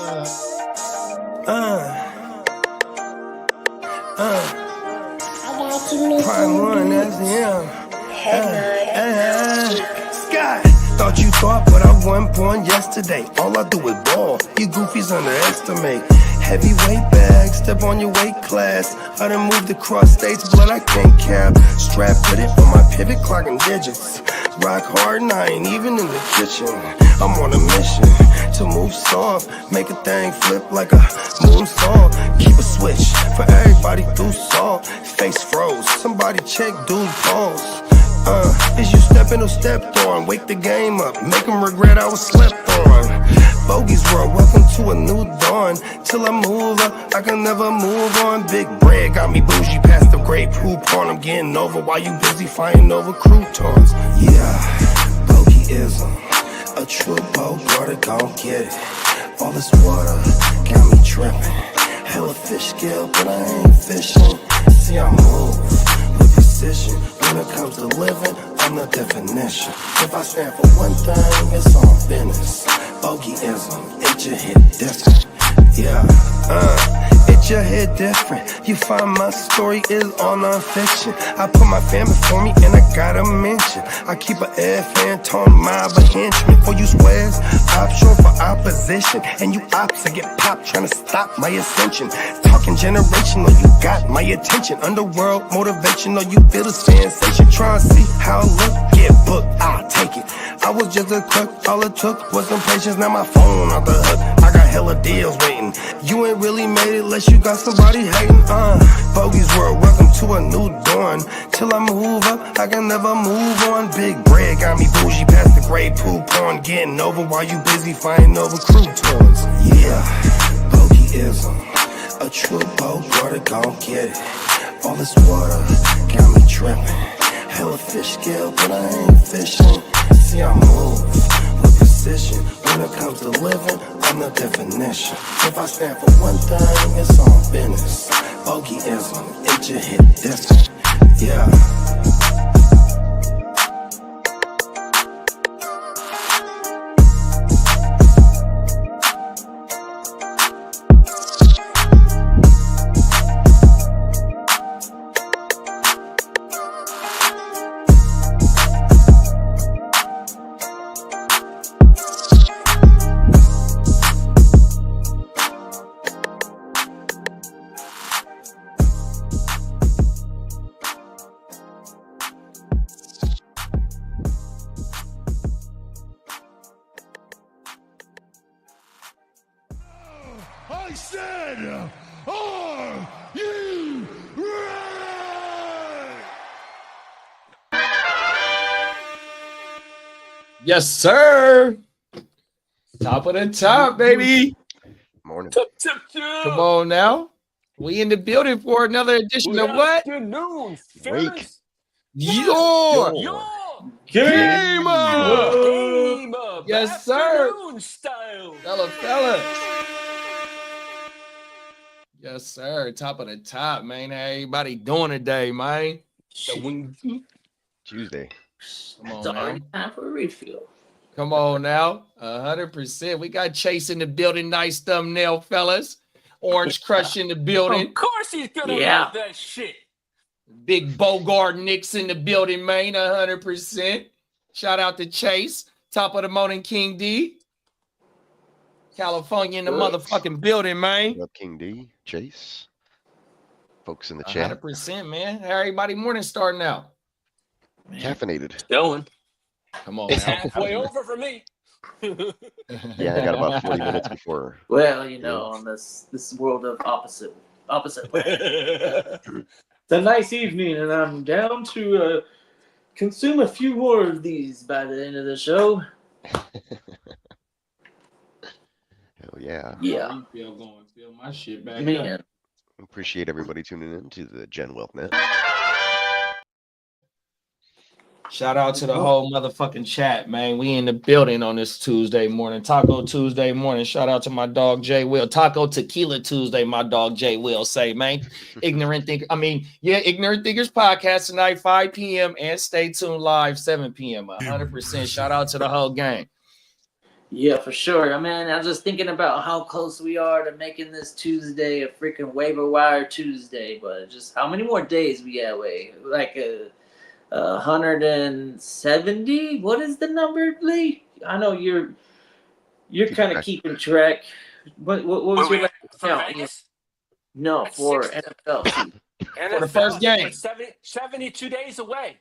Prime one, that's him. Scott, thought you thought, but I wasn't born yesterday. All I do is ball. You goofies underestimate. Heavyweight bag, step on your weight class. I done moved across states, but I can't cap. Strap with it on my pivot, clocking digits. Rock hard and I ain't even in the kitchen. I'm on a mission to move soft, make a thing flip like a moonsault. Keep a switch for everybody through salt. Face froze, somebody check dude pulse. Is you stepping or stepped on? Wake the game up, make them regret I was slept on. Bogey's world, welcome to a new dawn. Till I move up, I can never move on. Big bread got me bougie past the great poop on. I'm getting over while you busy fighting over croutons. Yeah, bogeyism, a true boat, gon' get it. All this water got me tripping. Hella fish scale, but I ain't fishing. See, I move with precision. When it comes to living, I'm the definition. If I stand for one thing, it's on business. Bogeyism, it just hit different. Yeah, it just hit different. You find my story is all non-fiction. I put my family for me and I gotta mention. I keep an air fan tone mob a henchman. For you squares, option for opposition. And you ops, I get popped trying to stop my ascension. Talking generational, you got my attention. Underworld motivational, you feel the sensation. Try to see how I look, get booked, I'll take it. I was just a cook, all it took was some patience. Now my phone off the hook, I got hella deals waiting. You ain't really made it unless you got somebody hating. Bogey's world, welcome to a new dawn. Till I move up, I can never move on. Big bread got me bougie past the great poop on. Getting over while you busy fighting over croutons. Yeah, bogeyism, a true boat, brother, gon' get it. All this water got me tripping. Hella fish scale, but I ain't fishing. See, I move with precision. When it comes to living, I'm the definition. If I stand for one thing, it's on business. Bogeyism, it just hit different. Yeah. I said, are you ready? Yes, sir. Top of the top, baby. Morning. Come on now. We in the building for another edition of what? Afternoon, Wake. Yo. Game up. Game up. Yes, sir. Afternoon style. Fella. Yes, sir. Top of the top, man. How everybody doing today, man? Tuesday. Come on It's now. already time for a refill. Come on now. 100%. We got Chase in the building. Nice thumbnail, fellas. Orange Crush in the building. Of course he's gonna Yeah. love that shit. Big Bogart Nicks in the building, man. 100%. Shout out to Chase. Top of the morning, King D. California in the motherfucking building, man. What up, King D? Chase? Folks in the chat. 100%, man. How everybody morning starting out? Caffeinated. Going. Come on, It's now. halfway over for me. Yeah, I got about 40 minutes before. Well, you know, on this world of opposite way. It's a nice evening, and I'm down to consume a few more of these by the end of the show. Hell yeah. Yeah, Feel my shit back up. man. Appreciate everybody tuning in to the Gen Wealth Net. Shout out to the whole motherfucking chat, man. We in the building on this Tuesday morning, Taco Tuesday morning. Shout out to my dog Jay Will. Taco Tequila Tuesday, my dog Jay Will say, man. Ignorant Thinkers podcast tonight, 5 p.m. and stay tuned live, 7 p.m. 100%. Shout out to the whole gang. Yeah, for sure. I mean, I'm just thinking about how close we are to making this Tuesday a freaking waiver wire Tuesday. But just how many more days we got away? Like 170? What is the number, Lee? I know you're Keep kind of track. keeping track. What was your last For count? Vegas? No, That's for 60. NFL. For the first game. We're 72 days away.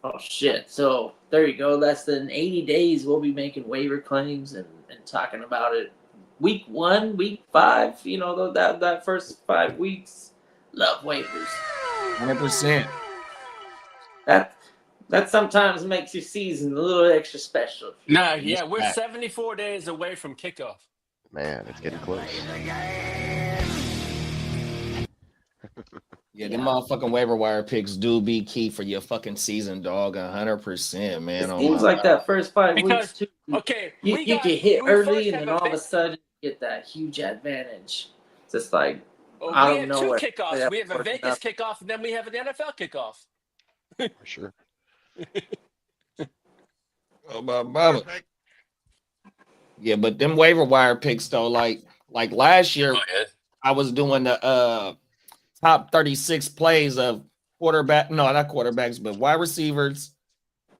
Oh shit! So there you go. Less than 80 days, we'll be making waiver claims and talking about it. Week 1, week 5. You know that first 5 weeks. Love waivers. 100%. That sometimes makes your season a little extra special. No, yeah, we're back. 74 days away from kickoff. Man, it's getting close. Yeah, them motherfucking waiver wire picks do be key for your fucking season, dog. 100%, man. It Oh seems my like that first 5 Because- weeks too. Okay, You get hit we early, first and have then a all of a Ve- sudden you get that huge advantage. Just like we out of have nowhere. two kickoffs. Yeah, We have a working Vegas up. kickoff, and then we have an NFL kickoff. For sure. Oh my mama. Yeah, but them waiver wire picks though, like last year, I was doing the top 36 plays of not quarterbacks, but wide receivers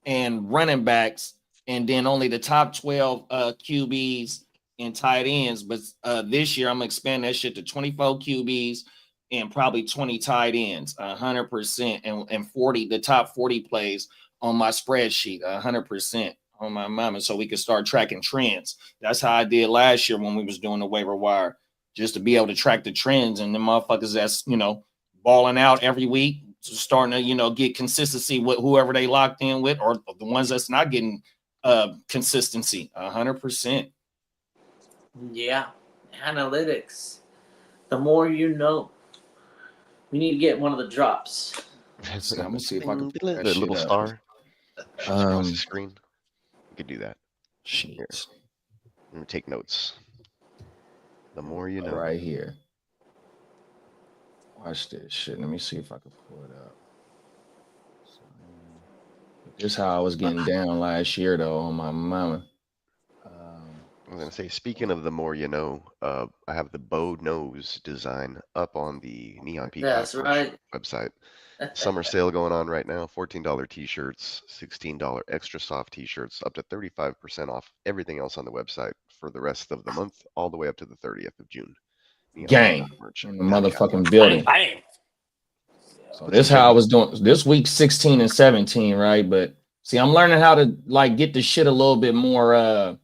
and running backs, and then only the top 12 QBs and tight ends. But this year, I'm gonna expand that shit to 24 QBs and probably 20 tight ends, 100%, and 40 the top 40 plays on my spreadsheet, 100% on my mama, so we can start tracking trends. That's how I did last year when we was doing the waiver wire, just to be able to track the trends and the motherfuckers that's balling out every week, starting to get consistency with whoever they locked in with, or the ones that's not getting consistency, 100%. Yeah, analytics. The more you know. We need to get one of the drops. I'm gonna see if I can pull that The shit little up. star across Um, the screen. You could do that. Shit, And take notes. The more you know. right here. Watch this shit. Let me see if I can pull it up. This is how I was getting down last year, though, on my mama. I was gonna say, speaking of the more you know, I have the bow nose design up on the Neon Peacock That's right. website. Summer sale going on right now. $14 t-shirts, $16 extra soft t-shirts, up to 35% off everything else on the website for the rest of the month, all the way up to the 30th of June. Neon Gang Peacock merch. in the Hell yeah. motherfucking building. Bang. So this how I was doing this week 16 and 17, right? But see, I'm learning how to get the shit a little bit more a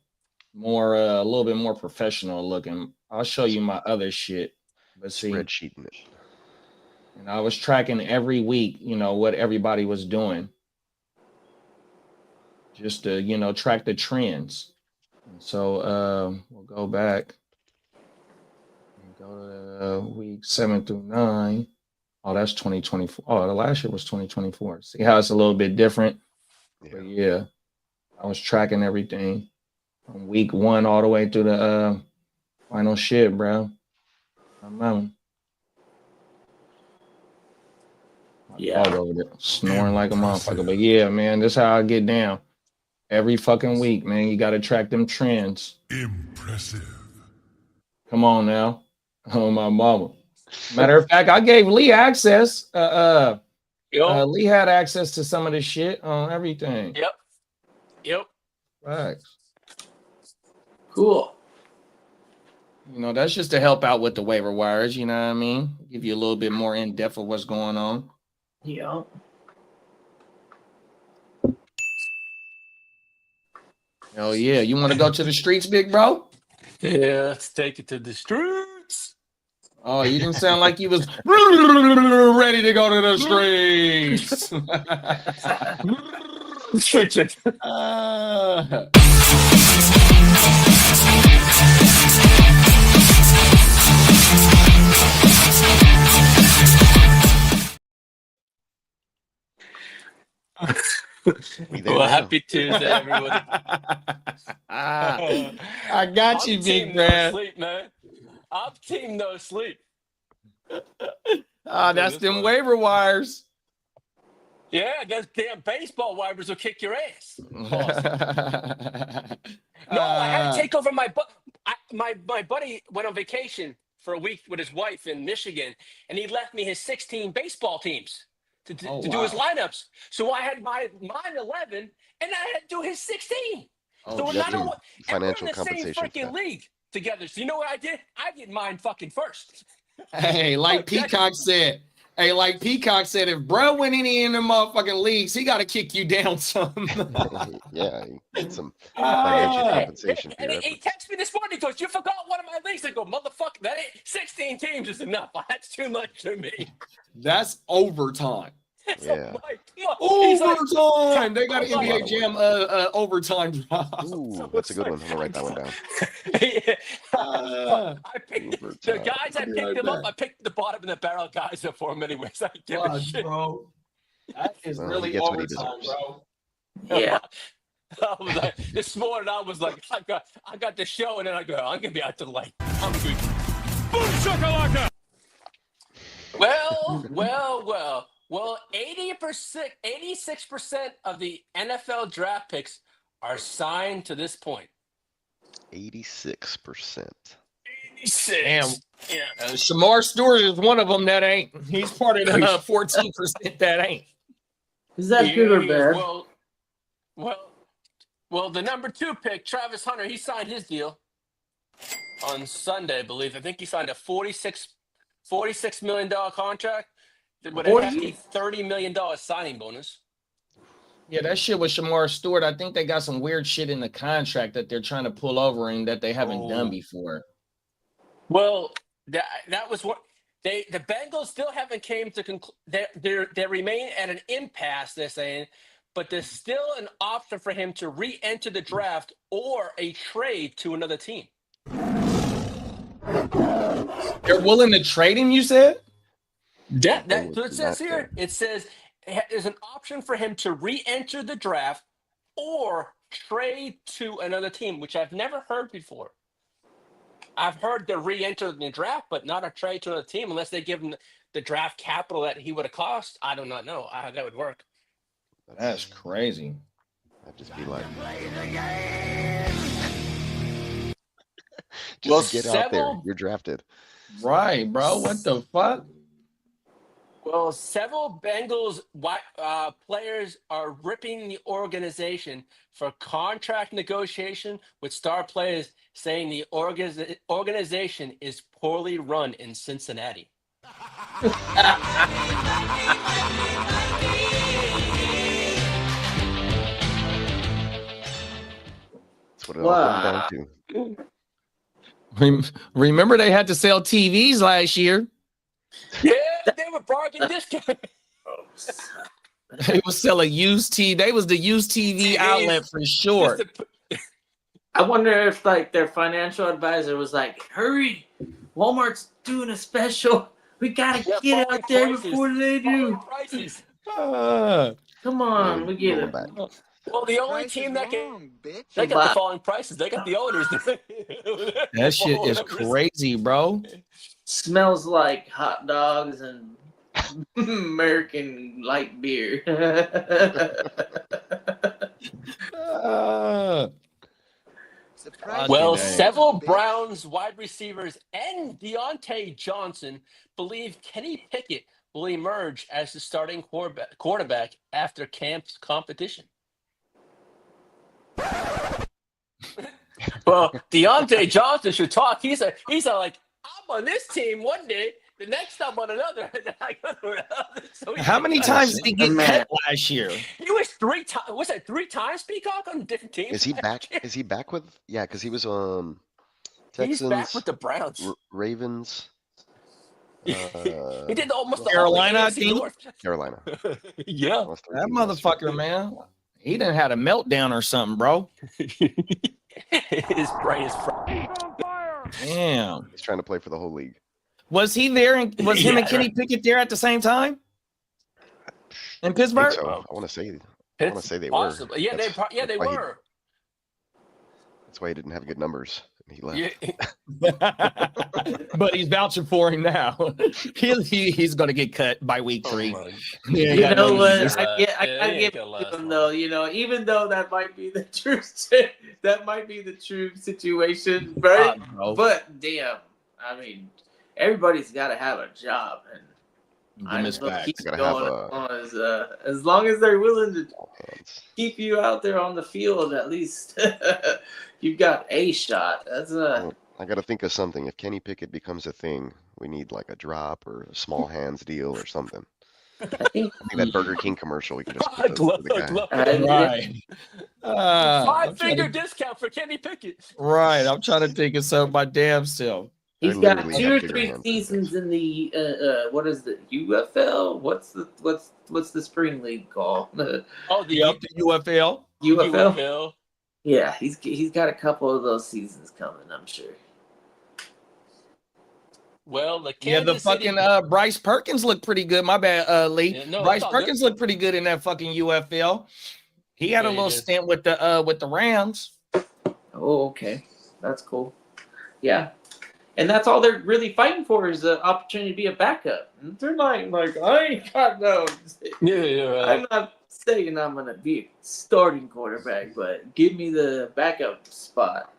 little bit more professional looking. I'll show you my other shit. But see, Spreadsheeting it. and I was tracking every week, what everybody was doing. Just to, track the trends. And so we'll go back and go to week 7 through 9. Oh, that's 2024. Oh, the last year was 2024. See how it's a little bit different? Yeah. But yeah, I was tracking everything from week 1 all the way through the final shit, bro. I'm out. My Yeah. dog over there snoring like a motherfucker. But yeah, man, this is how I get down. Every fucking week, man. You gotta track them trends. Impressive. Come on now. Oh my mama. Matter of fact, I gave Lee access. Lee had access to some of the shit on everything. Yep. Facts. Cool. That's just to help out with the waiver wires, you know what I mean? Give you a little bit more in depth of what's going on. Yeah. Hell yeah. You want to go to the streets, big bro? Yeah, let's take it to the streets. Oh, you didn't sound like you was ready to go to the streets. We there Well, now. happy Tuesday, everybody. I got you, I'm big team no man. sleep, man. I'm team no sleep. That's them waiver wires. Yeah, those damn baseball wipers will kick your ass. No, I had to take over my my buddy went on vacation for a week with his wife in Michigan, and he left me his 16 baseball teams to do his lineups. So I had mine 11, and I had to do his 16. Oh, so you have not to only, and we're in financial the same compensation for freaking that. league together. So you know what I did? I did mine fucking first. Hey, like Peacock said. Hey, like Peacock said, if bro went in the motherfucking leagues, he got to kick you down some. Yeah, you get some financial compensation for And your he efforts. texted me this morning. He goes, "You forgot one of my leagues." I go, "Motherfucker, that ain't 16 teams is enough. That's too much for me." That's overtime. So Yeah. I'm like, come on. He's like, Overtime. They got an That's a lot NBA of Jam overtime drop. Ooh, that's a good one. I'm gonna write that one down. I picked the Overtime. guys. I Be picked right them up. back. I picked the bottom of the barrel guys up for him anyways. I don't give a Fuck, shit. bro. That is Well, he really gets what he overtime, deserves. bro. Yeah. I was like, this morning I was like, I got the show, and then I go, I'm gonna be out to like, I'm good. Boom shakalaka! Well, 86% of the NFL draft picks are signed to this point. 86%. 86. Damn. Yeah. Shamar Stewart is one of them that ain't. He's part of the 14% that ain't. Is that good or Yeah, bad? Well, the number 2 pick, Travis Hunter, he signed his deal on Sunday, I believe. I think he signed a $46 million contract with a hefty $30 million signing bonus. Yeah, that shit with Shamar Stewart. I think they got some weird shit in the contract that they're trying to pull over and that they haven't done before. Well, that was what the Bengals still haven't came to conclude. They remain at an impasse, they're saying, but there's still an option for him to re-enter the draft or a trade to another team. They're willing to trade him, you said? That's what it says here. It says there's an option for him to re-enter the draft or trade to another team, which I've never heard before. I've heard the re-enter the draft, but not a trade to another team unless they give him the draft capital that he would have cost. I do not know how that would work. That's crazy. I'd just be like, Well, just get out there. several- You're drafted. Right, bro. What the fuck? Well, several Bengals players are ripping the organization for contract negotiation with star players, saying the organization is poorly run in Cincinnati. That's what it all comes down to. Remember they had to sell TVs last year. Yeah, they were bargain discount. They was selling used TV. They was the used TV outlet for sure. I wonder if like their financial advisor was like, "Hurry, Walmart's doing a special. We gotta get out there before they do. Prices. Come on, we get Roll it." back. Well, the only team that can they got the falling prices. They got the owners. That shit is crazy, bro. Smells like hot dogs and American light beer. Well, Dang. several Browns wide receivers and Deontay Johnson believe Kenny Pickett will emerge as the starting quarterback after camp's competition. Well, Deontay Johnson should talk. He's like, I'm on this team one day, the next time on another. So How many times did he get Man. cut last year? He was 3 times. Was it 3 times Peacock on different teams? Is he back? Is he back with? Yeah, because he was He's Texans, back with the Browns. Ravens, He did almost the Carolina, whole I AFC think. North. Carolina. Yeah. Lost 3 That games last year. motherfucker, man. He done had a meltdown or something, bro. His brain is fried. Damn. He's trying to play for the whole league. Was he there? And was him Yeah, and Kenny right. Pickett there at the same time in I think Pittsburgh? so. I want to say. I want to say they were. Possibly. Yeah, they That's why he- were. That's why he didn't have good numbers. He left. Yeah. but he's vouching for him now. He's going to get cut by week 3. my- Yeah, You got know no what? use. I Yeah, gotta he give ain't gonna it to last him long. though. You know, even though that might be the true, that might be the true situation, right? Bro. But damn, I mean, everybody's got to have a job, and I Them is will facts. keep Gotta going have as long as they're willing to All hands. keep you out there on the field. At least you've got a shot. That's Well, I got to think of something. If Kenny Pickett becomes a thing, we need like a drop or a small hands deal or something. I think. I think that Burger King commercial, we can just put Glove- the guy. glove- Right. I'm trying Five-finger to- discount for Kenny Pickett. right. I'm trying to think of something my damn self. He's I got literally 2 have or bigger 3 hands than seasons in the what is the UFL? What's the spring league called? Oh, the Yep, the UFL. UFL. UFL. Yeah, he's got a couple of those seasons coming, I'm sure. Well, the Yeah, the Kansas City- fucking Bryce Perkins looked pretty good. My bad, Lee. Yeah, no, Bryce it's all good. Perkins looked pretty good in that fucking UFL. He had Yeah, a he little did. stint with the Rams. Oh, okay, that's cool. Yeah, and that's all they're really fighting for is the opportunity to be a backup. And they're not like I ain't got no. Yeah. I'm not saying I'm gonna be a starting quarterback, but give me the backup spot.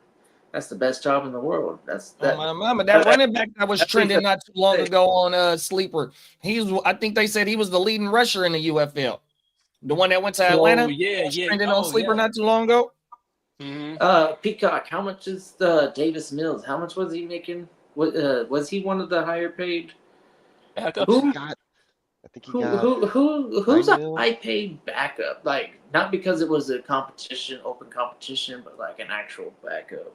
That's the best job in the world. That's that. Oh, my mama, that running back that was That's trending what not too long say. ago on Sleeper. I think they said he was the leading rusher in the UFL. The one that went to Atlanta. Oh, yeah, yeah. Trending Oh, on Sleeper yeah. not too long ago. Mhm. Peacock, how much is Davis Mills? How much was he making? Was he one of the higher paid? Backup. Who? I think he Who's nine a mil? high paid backup? Like not because it was a competition, open competition, but like an actual backup.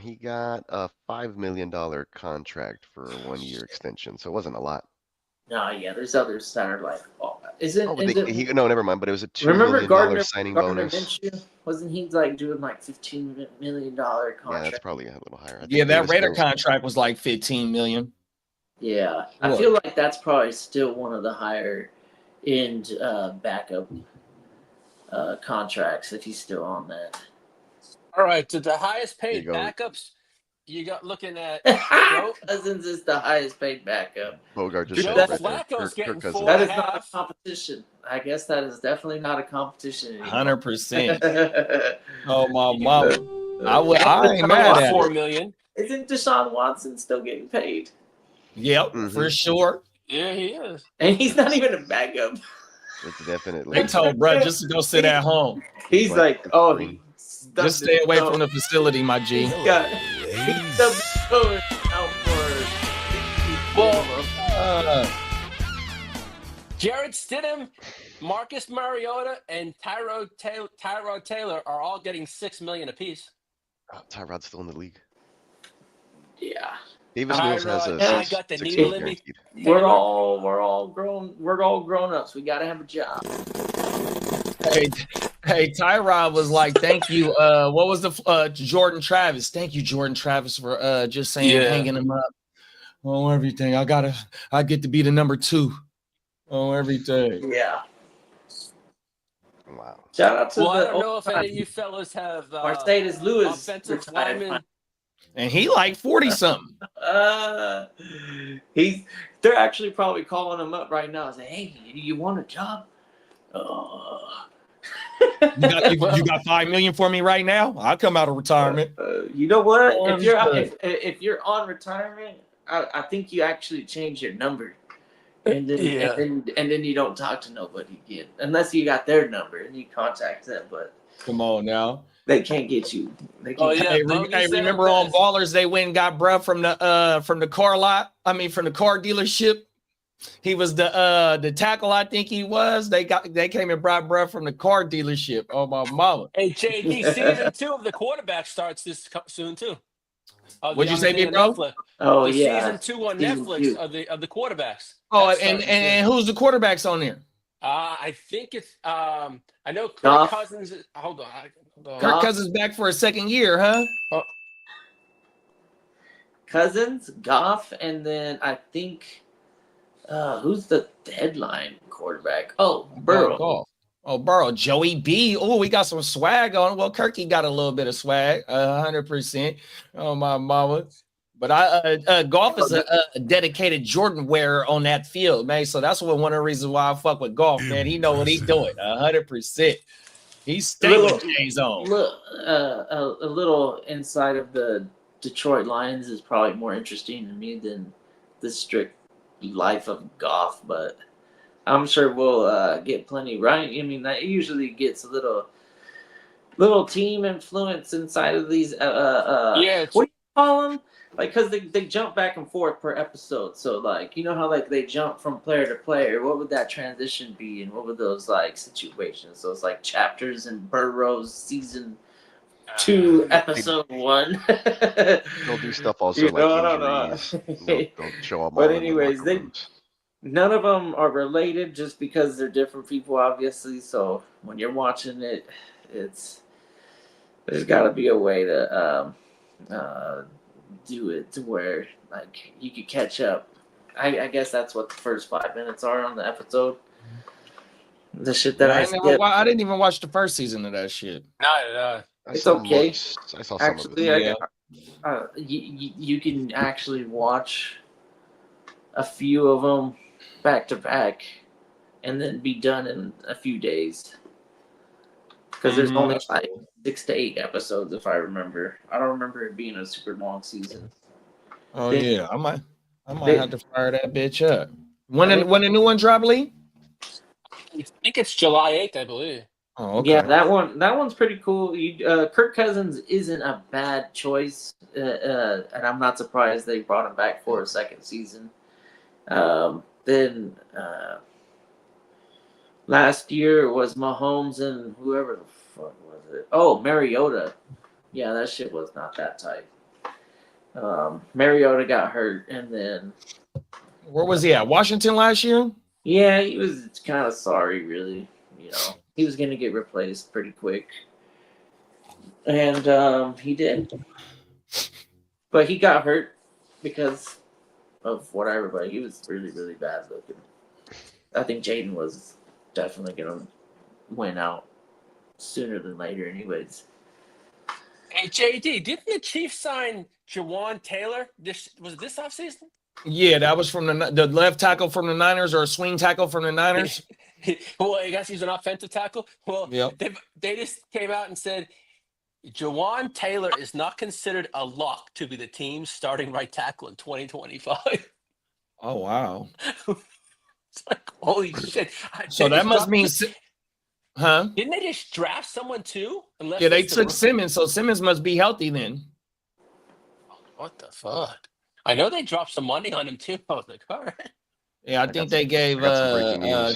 He got a $5 million contract for a 1-year extension, so it wasn't a lot. No, yeah, there's others that are like, oh, isn't Oh, but is it? no, never mind. But it was a $2 Remember million Gardner signing Gardner bonus. Minshew? Wasn't he like doing like $15 million Yeah, contract? that's probably a little higher. I think Yeah, that Davis Raider Mills- contract was like 15 million. Yeah, I What? feel like that's probably still one of the higher end backup contracts if he's still on that. All right, to the highest There paid you go. backups, you got looking at Joe, Cousins is the highest paid backup. Bogart just Joe said it right there. Flacco's Kirk getting Cousins. That is Four and a not a half. competition. I guess that is definitely not a competition anymore. 100%. Oh my mama. I ain't Isn't mad at $4 it. million. Deshaun Watson still getting paid? Yep, Mhm. for sure. Yeah, he is. And he's not even a backup. It's definitely. They told bruh just to go sit at home. He's like, oh, he Just stay away from the facility, my G. He's got he's going out for. Well, Uh, Jared Stidham, Marcus Mariota, and Tyrod Taylor are all getting $6 million apiece. Oh, Tyrod's still in the league. Yeah, Davis Mills has Tyrod, a I six- got the 6 needle in me. guaranteed. we're all grown ups. We gotta have a job. hey, Tyrod was like, "Thank you." What was the Jordan Travis? Thank you, Jordan Travis, for just saying, Yeah. hanging him up. Oh, everything. I get to be the number 2. Oh, everything. Yeah. Wow. Shout out to Well, I the don't know if any of you fellas have Mercedes Lewis offensive retired. linemen. And he like 40 something. They're actually probably calling him up right now and saying, "Hey, you want a job?" You got 5 million for me right now? I'll come out of retirement. You know what? Oh, If you're on retirement, I think you actually change your number, and then Yeah. and then you don't talk to nobody again unless you got their number and you contact them. But Come on now. they can't get you. They Oh, can't. yeah. Hey, Bogey said it remember on best. Ballers they went and got bruh from the car lot. I mean from the car dealership. He was the tackle, I think he was. They came and brought bruh from the car dealership. Oh my mama. Hey, JD, season 2 of the quarterback starts soon too. What'd you say, big bro? Netflix. Oh The yeah. season 2 on Season Netflix 2. of the quarterbacks. Oh, That's and starting soon. who's the quarterbacks on there? I think it's I know Kirk Goff. Cousins. Hold on. Kirk Goff. Cousins back for a second year, huh? Cousins, Goff, and then I think who's the headline quarterback? Oh, Burrow. Goff. Oh, Burrow. Joey B. Oh, we got some swag on. Well, Kirky got a little bit of swag, 100%. Oh, my mama. But golf is a dedicated Jordan wearer on that field, man. So that's one of the reasons why I fuck with golf, man. He know what he's doing, 100%. He's staying with J's on. A little inside of the Detroit Lions is probably more interesting to me than the strict life of golf, but I'm sure we'll get plenty right. I mean, that usually gets a little team influence inside of these. Yeah, What do you call them? Like, because they jump back and forth per episode. So, like, you know how, like, they jump from player to player? What would that transition be? And what would those, like, situations? Those, like, chapters in Burrow's season 2, episode 1. They'll do stuff also like injuries. They'll show up. But anyways, none of them are related just because they're different people, obviously. So, when you're watching it, there's got to be a way to do it to where like you could catch up. I guess that's what the first 5 minutes are on the episode. The shit that I didn't even watch the first season of that shit. No. It's okay. I saw some Actually, of it. you can actually watch a few of them back to back, and then be done in a few days. Because there's only like 6 to 8 episodes, if I remember. I don't remember it being a super long season. Oh yeah, I might have to fire that bitch up. When the new one drop, Lee? I think it's July 8th, I believe. Oh, okay. Yeah, that one's pretty cool. Kirk Cousins isn't a bad choice, and I'm not surprised they brought him back for a second season. Then last year it was Mahomes and whoever the fuck was it? Oh, Mariota. Yeah, that shit was not that tight. Mariota got hurt, and then where was he at? Washington last year? Yeah, he was kind of sorry, really. You know, he was gonna get replaced pretty quick, and he did. But he got hurt because of what everybody. He was really, really bad looking. I think Jaden was definitely gonna win out sooner than later, anyways. Hey JD, didn't the Chiefs sign Jawan Taylor? Was it this offseason? Yeah, that was from the left tackle from the Niners, or a swing tackle from the Niners. Well, I guess he's an offensive tackle. Well, yep. They just came out and said Jawan Taylor is not considered a lock to be the team's starting right tackle in 2025. Oh wow! It's like holy shit! So that must mean, huh? Didn't they just draft someone too? Yeah, they took Simmons, so Simmons must be healthy then. What the fuck? I know they dropped some money on him too. I was like, all right. Yeah, I think they gave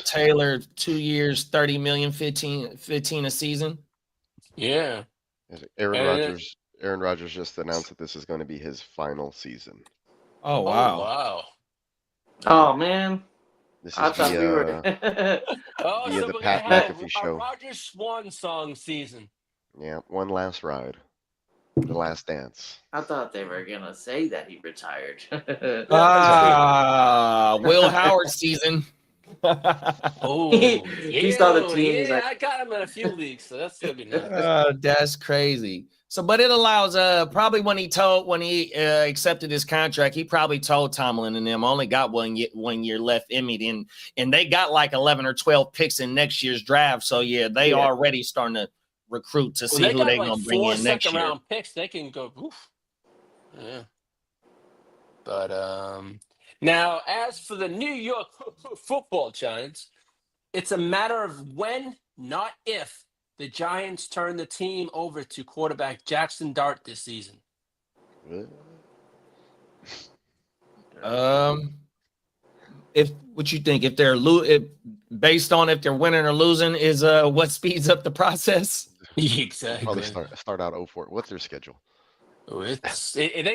Taylor 2 years, 30 million, 15 a season. Yeah. Aaron Rodgers just announced that this is going to be his final season. Oh wow! Wow! Oh man! This is via the Pat McAfee show. Rodgers Swan Song season. Yeah, one last ride. The Last Dance. I thought they were gonna say that he retired. Will Howard season. Oh, he saw the team. Yeah, Like, I got him in a few leagues, so that's gonna be nice. That's crazy. So, but it allows probably when he accepted his contract, he probably told Tomlin and them only got 1 year left in me, and they got like 11 or 12 picks in next year's draft. So yeah, they already starting to recruit to see who they're gonna bring in next year. Round picks, they can go. Oof. Yeah. But now, as for the New York Football Giants, it's a matter of when, not if, the Giants turn the team over to quarterback Jackson Dart this season. If what you think, if they're based on if they're winning or losing, is what speeds up the process? Exactly. Probably start out 0-4. What's their schedule? They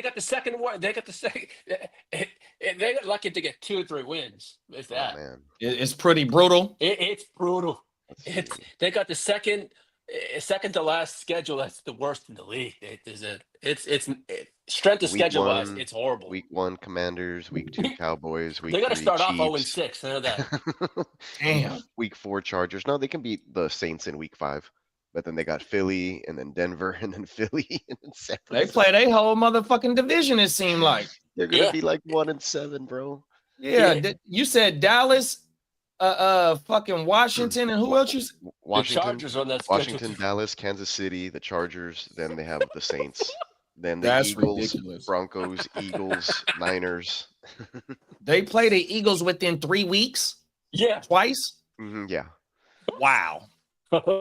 got the second one. They got the second. They got lucky to get 2 or 3 wins. If that, man. It's pretty brutal. It's brutal. They got the second to last schedule. That's the worst in the league. It's strength of schedule wise. It's horrible. Week 1 Commanders, week 2 Cowboys, week 3 they got to start Chiefs. off 0-6. I know that. Damn. Week 4 Chargers. No, they can beat the Saints in week 5. but then they got Philly and then Denver and then Philly and then San They Francisco. play their whole motherfucking division, it seemed like. They're gonna Yeah. be like 1-7, bro. Yeah, Yeah. you said Dallas, fucking Washington, and who else you said? The Washington, Chargers on that schedule. Washington, Dallas, Kansas City, the Chargers. Then they have the Saints. Then the That's Eagles, ridiculous. Broncos, Eagles, Niners. They play the Eagles within 3 weeks, Yeah. twice. Yeah. Wow.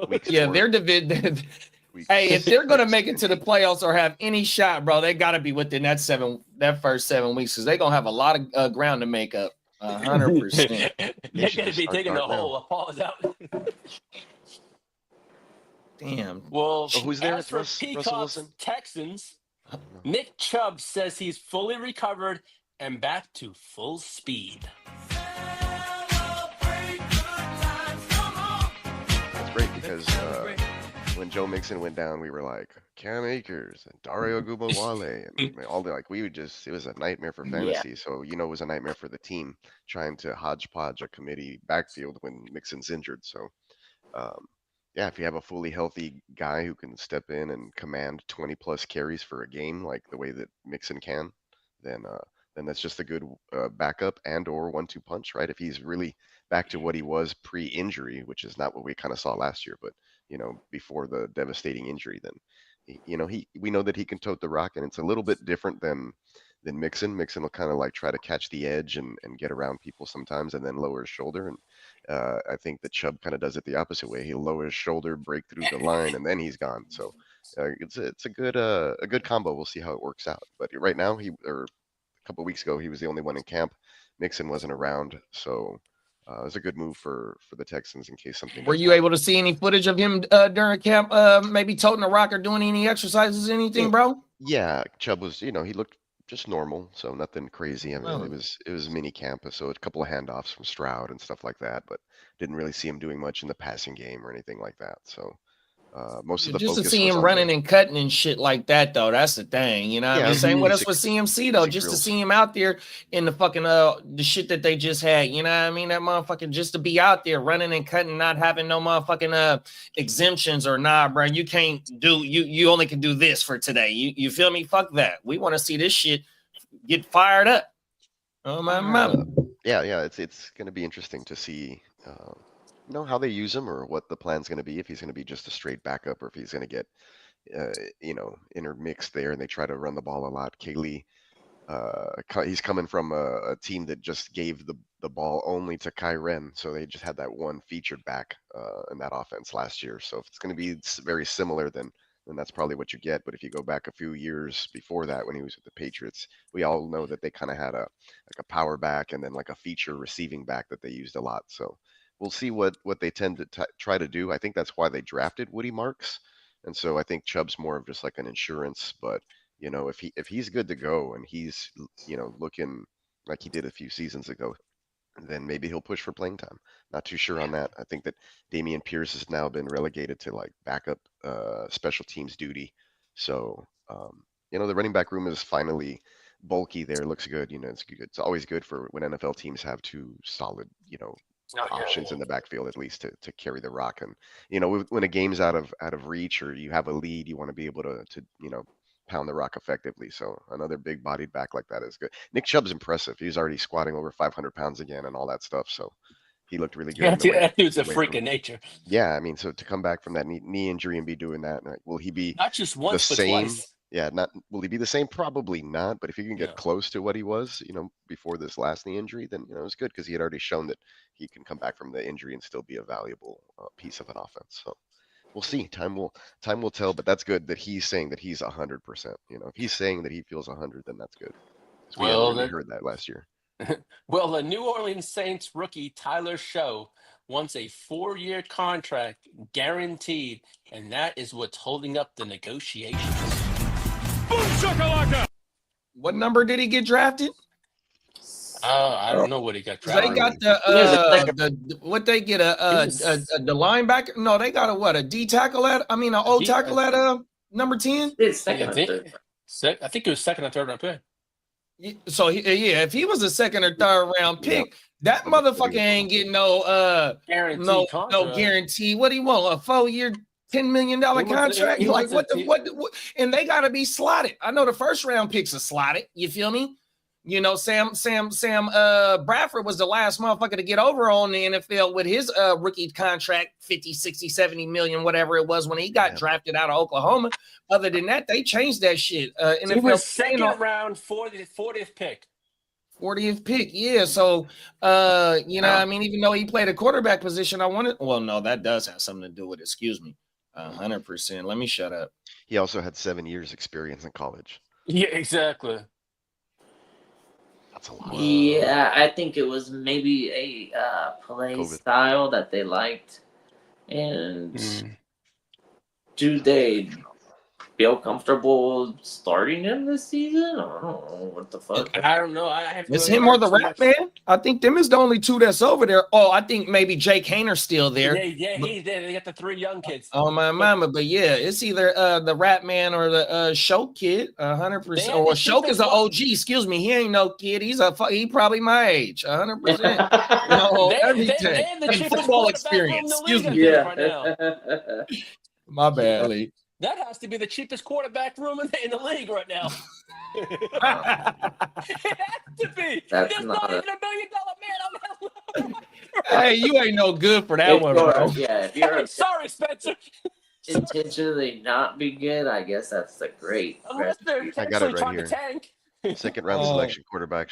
Weeks Yeah, four, they're division. weeks Hey, if they're gonna six, make it to the playoffs or have any shot, bro, they gotta be within that first 7 weeks because they're gonna have a lot of ground to make up. 100%. They're should gonna just be start taking the darting now. whole pause out. Damn. Well, Oh, who's there? as for Russell Peacock's Wilson? Texans, Nick Chubb says he's fully recovered and back to full speed. That's great because when Joe Mixon went down, we were like Cam Akers and Dario Gumawale and all the we would just it was a nightmare for fantasy. So it was a nightmare for the team trying to hodgepodge a committee backfield when Mixon's injured. So yeah, if you have a fully healthy guy who can step in and command 20 plus carries for a game like the way that Mixon can, then that's just a good backup and or 1-2 punch, right? If he's really back to what he was pre-injury, which is not what we kind of saw last year, but before the devastating injury, then we know that he can tote the rock, and it's a little bit different than Mixon. Mixon will kind of like try to catch the edge and get around people sometimes, and then lower his shoulder. And I think that Chubb kind of does it the opposite way. He'll lower his shoulder, break through the line, and then he's gone. So it's a good combo. We'll see how it works out. But right now, a couple of weeks ago, he was the only one in camp. Mixon wasn't around, so it was a good move for the Texans in case something. Were you able to see any footage of him during camp, maybe toting a rock or doing any exercises, anything, bro? Yeah, Chubb was, he looked just normal, so nothing crazy. I mean, Oh. it was mini camp, so a couple of handoffs from Stroud and stuff like that, but didn't really see him doing much in the passing game or anything like that. So most of the Just to focus see was him on running the- and cutting and shit like that, though, that's the thing. You know what I Yeah, mean? Same with us basic- with CMC, though. basic Just to drills. see him out there in the fucking the shit that they just had. You know what I mean? That motherfucker just to be out there running and cutting, not having no motherfucking exemptions or nah, bro. You can't do you only can do this for today. You feel me? Fuck that. We want to see this shit get fired up. Oh my mama. Yeah, it's going to be interesting to see how they use him or what the plan's going to be, if he's going to be just a straight backup or if he's going to get intermixed there and they try to run the ball a lot. Kaylee, he's coming from a team that just gave the ball only to Kyren, so they just had that one featured back in that offense last year. So if it's going to be very similar, then that's probably what you get. But if you go back a few years before that, when he was with the Patriots, we all know that they kind of had a power back and then like a feature receiving back that they used a lot. So we'll see what they tend to try to do. I think that's why they drafted Woody Marks, and so I think Chubb's more of just like an insurance. But if he's good to go and he's looking like he did a few seasons ago, then maybe he'll push for playing time. Not too sure on that. I think that Dameon Pierce has now been relegated to like backup special teams duty. So the running back room is finally bulky there. Looks good. It's good. It's always good for when NFL teams have two solid options in the backfield, at least to carry the rock. And when a game's out of reach or you have a lead, you want to be able to pound the rock effectively. So another big bodied back like that is good. Nick Chubb's impressive. He's already squatting over 500 pounds again and all that stuff. So he looked really good. That dude's a freak of nature. Yeah, I mean, so to come back from that knee injury and be doing that, will he be Not just once, the but same? twice. Yeah, will he be the same? Probably not. But if he can get close to what he was, before this last knee injury, then it's good because he had already shown that he can come back from the injury and still be a valuable piece of an offense. So we'll see. Time will tell. But that's good that he's saying that he's 100%. If he's saying that he feels 100, then that's good. We hadn't really heard that last year. Well, the New Orleans Saints rookie Tyler Show wants a 4-year contract guaranteed, and that is what's holding up the negotiations. Boom shakalaka! What number did he get drafted? I don't know what he got They drafted. got the what they get the linebacker? No, they got a D tackle at an O tackle at number 10. It's I second or think, third. I think it was second or third round pick. So if he was a second or third round pick, that motherfucker ain't getting no Guaranteed no contract. guarantee. What do you want? A 4-year $10 million He wants to- contract. he Like wants to- what? And they got to be slotted. I know the first round picks are slotted. You feel me? You know, Sam Bradford was the last motherfucker to get over on the NFL with his rookie contract, 50, 60, 70 million, whatever it was when he got drafted out of Oklahoma. Other than that, they changed that shit. He NFL was second round, 40th pick. 40th pick, yeah. So, you know, I mean, even though he played a quarterback position, no, that does have something to do with it. Excuse me, 100%. Let me shut up. He also had 7 years experience in college. Yeah, exactly. That's a lot. Yeah, I think it was maybe a play COVID. style that they liked, and do they feel comfortable starting him this season? I don't know what the fuck. I don't know. I have It's him or the rap man. I think them is the only two that's over there. Oh, I think maybe Jake Hayner's still there. Yeah, he's there. They got the 3 young kids. Oh my mama, but yeah, it's either the rap man or the Shoke kid, 100%. Or Shoke is an OG. Excuse me, he ain't no kid. He probably my age, 100%. No, everything. They have the cheapest Football quarterback room in experience. the league, Excuse me. I think, right now. My bad, Lee. That has to be the cheapest quarterback room in the league right now. It has to be. That's There's not not even $1 million man on that. Hey, you ain't no good for that one, bro. If you're Sorry, Spencer. intentionally not be good, I guess that's a great. Unless they're I got it intentionally right trying here. to tank. Second round Oh. selection quarterback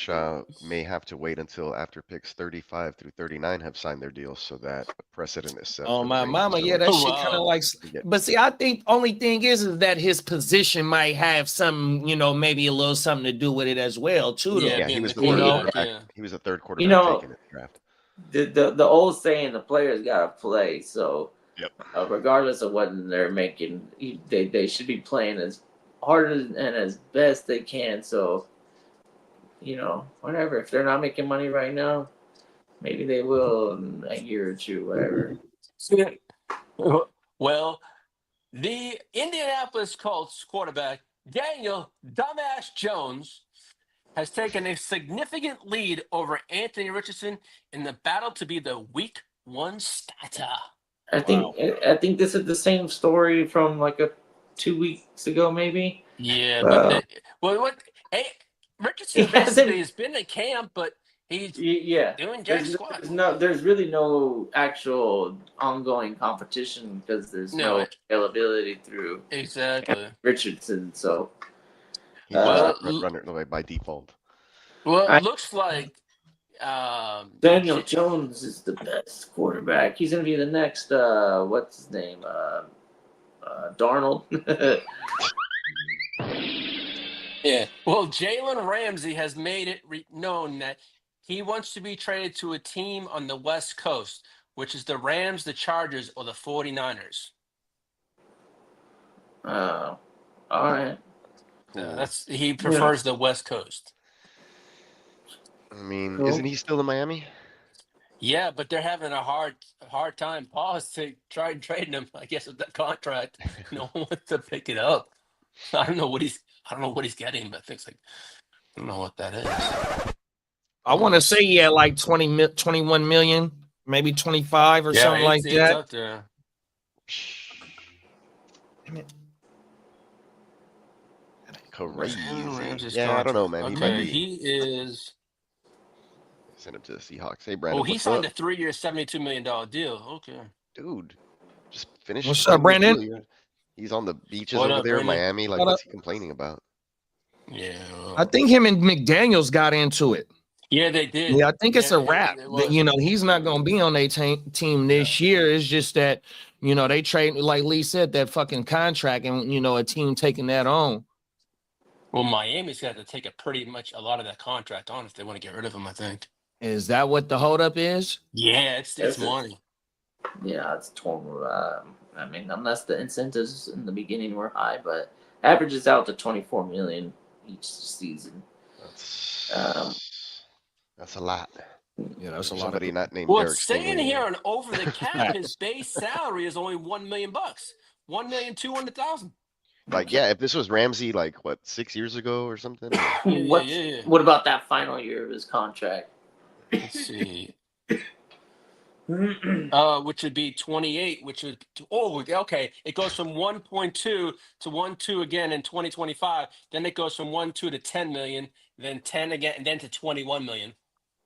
may have to wait until after picks 35 through 39 have signed their deals so that a precedent is set. Oh for the my range. mama, So yeah, that shit Wow. kind of like. Yeah. But see, I think only thing is that his position might have some, you know, maybe a little something to do with it as well, too. Though. Yeah, he being was the the third quarterback, quarterback. yeah. He was the third quarterback know, taken in the draft. The old saying, the players gotta play. So, Yep. Regardless of what they're making, they should be playing as hard and as best they can. So, you know, whatever. If they're not making money right now, maybe they will in a year or two, whatever. Well, the Indianapolis Colts quarterback, Daniel Dumbass Jones, has taken a significant lead over Anthony Richardson in the battle to be the Week 1 starter. I think this is the same story from like 2 weeks ago, maybe. Yeah, Wow. Richardson He hasn't- basically has been in camp, but he's Yeah. doing jack There's, squat. there's really no actual ongoing competition because there's no availability through Exactly. Richardson. So He's Well, just a front runner by default. Well, I- it looks like Daniel Jones is the best quarterback. He's gonna be the next what's his name? Darnold. Yeah. Well, Jalen Ramsey has made it known that he wants to be traded to a team on the West Coast, which is the Rams, the Chargers, or the 49ers. All right. He prefers the West Coast. I mean, Cool. isn't he still in Miami? Yeah, but they're having a hard time. Pause to try and trade him. I guess with that contract, no one wants to pick it up. I don't know what he's getting, but things like I don't know what that is. I want to say he had like 21 million, maybe 25 or something like it's that. up there. Crazy. Ramsey's Yeah, I don't know, man. He might Okay, be. he is. Send him to the Seahawks. Hey, Brandon. Oh, he what's signed up? a 3-year, $72 million deal. Okay. Dude, just finish. What's signing up, the Brandon? deal. He's on the beaches What over up, there in Brandon? Miami. Like, What what's he complaining about? Yeah. I think him and McDaniels got into it. Yeah, they did. Yeah, I think it's a Yeah, wrap. it was. You know, he's not going to be on their team this year. It's just that, you know, they trade, like Lee said, that fucking contract and, you know, a team taking that on. Well, Miami's got to take a lot of that contract on if they want to get rid of him, I think. Is that what the holdup is? Yeah, it's Is it? money. Yeah, it's torn. I mean, unless the incentives in the beginning were high, but averages out to 24 million each season. That's a lot. Yeah, that's a lot. Somebody not named Well, Derek it's saying Stingley. here on over the cap, his base salary is only $1 million, $1,200,000. Like, yeah, if this was Ramsey, like, what, 6 years ago or something? What about that final year of his contract? Let's see. which would be 28, which would okay. It goes from 1.2 to 1.2 again in 2025. Then it goes from 1.2 to 10 million, then 10 again, and then to 21 million.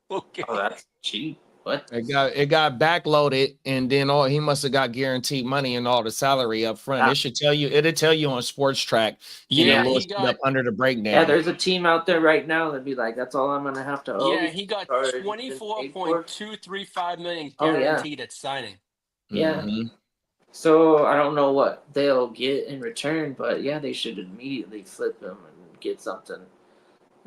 Okay. Oh, that's cheap. What? It got backloaded, and then he must have got guaranteed money and all the salary up front. It should tell you. It'll tell you on Sports Track. Yeah, he got up under the breakdown. Yeah, there's a team out there right now that'd be like, that's all I'm gonna have to owe. Yeah, he got Or 24.235 million Oh, yeah. guaranteed at signing. Yeah. Mhm. So I don't know what they'll get in return, but yeah, they should immediately flip them and get something.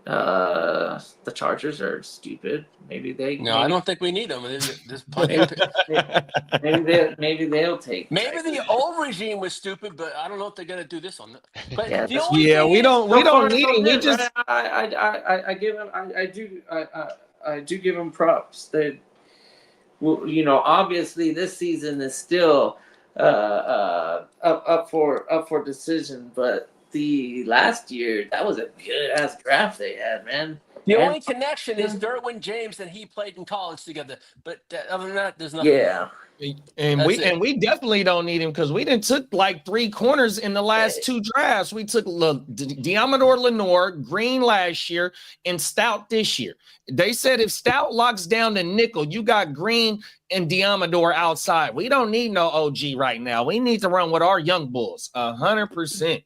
The Chargers are stupid. Maybe they. No, I don't think we need them. There's plenty. Maybe they'll take. Maybe the old regime was stupid, but I don't know if they're gonna do this one. But Yeah, the only Yeah, thing we is- don't need him. We just I give him. I do give him props. They, well, you know, obviously this season is still up for decision, but the last year that was a good ass draft they had, man. The And- only connection is Derwin James and he played in college together. But other than that, there's nothing. Yeah. and That's it. we definitely don't need him because we didn't took like 3 corners in the last 2 drafts. We took Diamador Lenore, Green last year, and Stout this year. They said if Stout locks down the nickel, you got Green and Diamador outside. We don't need no OG right now. We need to run with our young bulls 100%.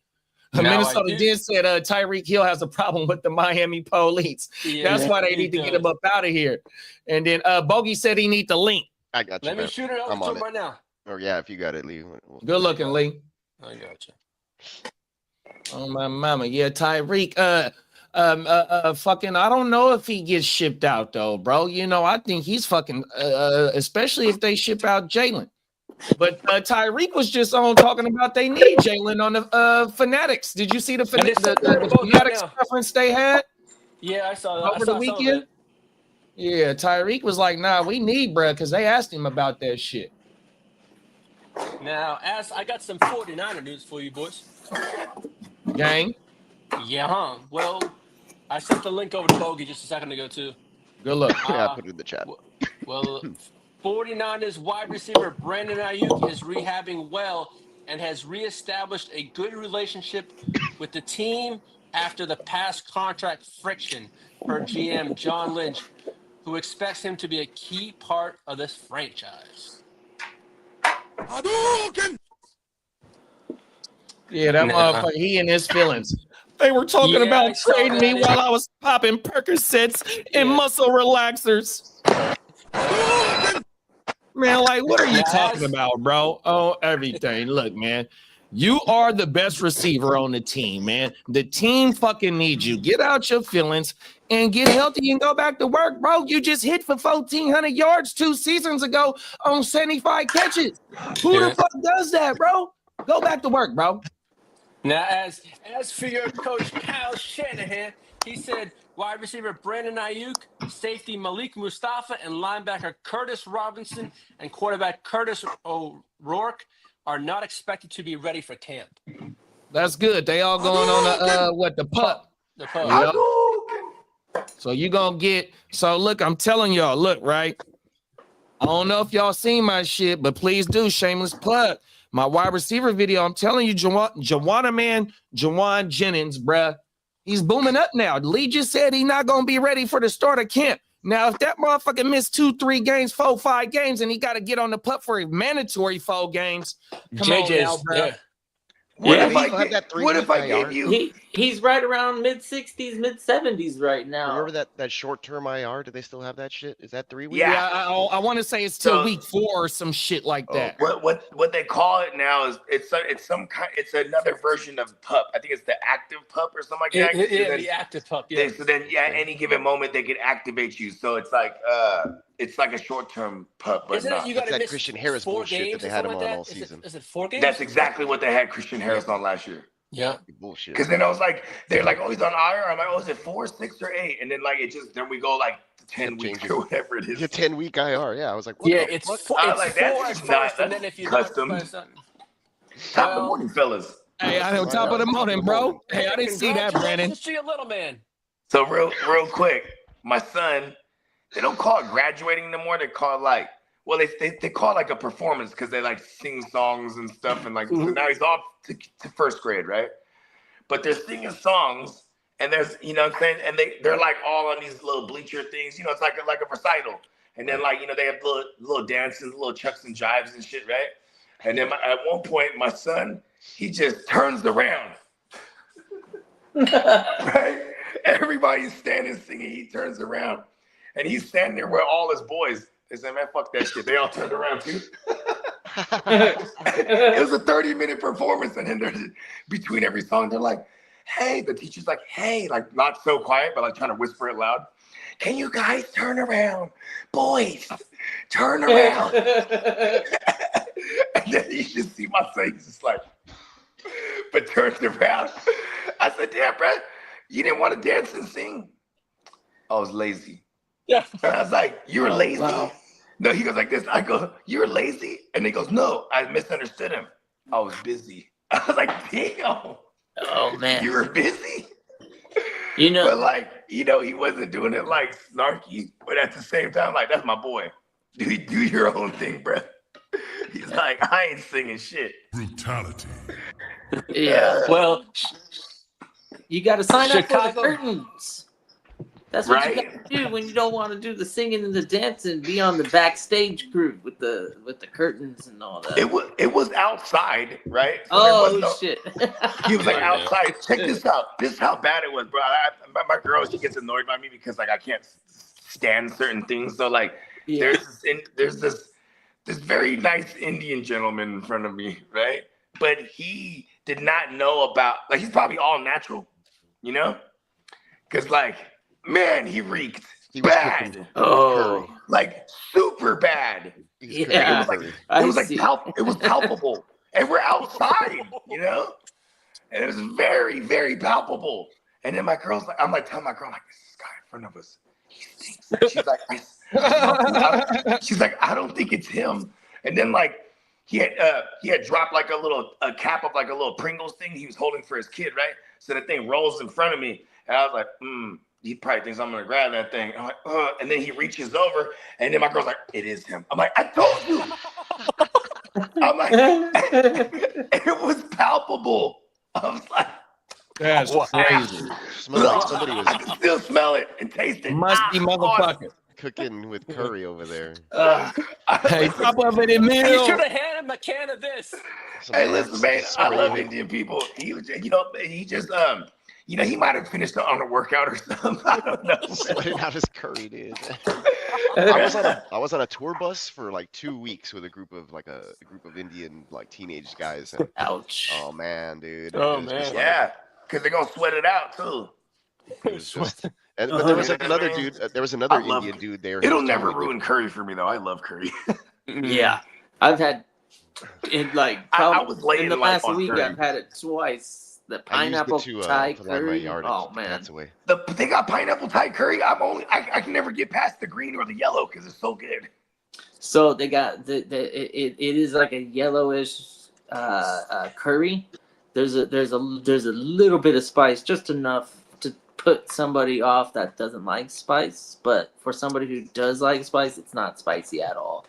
Now, Minnesota did said Tyreek Hill has a problem with the Miami police. Yeah, That's why they need to get him up out of here. And then Bogey said he need the link. I got you. Let me man. shoot it over I'm to on him right now. Or yeah, if you got it, Lee. Good looking, Lee. I got you. Oh my mama, yeah, Tyreek. Fucking. I don't know if he gets shipped out though, bro. You know, I think he's fucking. Especially if they ship out Jalen. But Tyreek was just on talking about they need Jalen on the Fanatics. Did you see the And they said they're both Fanatics now. reference they had Yeah, I saw that. over the weekend? Yeah, Tyreek was like, "Nah, we need bruh," because they asked him about that shit. Now, as I got some 49er news for you, boys. Gang, Yeah, huh? Well, I sent the link over to Bogey just a second ago, too. good luck. Yeah, I put it in the chat. Well, 49ers wide receiver Brandon Ayuk is rehabbing well and has reestablished a good relationship with the team after the past contract friction per GM John Lynch, who expects him to be a key part of this franchise. Yeah, that Nah. motherfucker, he and his feelings. They were talking Yeah, I about saw trading me that. while I was popping Percocets and Yeah. muscle relaxers. Man, like, what are you Yes. talking about, bro? Oh, everything. Look, man, you are the best receiver on the team, man. The team fucking needs you. Get out your feelings and get healthy and go back to work, bro. You just hit for 1,400 yards 2 seasons ago on 75 catches. Who Yeah. the fuck does that, bro? Go back to work, bro. Now, as for your coach Kyle Shanahan, he said wide receiver Brandon Ayuk, safety Malik Mustafa, and linebacker Curtis Robinson and quarterback Curtis O'Rourke are not expected to be ready for camp. That's good. They all going on the pup. The pub. Yep. So you gonna get. So look, I'm telling y'all. Look, right. I don't know if y'all seen my shit, but please do. Shameless plug. My wide receiver video. I'm telling you, Jawan Jennings, bruh. He's booming up now. Lee just said he's not gonna be ready for the start of camp. Now, if that motherfucker missed 2, 3 games, 4, 5 games, and he got to get on the pup for mandatory 4 games, come on now, JJ's, bruh. yeah. What Yeah. if I have that 3 What if I IR? gave you? He's right around mid-60s, mid-70s right now. Remember that short-term IR? Do they still have that shit? Is that 3 weeks? Yeah. Yeah, I want to say it's till So- week 4 or some shit like that. What they call it now is it's some kind. It's another version of pup. I think it's the active pup or something like that. So Yeah, then- the active pup. Yeah. so then, yeah, at any given moment they can activate you. So it's like a short-term pup, but Isn't it not. you got to that miss Christian Harris 4 bullshit that games they or had something him like on all that? season. Is it 4 games? That's exactly what they had Christian Harris on last year. Yeah. Bullshit. Because then I was like, they're like, oh, he's on IR. I'm like, oh, is it 4, 6, or 8? And then like then we go like 10 Kept weeks changing. or whatever it It's is. a 10-week IR. Yeah, I was like, what Yeah, the it's fuck? four, I it's was like, 4 that's at just first, not- and then if you custom. don't something. Top of the Well- morning, fellas. Hey, I on top of the morning, bro. Hey, I didn't see that, Brandon. Congratulations to your little man. So real quick, my son, they don't call it graduating no more. They call it like well, they call it like a performance because they like sing songs and stuff, and like so now he's off to first grade, right? But they're singing songs, and there's you know what I'm saying, and they're like all on these little bleacher things, you know, it's like a recital, and then like you know they have little dances, little chucks and jives and shit, right? And then at one point, my son he just turns around, right? Everybody's standing singing, he turns around, and he's standing there with all his boys. They say, man, fuck that shit. They all turned around too. It was a 30-minute performance, and then there's between every song, they're like, hey, the teacher's like, hey, like not so quiet, but like trying to whisper it loud. Can you guys turn around? Boys, turn around. And then you just see my face just like, but turns around. I said, damn, bro, you didn't want to dance and sing? I was lazy. Yeah. And I was like, you were lazy? Wow. No, he goes like this. I go, you were lazy? And he goes, no, I misunderstood him. I was busy. I was like, damn. Oh man. You were busy? You know, But like, you know, he wasn't doing it like snarky, but at the same time, like, that's my boy. Do your own thing, bro. He's like, I ain't singing shit. Brutality. yeah. Well, You got to sign up for the Chicago- curtains. That's what you Right. got to do when you don't want to do the singing and the dancing. Be on the backstage group with the curtains and all that. It was outside, right? So there was Oh no- shit! He was like Oh, man. outside. Check this out. This is how bad it was, bro. My girl, she gets annoyed by me because like I can't stand certain things. So like, Yeah. there's this very nice Indian gentleman in front of me, right? But he did not know about like he's probably all natural, you know? Because like, man, he reeked He was bad, cooking Oh, curry. like super bad. He was cooking Yeah. curry. It was like see. it was palpable, and we're outside, you know, and it was very, very palpable. And then my girl's like, I'm like telling my girl like, this guy in front of us, he stinks. She's like, she's like, I don't think it's him. And then like he had dropped like a cap of like a little Pringles thing he was holding for his kid, right? So the thing rolls in front of me, and I was like, he probably thinks I'm gonna grab that thing. I'm like, and then he reaches over, and then my girl's like, it is him. I'm like, I told you. I'm like, it was palpable. I was like, That's crazy. Smelled like somebody was I can still smell it and taste it. Must be motherfucker. cooking with curry over there. Hey, top of it in Hey, you meal. should have handed him a can of this. Some Hey, listen, man, I spray love it. Indian people. He was, you know, he just, you know, he might have finished on a workout or something. I don't know. Sweating out his curry, dude. I was on a tour bus for like 2 weeks with a group of Indian like teenage guys. And, Ouch. oh man, dude. Oh, it was just man. like- Yeah, because they're gonna sweat it out too. it was just- but there was like another dude. There was another I love Indian it. dude there. It'll who was never totally- ruin curry for me though. I love curry. Yeah, I've had it like I probably was laying in the life last on week. curry. I've had it twice. The I used it pineapple to Thai line my curry. yard. Oh man, That's away. They got pineapple Thai curry. I can never get past the green or the yellow because it's so good. so they got it is like a yellowish curry. There's a little bit of spice, just enough to put somebody off that doesn't like spice. But for somebody who does like spice, it's not spicy at all.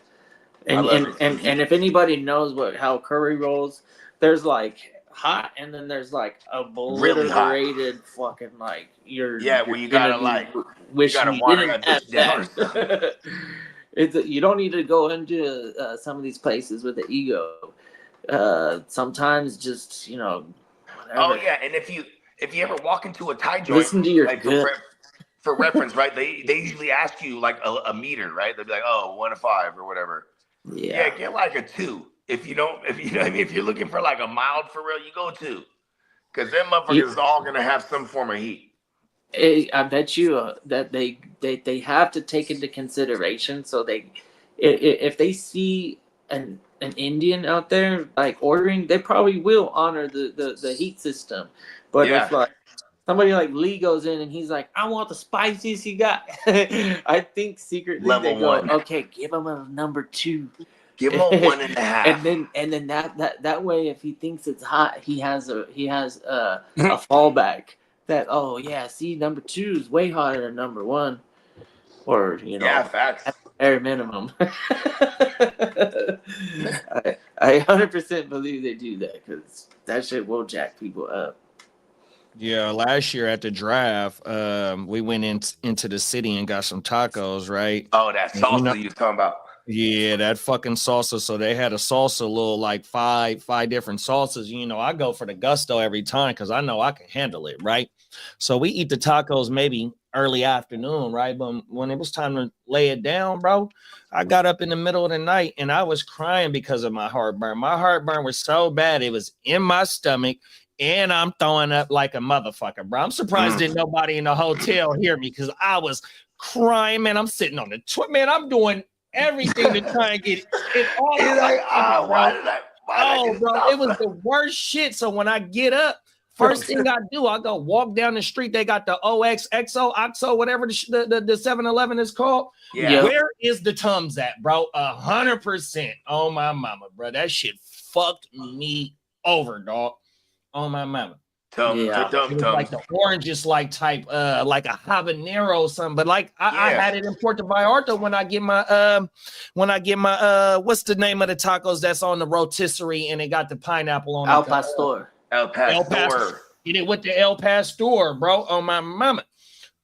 And I love and if anybody knows how curry rolls, there's like hot, and then there's like Really hot. obliterated fucking like Yeah, you're where you gonna gotta, be like, wishing gotta you water didn't that have bitch down that. You don't need to go into some of these places with the ego. Sometimes just whatever. Oh yeah, and if you ever walk into a Thai joint, Listen to your like gut. for reference, right? They usually ask you like a meter, right? They'll be like, oh, 1 to 5 or whatever. Yeah, Yeah. get like a 2. If you know what I mean, if you're looking for like a mild for real, you go 2. Because them motherfuckers is all gonna have some form of heat. I bet you that they have to take into consideration. So if they see an Indian out there like ordering, they probably will honor the heat system. But Yeah. if like somebody like Lee goes in and he's like, I want the spiciest you got, I think secretly Level they go, 1. okay, give him a number 2. Give them a 1.5. And then that way, if he thinks it's hot, he has a fallback. That number 2 is way hotter than number 1, or Yeah, facts. bare minimum. I 100% believe they do that because that shit will jack people up. Yeah, last year at the draft, we went into the city and got some tacos, right? Oh, that And, salsa you was talking about. Yeah, that fucking salsa. So they had a salsa, little like five different salsas. You know, I go for the gusto every time because I know I can handle it, right? So we eat the tacos maybe early afternoon, right? But when it was time to lay it down, bro, I got up in the middle of the night and I was crying because of my heartburn. My heartburn was so bad, it was in my stomach. And I'm throwing up like a motherfucker, bro. I'm surprised didn't nobody in the hotel hear me because I was crying, man. I'm sitting on the man. I'm doing everything to try and get it all He's out. like, oh, why did I Bro, stop it was that? the worst shit. So when I get up, first thing I do, I go walk down the street. They got the OXO, whatever the 7-Eleven is called. Yeah. Where is the Tums at, bro? 100%. Oh my mama, bro. That shit fucked me over, dog. Oh my mama. It was like the oranges like type like a habanero or something, but like I had it in Puerto Vallarta when I get my what's the name of the tacos that's on the rotisserie and it got the pineapple on Al it. Pastor. El Pastor. Get it with the El Pastor, bro. Oh my mama.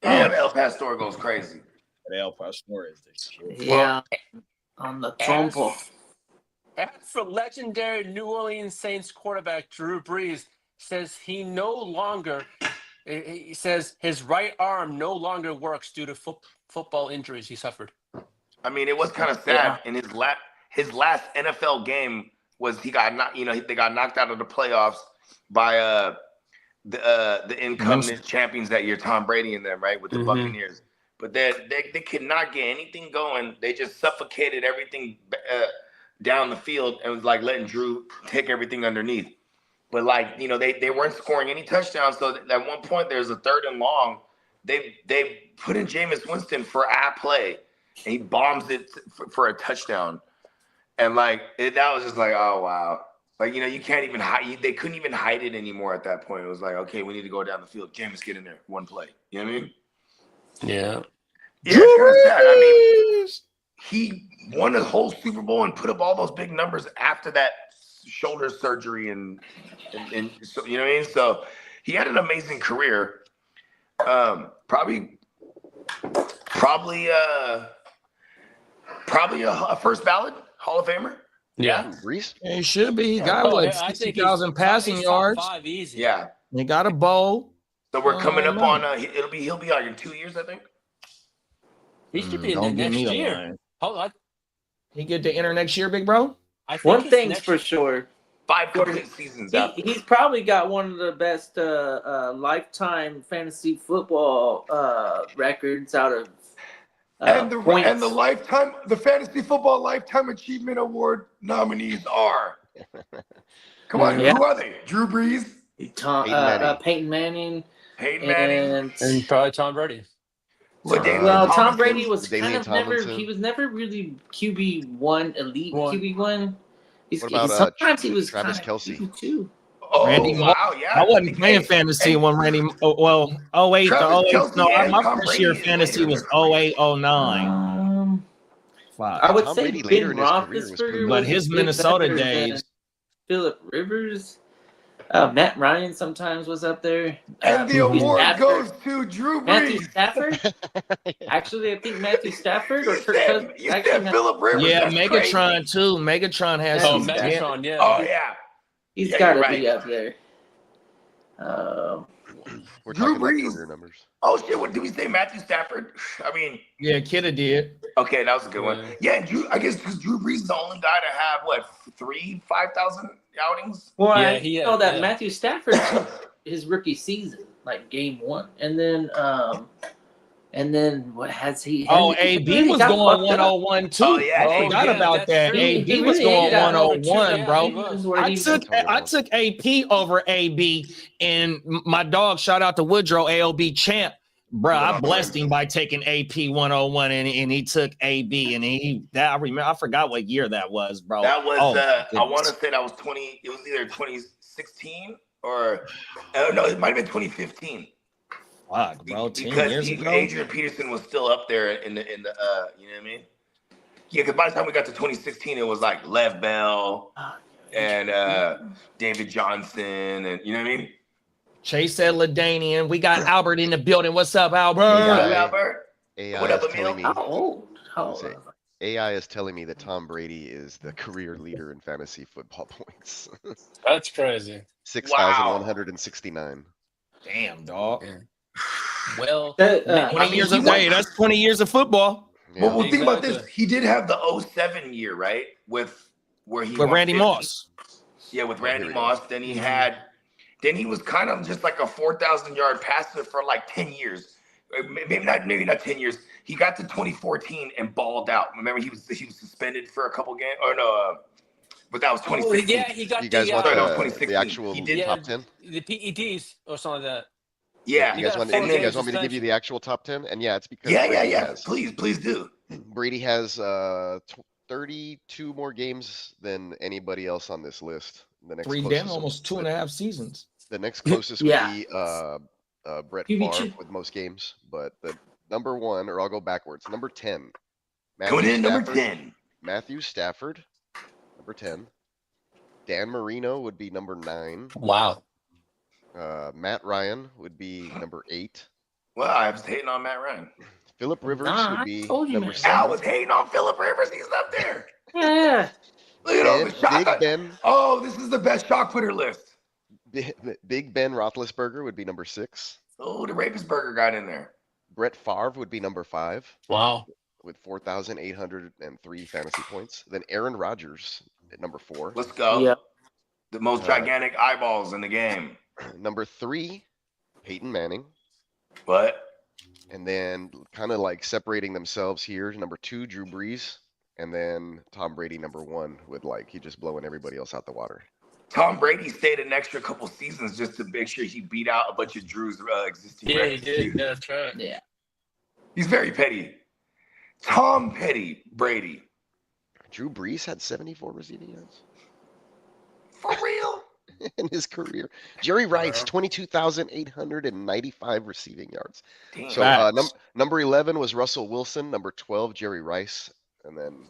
Damn, El Pastor goes crazy. The El Pastor is the shit. Yeah. On the trompo. As for legendary New Orleans Saints quarterback Drew Brees says he says his right arm no longer works due to football injuries he suffered. I mean, it was kind of sad. In his last NFL game was they got knocked out of the playoffs by the incumbent champions that year, Tom Brady and them, right, with the Buccaneers. But they could not get anything going. They just suffocated everything down the field and was like letting Drew take everything underneath. But like, you know, they weren't scoring any touchdowns. So at one point there's a 3rd and long. They put in Jameis Winston for a play and he bombs it for a touchdown. And like that was just like, oh wow. Like, you know, you can't even hide. They couldn't even hide it anymore at that point. It was like, okay, we need to go down the field. Jameis, get in there. One play. You know what I mean? Yeah. Yeah, it's kind of sad. I mean, he won the whole Super Bowl and put up all those big numbers after that shoulder surgery and so, you know what I mean? So he had an amazing career. Probably a first ballot Hall of Famer. Yeah. Reese? He should be. He got what, 60,000 passing yards. 5 easy. Yeah. He got a bowl. So we're coming up on he'll be like in 2 years, I think. He should be in the next year. Hold on. He get to enter next year, big bro? I think One thing's for sure. 5 complete seasons out. He's probably got one of the best lifetime fantasy football records out of And points. the Fantasy Football Lifetime Achievement Award nominees are. Come on, Yeah. who are they? Drew Brees, Peyton Manning, Peyton Manning, and probably Tom Brady. Tom Brady was Damian Tomlinson. he was never really QB1 elite QB1. What about Sometimes he was Travis kinda Kelce? QB2. Oh, Randy wow, yeah. I wasn't playing fantasy when Randy. Oh, 08 to 08. Kelce No, and my Tom first year of Brady fantasy later was in their career. 08, 09. I would Tom say Brady Ben later in his career was Roethlisberger, pretty But was his a bit Minnesota better than days. Phillip Rivers, Matt Ryan sometimes was up there. And the Matthew award Stafford. goes to Drew Matthew Brees. Stafford. Actually, I think Matthew Stafford or You Kirk said, Cousins. you Actually, said Phillip Rivers. Yeah, That's crazy. Megatron too. Megatron has Oh, some. Megatron, yeah. Oh, yeah. he's Yeah, got to you're be right. up there. We're Drew talking about Brees. career numbers. Oh, shit. What did we say? Matthew Stafford? I mean, Yeah, Kidda did. okay, that was a good one. Yeah. Yeah, I guess because Drew Brees is the only guy to have, 5,000 outings? Well, Yeah, I know that Matthew Stafford took his rookie season, like game 1, and then what has he? Oh, he AB really was got going fucked up. 101 too. Oh, yeah. I forgot yeah, about that's that. true. AB He was really going got 101, yeah, bro. he was. Where I he- took AP over AB, and my dog, shout out to Woodrow, ALB champ, bro. I blessed him by taking AP 101, and he took AB, and I remember, I forgot what year that was, bro. That was, Oh, my I goodness. want to say that was it was either 2016 or, no, it might have been 2015. Fuck, bro, 10 Because years ago. Adrian Peterson was still up there in the you know what I mean? Yeah, because by the time we got to 2016, it was like Lev Bell and David Johnson, and you know what I mean? Chase said LaDainian. We got Albert in the building. What's up, Albert? Yeah, AI Albert. AI What up, is telling Emil? me How old? How old? Say- AI is telling me that Tom Brady is the career leader in fantasy football points. That's crazy. 6,169. Damn, dog. Yeah. Well, That, 20 I mean, years he of was- hey, that's 20 years of football But Yeah. think about this. Exactly. He did have the 07 year, right? Where he with won Randy 50. Moss. Yeah, with Oh, Randy here we go. Moss. Then he was kind of just like a 4,000-yard passer for like 10 years. Maybe not 10 years. He got to 2014 and balled out. Remember, he was suspended for a couple games. Or no, but that was 2016. yeah, he got You guys the, want Sorry, that was the 2016. actual He did- top 10? the PEDs or something like that. Yeah, You got guys a want, 4 you game guys want me to give you suspension. the actual top 10? And yeah, it's because yeah. Brady has, Please do. Brady has 32 more games than anybody else on this list. The next Three closest damn, almost would- 2.5 seasons. The next closest Yeah. would be Brett QB2. Favre with most games, but the number one, or I'll go backwards. Number 10. Coming in number Stafford. 10. Matthew Stafford, number 10. Dan Marino would be number 9. Wow. Matt Ryan would be number 8. Well, I was hating on Matt Ryan. Philip Rivers Nah, would I be told you, number man. 7. I was hating on Phillip Rivers. He's up there. Yeah. Look at all And the shots. Big Ben, Oh, this is the best shot putter list. Big Ben Roethlisberger would be number 6. Oh, the Ravensburger got in there. Brett Favre would be number 5 Wow. with 4,803 fantasy points. Then Aaron Rodgers at number 4. Let's go. Yep. The most gigantic eyeballs in the game. Number 3, Peyton Manning. But And then kind of like separating themselves here. Number 2, Drew Brees. And then Tom Brady, number 1, with like, he just blowing everybody else out the water. Tom Brady stayed an extra couple seasons just to make sure he beat out a bunch of Drew's existing Yeah, he records. did. Yeah, that's right. Yeah. He's very petty. Tom Petty Brady. Drew Brees had 74 receiving yards For real? in his career. Jerry Rice, 22,895 receiving yards. Damn. So number 11 was Russell Wilson. Number 12, Jerry Rice. And then,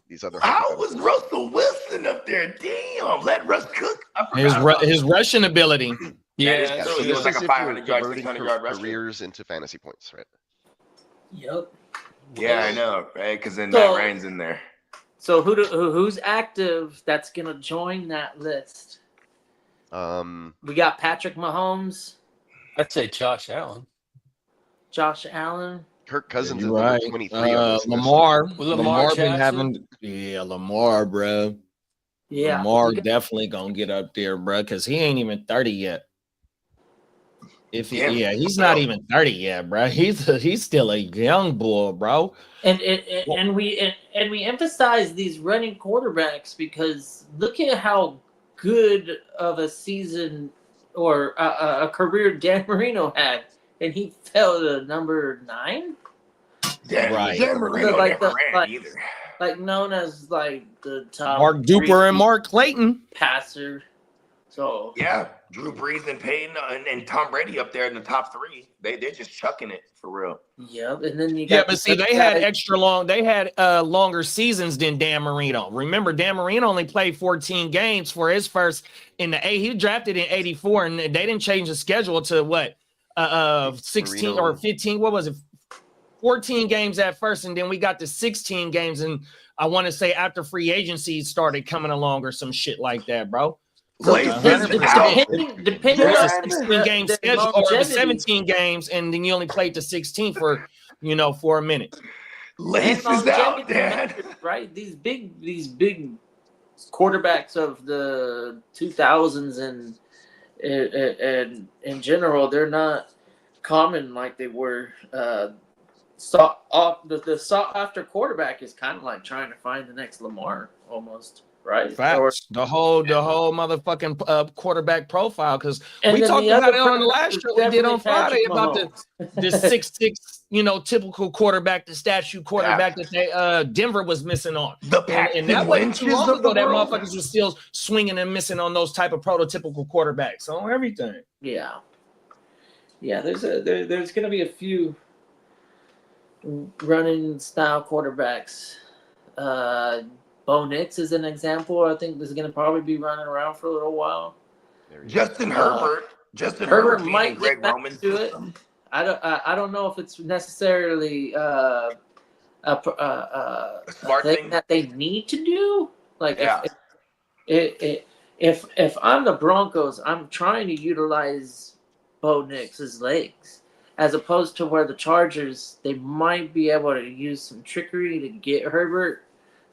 these other. How was Russell Wilson up there? Damn, let Russ cook. I His forgot about his rushing ability. Yeah, is that's true. true. He was like a This is if you're 500-yard, converting 600-yard rusher. careers into fantasy points, right? Yep. Yeah, I know, right? Because then So- Matt Ryan's in there. So who's active that's gonna join that list? We got Patrick Mahomes, I'd say Josh Allen. Josh Allen. Kirk Cousins is You're number right. 23 on this list. Lamar. With Lamar Lamar been Jackson? having Lamar, bro. Yeah. Lamar definitely gonna get up there, bro, because he ain't even 30 yet. He's not even 30 yet, bro. He's still a young boy, bro. And we emphasize these running quarterbacks because look at how good of a season or a career Dan Marino had, and he fell to number 9, Dan, Right. Dan Marino Like never the- ran like- either. like known as like the top Mark Duper 3 and Mark Clayton. passer. So Yeah, Drew Brees and Peyton and Tom Brady up there in the top 3. They're just chucking it for real. yep, and then you got Yeah, but the see, other they had guy- extra long. They had longer seasons than Dan Marino. Remember, Dan Marino only played 14 games for his first in the A. He drafted in '84, and they didn't change the schedule to what 16 Marino. or 15. What was it? 14 games at first, and then we got to 16 games, and I want to say after free agency started coming along or some shit like that, bro. So Lace this- is this- out. depending It was on a 16 game the schedule or the longevity. 17 games, and then you only played to 16 for a minute. Lace And is out, longevity Dad. matters, right? These big quarterbacks of the 2000s and in general, they're not common like they were. The sought after quarterback is kind of like trying to find the next Lamar, almost, right? Or- Facts. The whole motherfucking quarterback profile, because and we then talked the about other it on the person last is show we did on definitely Friday Patrick about Mahomes. the 6'6", typical quarterback, the statue quarterback that they Denver was missing on. The And Paxton that wasn't too Lynches long of ago the that world. motherfuckers were still swinging and missing on those type of prototypical quarterbacks on everything. Yeah. There's going to be a few running style quarterbacks Bo Nix is an example. I think is going to probably be running around for a little while. Justin Herbert. Justin Herbert Herbert being might Greg get back Roman's to system. it. I don't know if it's necessarily a smart thing thing. that they need to do. Like Yeah. if I'm the Broncos, I'm trying to utilize Bo Nix's legs, as opposed to where the Chargers, they might be able to use some trickery to get Herbert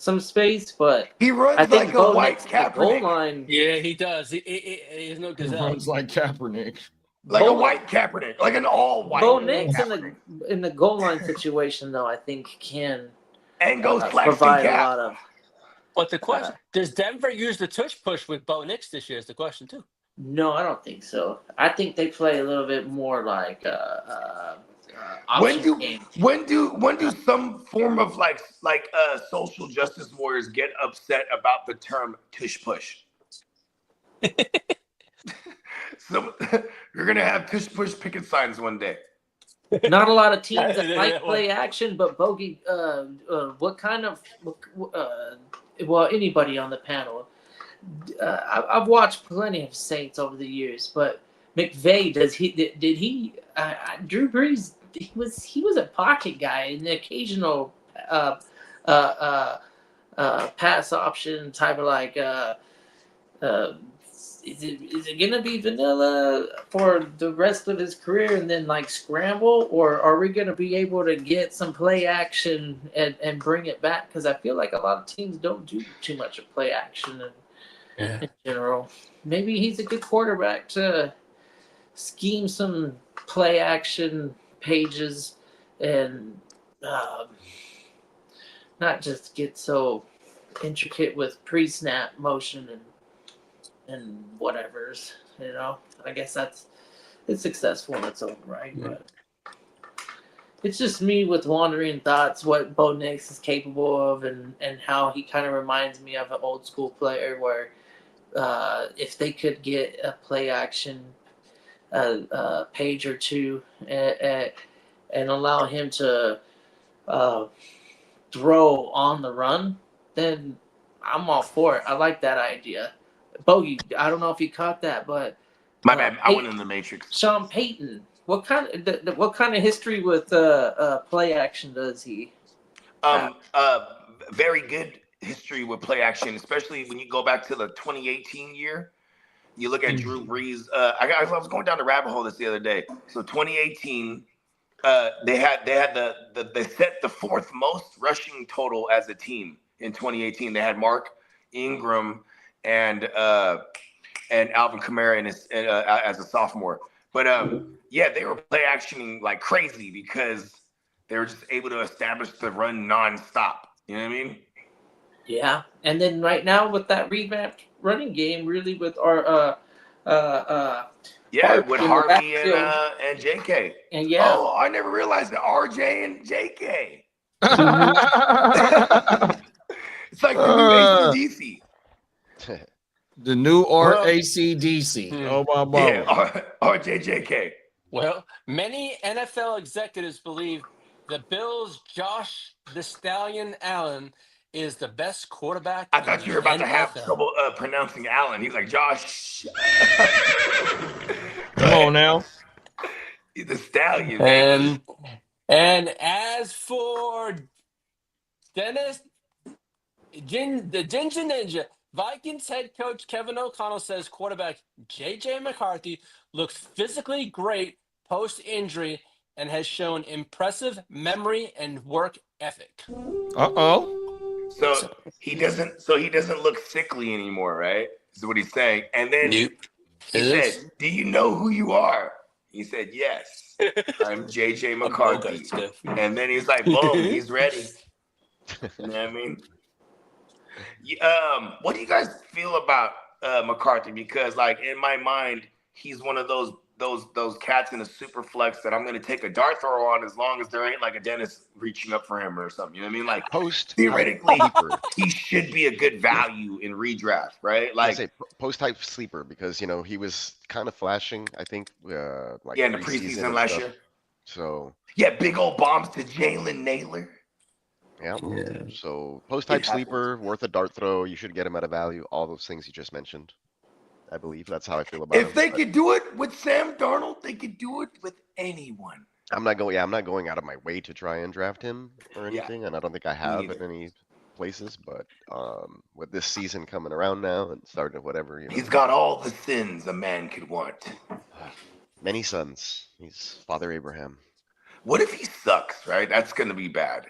some space, but He runs I think like Bo a white Nix at the goal Kaepernick. line. Yeah, he does. He's no He gazelle. runs like Kaepernick. Like Bo a white Kaepernick. Like an all white. Bo Nix Kaepernick. in the goal line situation, though, I think can And goes Claxton provide a Cap. lot of. But the question: does Denver use the tush push with Bo Nix this year? Is the question too. No, I don't think so. I think they play a little bit more like When option do game. when do some form of like social justice warriors get upset about the term tush push? So you're gonna have tush push picket signs one day. Not a lot of teams that Yeah, like yeah, play action, but Bogey, what kind of, well, anybody on the panel. I've watched plenty of Saints over the years, but McVay, did he? Drew Brees, he was a pocket guy, an occasional pass option type of like. Is it gonna be vanilla for the rest of his career and then like scramble, or are we gonna be able to get some play action and bring it back? Because I feel like a lot of teams don't do too much of play action in general. Maybe he's a good quarterback to scheme some play action pages and not just get so intricate with pre-snap motion and whatever's, I guess it's successful in its own right, but it's just me with wandering thoughts what Bo Nix is capable of and how he kind of reminds me of an old school player where if they could get a play action page or two and allow him to throw on the run, then I'm all for it. I like that idea. Bogey, I don't know if you caught that, but My bad, I went in the Matrix. Sean Payton, what kind of history with play action does he? Very good history with play action, especially when you go back to the 2018 year. You look at Drew Brees. I was going down the rabbit hole the other day. So 2018, they set the fourth most rushing total as a team in 2018. They had Mark Ingram and Alvin Kamara as a sophomore. But they were play actioning like crazy because they were just able to establish the run nonstop. You know what I mean? Yeah, and then right now with that revamped running game, really with our with Harvey and JK. And yeah, Oh, I never realized that RJ and JK. It's like the new ACDC. The new RACDC. Oh my God. Yeah, RJJK. Well, many NFL executives believe the Bills' Josh the Stallion Allen is the best quarterback. I thought you were about to have NFL. trouble pronouncing Allen. He's like, Josh. Come on now. He's the Stallion. And as for Dennis, the Ginger Ninja, Vikings head coach Kevin O'Connell says quarterback J.J. McCarthy looks physically great post-injury and has shown impressive memory and work ethic. Uh-oh. So he doesn't look sickly anymore, right? Is what he's saying. And then he said, "Do you know who you are?" He said, "Yes, I'm J.J. McCarthy." And then he's like, "Boom, he's ready." You know what I mean? What do you guys feel about McCarthy? Because like in my mind, he's one of those cats in a super flex that I'm gonna take a dart throw on as long as there ain't like a dentist reaching up for him or something. You know what I mean? Like theoretically, he should be a good value in redraft, right? Like post type sleeper because he was kind of flashing. I think in the preseason last year. So yeah, big old bombs to Jalen Naylor. Yeah. Yeah. So post type It happens. sleeper, worth a dart throw. You should get him at a value. All those things you just mentioned. I believe that's how I feel about him. If they but could do it with Sam Darnold, they could do it with anyone. I'm not going. Yeah, I'm not going out of my way to try and draft him or Yeah. anything, and I don't think I have at neither. any places. But with this season coming around now and starting whatever, you know, He's got all the sins a man could want. many sons. He's Father Abraham. What if he sucks, right? That's going to be bad.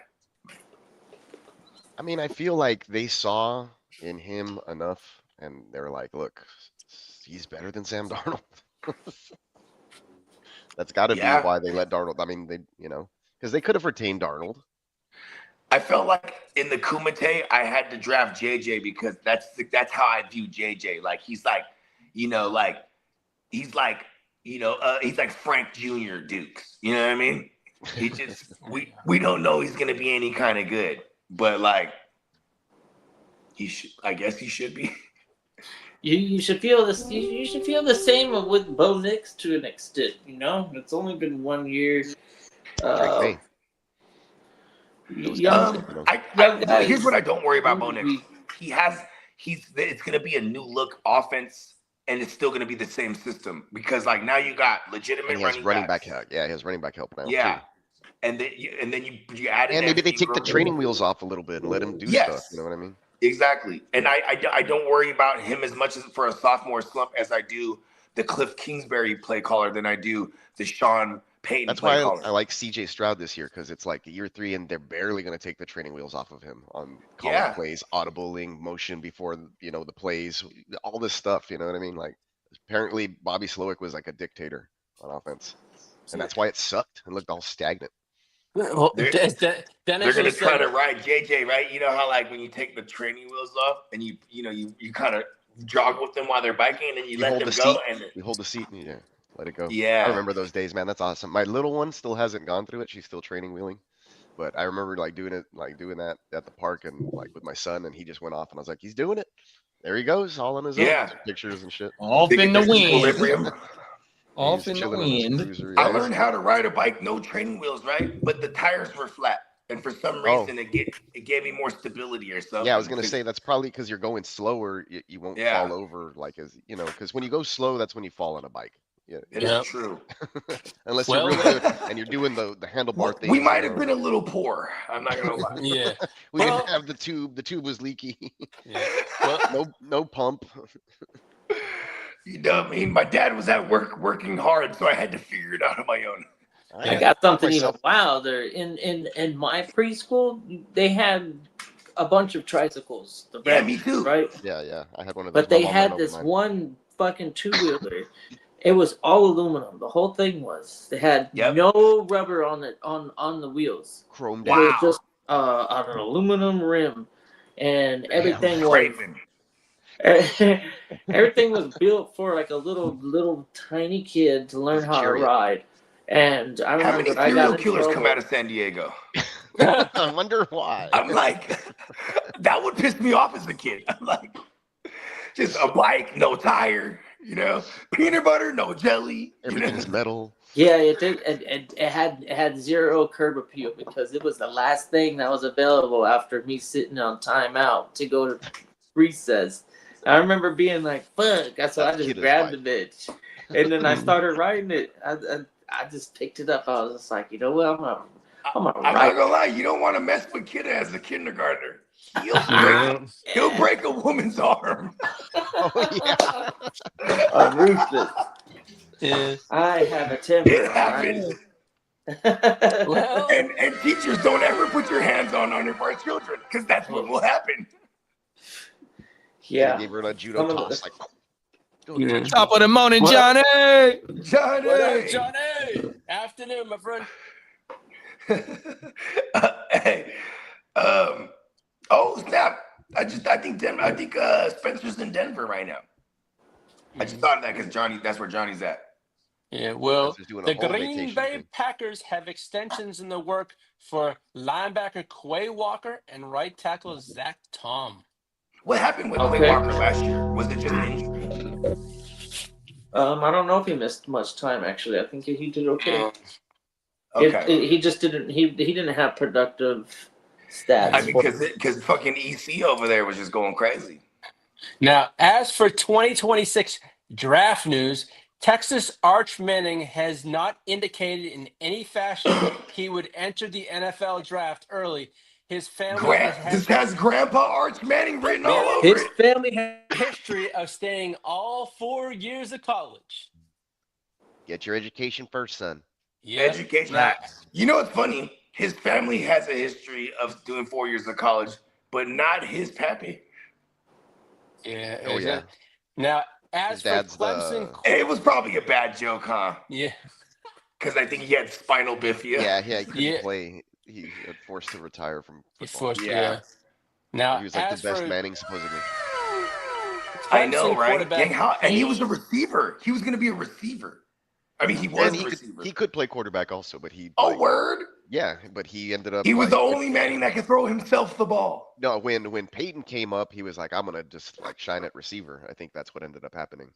I mean, I feel like they saw in him enough, and they're like, "Look, he's better than Sam Darnold." That's got to Yeah. be why they let Darnold. I mean, they, you know, because they could have retained Darnold. I felt like in the Kumite, I had to draft JJ because that's how I view JJ. Like he's like, you know, like he's like, you know, he's like Frank Jr. Dukes. You know what I mean? He just we don't know he's gonna be any kind of good, but like he should. I guess he should be. You should feel this. You should feel the same with Bo Nix to an extent. You know, it's only been 1 year. Drake May. Those Young, guys, you know. young guys. Here's what I don't worry about Bo Nix. We- It's gonna be a new look offense, and it's still gonna be the same system because like now you got legitimate And he has running running back backs. help. Yeah, he has running back help now. Yeah, Too. and then you add in And maybe they Evan take the Ingram. training wheels off a little bit and let him do Yes. stuff. You know what I mean? Exactly, and I don't worry about him as much as for a sophomore slump as I do the Cliff Kingsbury play caller than I do the Sean Payton That's play why caller. I like CJ Stroud this year because it's like year 3 and they're barely going to take the training wheels off of him on calling Yeah. plays, audibling, motion before you know the plays, all this stuff. You know what I mean? Like apparently Bobby Slowick was like a dictator on offense, and that's why it sucked and looked all stagnant. Well, They're- Dennis They're gonna just try said- to ride JJ, right? You know how like when you take the training wheels off and you kind of jog with them while they're biking and then you let hold them the go seat. and You hold the seat and let it go. Yeah. I remember those days, man. That's awesome. My little one still hasn't gone through it. She's still training wheeling. But I remember like doing that at the park and like with my son, and he just went off and I was like, he's doing it. There he goes, all on his Yeah. own. Pictures and shit. Off They in get the their wind. equilibrium. Off He's in the chilling on his wind. cruiser. I Yeah, he's- learned how to ride a bike, no training wheels, right? But the tires were flat, and for some Oh. reason it gave me more stability or something. Yeah, I was gonna say that's probably because you're going slower. You won't Yeah. fall over like as you know, because when you go slow, that's when you fall on a bike. Yeah, it Yep. is true. unless Well- you're real good and you're doing the handlebar Well, thing. we you might have know. been a little poor. I'm not gonna lie. Yeah. We Well- didn't have the tube. The tube was leaky. Yeah. Well, no pump. You know what I mean? My dad was at work working hard, so I had to figure it out on my own. I got something even myself- wilder. In my preschool, they had a bunch of tricycles. The Yeah, red me ones, too. Right? Yeah. I had one of those. But My they mom had ran over this mine. one fucking 2-wheeler. It was all aluminum. The whole thing was. They had Yep. no rubber on it on the wheels. chromed It out. was Wow. just an aluminum rim, and everything was Craven. everything was built for like a little tiny kid to learn It's a how to chariot. ride. And I How many remember I got serial in killers trouble. come out of San Diego? I wonder why. I'm like, that would piss me off as a kid. I'm like, just a bike, no tire, you know, peanut butter, no jelly. You know? Everything's metal. Yeah, it did. It had zero curb appeal because it was the last thing that was available after me sitting on timeout to go to recess. I remember being like, "Fuck!" So I That just kid is grabbed the like- bitch, and then I started riding it. I just picked it up. I was just like, you know what? I'm gonna I'm not ride. gonna lie, you don't want to mess with kid as a kindergartner. yeah. He'll break a woman's arm. Oh yeah. I'm ruthless. Yeah. I have a temper. It happens. right? Well, And teachers, don't ever put your hands on any of our children, because that's what will happen. He yeah. gave her a judo Some of toss. the- Like, yeah. Top of the morning, What? Johnny. Johnny. What up, Johnny? Afternoon, my friend. Hey, oh snap! I think Spencer's in Denver right now. I just thought of that because that's where Johnny's at. Yeah, well, Spencer's doing a the whole Green vacation Bay thing. Packers have extensions in the work for linebacker Quay Walker and right tackle Zach Tom. What happened with Okay. Quay Walker last year? Was it just injury? I don't know if he missed much time. Actually, I think he did okay. Okay. He just didn't. He didn't have productive stats. I mean, because fucking EC over there was just going crazy. Now, as for 2026 draft news, Texas Arch Manning has not indicated in any fashion he would enter the NFL draft early. His family This has Grandpa Arch Manning written all over His it. family has a history of staying all 4 years of college. Get your education first, son. Yeah. Education. Now, You know what's funny? His family has a history of doing 4 years of college, but not his pappy. yeah. Oh, yeah. Now, as His for dad's Clemson, It was probably a bad joke, huh? yeah. Because I think he had spinal bifida. Yeah, he couldn't Yeah. play. He got forced to retire from He's football. forced, Yeah. yeah. Now, He was like as the best for Manning, supposedly. I know, Clemson right? quarterback Dang, and he was a Cade- receiver. He was going to be a receiver. I mean, he was And a he receiver. could play quarterback also, but he. Oh, like, word? yeah, but he ended up. He was like, the only Manning that could throw himself the ball. No, when Peyton came up, he was like, I'm gonna just like shine at receiver. I think that's what ended up happening.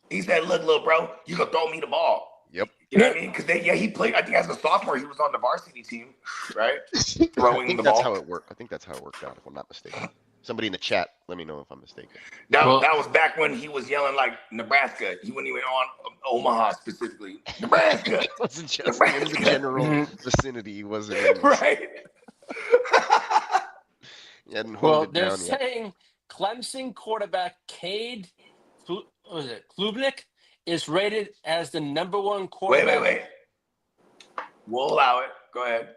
He said, look, little bro, you can throw me the ball. Yep. You know what I mean? Because he played, I think as a sophomore, he was on the varsity team, right? I Throwing think the that's ball. how it worked. I think that's how it worked out, if I'm not mistaken. Somebody in the chat, let me know if I'm mistaken. That Well- was back when he was yelling like Nebraska. He wasn't even on Omaha specifically. Nebraska, It wasn't just in the general vicinity. He wasn't. In, right? he hadn't Well, honed it they're down yet. saying Clemson quarterback Cade Klubnik is rated as the number 1 Wait, quarterback. wait. We'll allow it. Go ahead.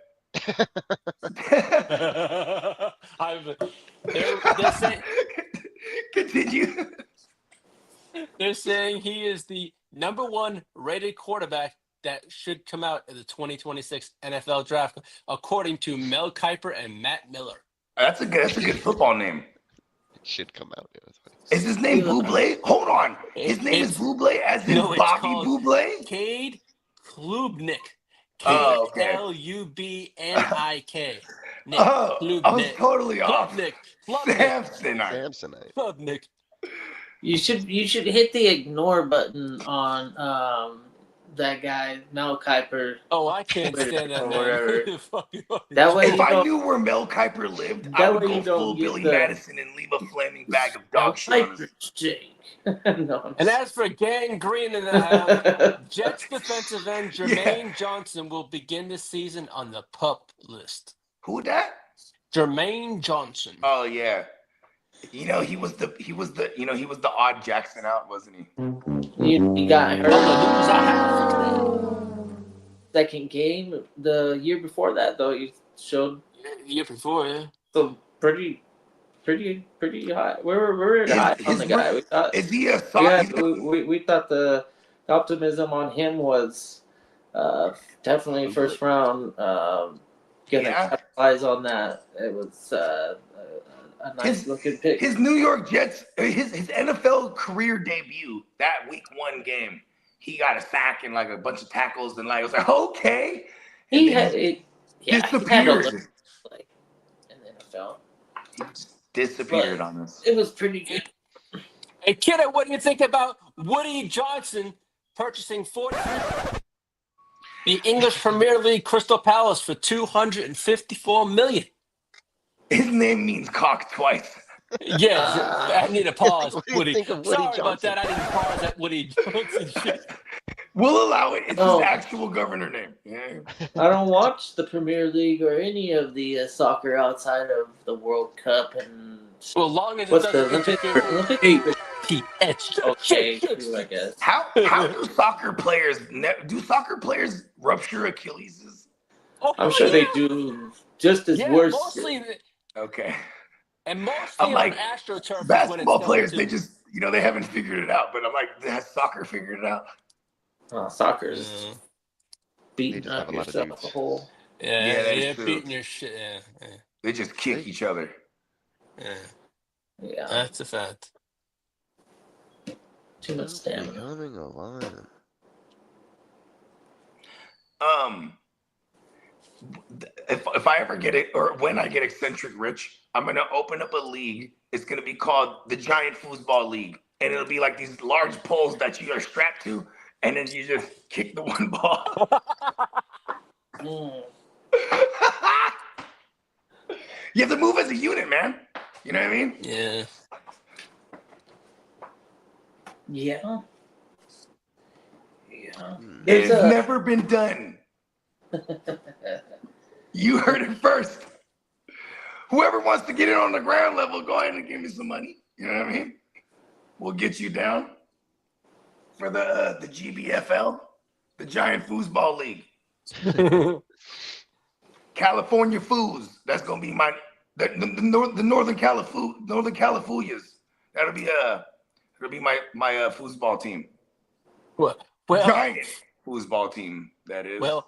They're saying, Continue. they're saying he is the number 1 rated quarterback that should come out in the 2026 NFL draft, according to Mel Kiper and Matt Miller. That's a good football name. It should come out. Yeah, that's funny. Is his name Buble? Hold on. His name is It's- Buble, as in no, it's Bobby called- Buble? Cade Klubnik. Oh, okay. Klubnik. Nick. Oh, I was Klubnik. totally off. Klubnik. Samsonite. Samsonite. Klubnik. You should hit the ignore button on that guy Mel Kiper. Oh, I can't stand that Or man. whatever. Fucking- That way If you I don't. knew where Mel Kiper lived, I That would way go you don't full get Billy the- Madison and leave a flaming bag of Mel dog shit on his. Kiper, Jake. No, And as for Gang Green in the house, Jets defensive end Jermaine Johnson will begin the season on the PUP list. Who that? Jermaine Johnson. Oh yeah. You know, he was the odd Jackson out, wasn't he? he got Oh, no, who was hurt. that? Second game the year before that, though, he showed The year before, yeah. some pretty high. We were high on the guy. We thought Is he a we, soft? had, we thought the optimism on him was definitely first round. Gonna Yeah. capitalize on that. It was a nice looking pick. His New York Jets, his NFL career debut, that week 1 game, he got a sack and like a bunch of tackles and like I was like, okay. And He then had it. Yeah, he had a disappeared. look like in the NFL. He just disappeared on us. It was pretty good. Hey, kiddo, what do you think about Woody Johnson purchasing the English Premier League Crystal Palace for $254 million? His name means cock twice. Yeah, I need a pause, What do you Woody. think of Woody Sorry about Johnson? that. I need to pause at Woody Johnson shit. We'll allow it. It's Oh. his actual governor name. Yeah. I don't watch the Premier League or any of the soccer outside of the World Cup and Well, as long as it what's the doesn't Olympic? interfere Olympic? with Okay, true, I guess. How do soccer players rupture Achilles's? I'm sure they do just as Yeah, worse. mostly, Okay. and mostly I'm on like, AstroTurf. is when it's Basketball done, players, too. they just they haven't figured it out. But I'm like, has soccer figured it out? Soccer's Yeah. beating They just have up a lot of yourself dudes. a whole. Yeah, Yeah, that is yeah, true. beating your shit. Yeah, They just kick each other. yeah. Yeah, That's a fact. too much stamina. Becoming a lion. If I ever get it, or when I get eccentric rich, I'm gonna open up a league. It's gonna be called the Giant Foosball League, and it'll be like these large poles that you are strapped to, and then you just kick the one ball. Mm. You have to move as a unit, man. You know what I mean? Yeah. Yeah. Yeah. It's There's a never been done. You heard it first. Whoever wants to get in on the ground level, go ahead and give me some money. You know what I mean? We'll get you down for the GBFL, the Giant Foosball League. California Foos. That's gonna be the Northern Californias. That'll be my foosball team. well, Giant foosball team. That is. well,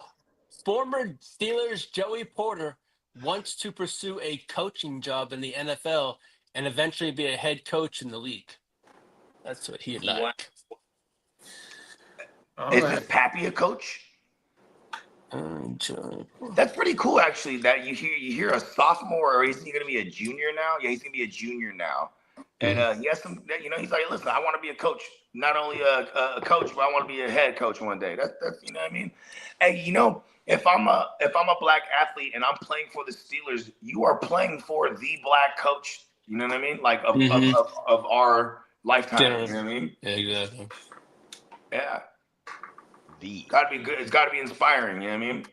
former Steelers Joey Porter wants to pursue a coaching job in the NFL and eventually be a head coach in the league. That's what he'd like. Wow. All Is right. this Pappy a coach? Joey. That's pretty cool, actually. That you hear a sophomore, or is he going to be a junior now? Yeah, he's going to be a junior now. And he has some, he's like, listen, I want to be a coach, not only a coach, but I want to be a head coach one day. That's you know what I mean. Hey, if I'm a black athlete and I'm playing for the Steelers, you are playing for the black coach. You know what I mean? Like of our lifetime. Yeah. You know what I mean? Yeah, exactly. Yeah. The Gotta be good. It's gotta be inspiring. You know what I mean?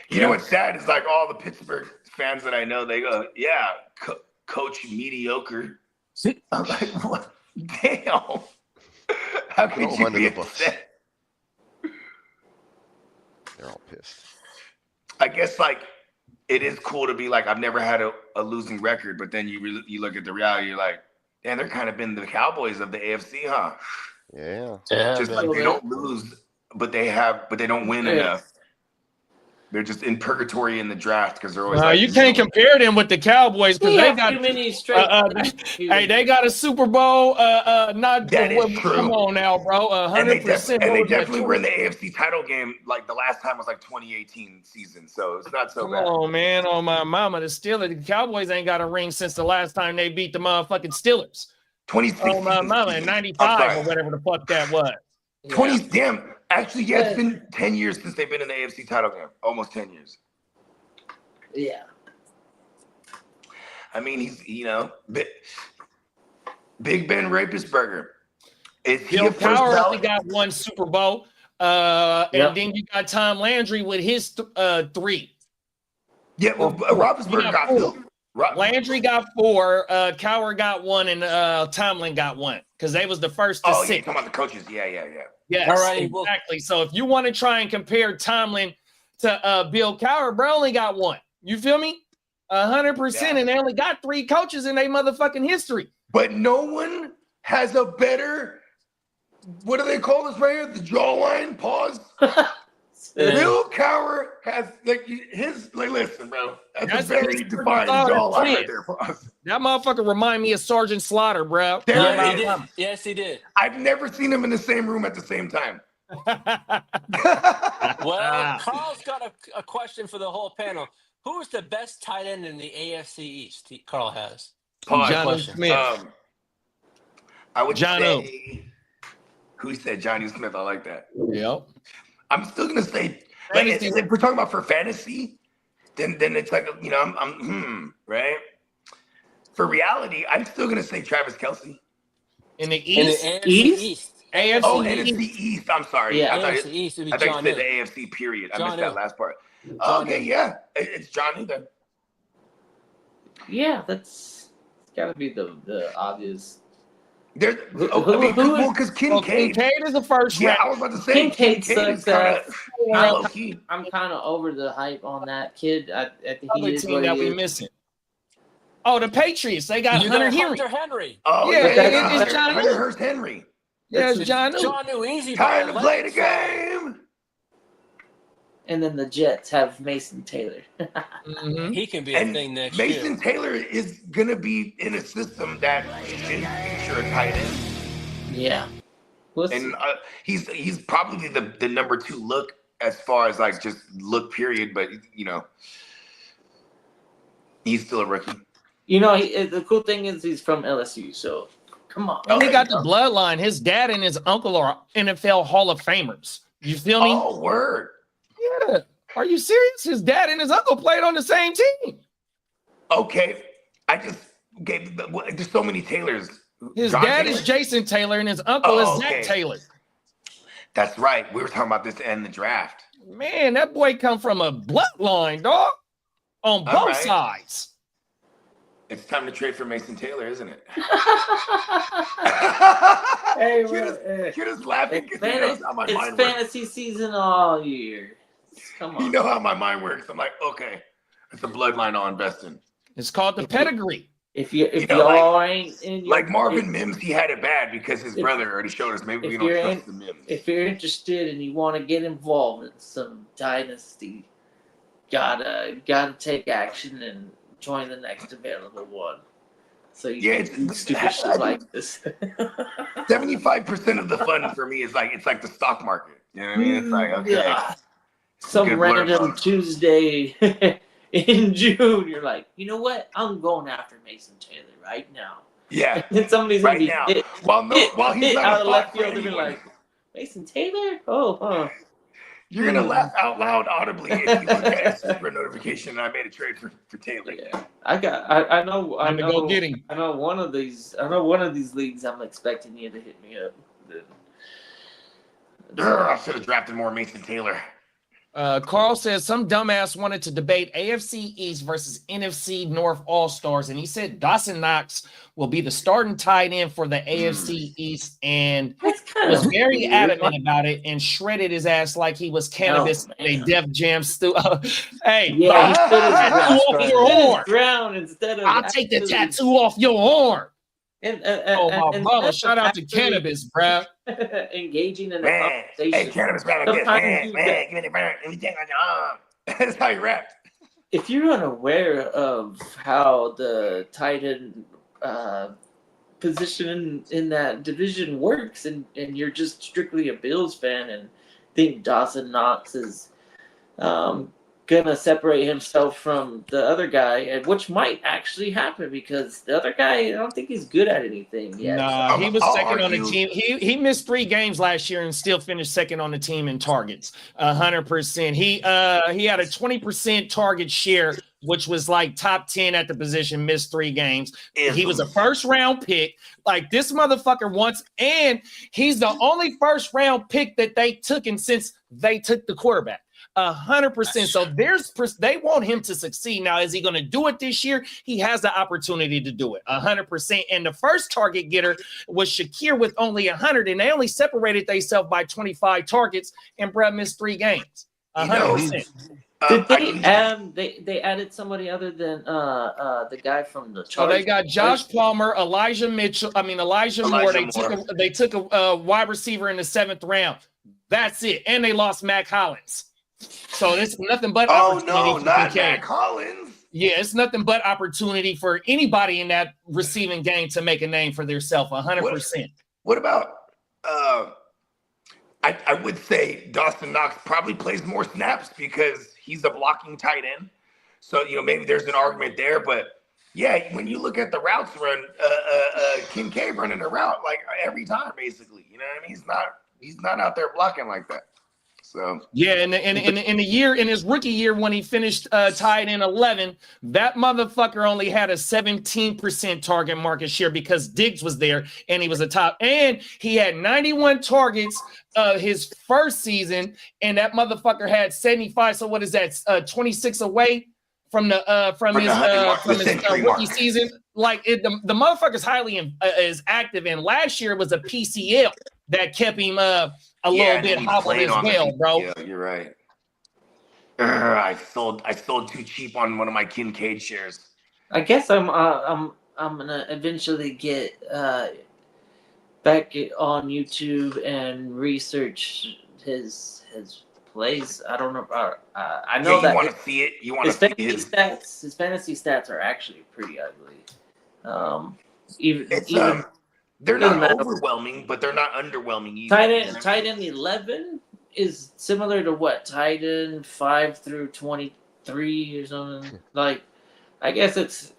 You know what's sad is like all the Pittsburgh fans that I know, they go, yeah, coach mediocre. I'm like, what? Damn. How could Throw 'em you under be the bus. upset? they're all pissed. I guess like it is cool to be like, I've never had a losing record, but then you look at the reality, you're like, man, they're kind of been the Cowboys of the AFC, huh? Yeah. Yeah, Just man. like they don't lose, but they don't win Yeah. enough. They're just in purgatory in the draft because they're always No, like, you can't compare them with the Cowboys because they got too many straight. hey, they got a Super Bowl. Not That is come true. on now, bro. And they 100%. definitely were in the AFC title game. Like the last time was like 2018 season, so it's not so Come bad. on, man. On my mama, the Steelers, the Cowboys ain't got a ring since the last time they beat the motherfucking Steelers. 2016. On my mama in I'm '95 sorry. or whatever the fuck that was. 20. Damn. Actually, yeah, it's been 10 years since they've been in the AFC title game. Almost 10 years. Yeah. I mean, he's Big Ben Rapisberger. Is he Bill a first Cowher only ballot? got one Super Bowl. Yep. And then you got Tom Landry with his 3. Yeah, well, Roethlisberger got four. two. Landry got 4, Cowher got 1, and Tomlin got 1 because they was the first to Oh, yeah, 6. talking about the coaches. Yeah. Yes, All right, well- exactly. So if you want to try and compare Tomlin to Bill Cowher, bro only got 1. You feel me? 100%, Yeah. and they only got 3 coaches in their motherfucking history. But no one has a better, what do they call this right here? The jawline? Pause. Bill Cowher has listen, bro. That's That's a very his defined thought jawline of right it. there for us. That motherfucker remind me of Sergeant Slaughter, bro. There Yeah, it he is. did. Yes, he did. I've never seen them in the same room at the same time. Well, Carl's got a question for the whole panel. Who is the best tight end in the AFC East? Carl has. Pause. John question. Smith. I would John say, who said Johnny Smith? I like that. Yep. I'm still gonna say, like, Fantasy. if we're talking about for fantasy, then it's like, I'm right. For reality, I'm still gonna say Travis Kelce. In the In the East, AFC East? East. AFC Oh, East. NFC East. I'm sorry. Yeah, I thought AFC East would be I thought you John said New. the AFC period. I John missed that New. last part. John Okay, New. yeah, it's Johnny then. Yeah, that's gotta be the obvious. There's, Who- because Well, Kincaid. Kincaid is the first Yeah, round. I was about to say Kincaid Kincaid is sucks kind ass. of low key. I'm kind of over the hype on that kid. I think Other he is team what that he we is. missing. Oh, the Patriots. They got You Hunter got Henry. Hunter Henry. Oh Yeah, yeah, it's John Hunter New. Hurst Henry. Yeah, it's John New. John New, easy. Time to ball. play the Let it game. And then the Jets have Mason Taylor. Mhm. He can be a And thing next Mason year. Taylor is gonna be in a system that is feature a tight end, Yeah. We'll see. and he's probably the number 2 look as far as like just look period. But he's still a rookie. The cool thing is he's from LSU, so come on. And he Okay. got the bloodline. His dad and his uncle are NFL Hall of Famers. You feel me? Oh, word. Yeah. Are you serious? His dad and his uncle played on the same team. Okay, I just gave. There's so many Taylors. His John dad Taylor? is Jason Taylor and his uncle Oh, is Zach okay. Taylor. That's right. We were talking about this to end the draft. Man, that boy come from a bloodline, dog. On both right. sides. It's time to trade for Mason Taylor, isn't it? Hey, You're just laughing it's, because you know how my it's mind works. fantasy season all year. Come on. You know how my mind works. I'm like, okay, it's a bloodline I'll invest in. It's called the pedigree. If you know, all ain't in your, Like Marvin Mims, he had it bad because his brother already showed us maybe we if don't you're trust the Mims. if you're interested and you want to get involved in some dynasty, gotta take action and join the next available one. So you Yeah, can do stupid shit like this. 75% of the fun for me is like it's like the stock market. You know what I mean? It's like okay, Yeah. Some Good word, random bro. Tuesday in June, you're like, you know what? I'm going after Mason Taylor right now. yeah, And somebody's gonna right be now. hit, While he's not out a of left spot for field and be anyone. like, Mason Taylor? Oh, huh. You're gonna laugh out loud audibly if you look at a super notification and I made a trade for Taylor. Yeah. I know I'm gonna go get him. I know one of these leagues I'm expecting you to hit me up. I should have drafted more Mason Taylor. Carl says some dumbass wanted to debate AFC East versus NFC North All-Stars, and he said Dawson Knox will be the starting tight end for the AFC East, and That's kind was of very weird. adamant about it and shredded his ass like he was cannabis in a man. Def Jam Hey, Yeah, he stood his tattoo off your arm. ground instead of I'll take the actually- tattoo off your arm. And, Oh, my and brother, instead shout of out to actually cannabis, bruh. engaging in a Man, conversation. hey, cannabis man, like this. Sometimes Man, you man, get- give me the burn. Everything on your arm. That's how he rapped. If you're unaware of how the tight end position in that division works, and you're just strictly a Bills fan and think Dawson Knox is gonna separate himself from the other guy, and which might actually happen because the other guy, I don't think he's good at anything yet. Nah, he was I'll second on the argue- team. He missed 3 games last year and still finished second on the team in targets. 100%. He had a 20% target share, which was like top 10 at the position. Missed 3 games. He was a first round pick. Like this motherfucker once, and he's the only first round pick that they took, and since they took the quarterback. 100%. So they want him to succeed. Now, is he going to do it this year? He has the opportunity to do it 100%. And the first target getter was Shakir with only 100, and they only separated themselves by 25 targets, and Brett missed 3 games. 100%. Did they added somebody other than the guy from the So Chargers? they got Josh Palmer, Elijah Moore. They took a wide receiver in the 7th round. That's it. And they lost Mac Hollins. So it's nothing but opportunity for not PK. Matt Collins. Yeah, it's nothing but opportunity for anybody in that receiving game to make a name for themselves. 100%. What about? I would say Dawson Knox probably plays more snaps because he's a blocking tight end. So maybe there's an argument there, but yeah, when you look at the routes run, Kincaid running a route like every time, basically. You know what I mean? He's not out there blocking like that. So yeah, in his rookie year when he finished tied in 11, that motherfucker only had a 17% target market share because Diggs was there and he was a top, and he had 91 targets his first season, and that motherfucker had 75. So what is that? 26 away from his rookie season. Like the motherfucker's highly is active, and last year was a PCL that kept him a little bit hobbled as well, bro. Yeah, you're right. I sold too cheap on one of my Kincaid shares. I guess I'm gonna eventually get back on YouTube and research his plays. I don't know. I know that you want to see it. You want to his see fantasy his stats. His fantasy stats are actually pretty ugly. Even they're doesn't not matter. overwhelming, but they're not underwhelming either. tight end 11 is similar to what tight end 5 through 23 or something. Like, I guess it's,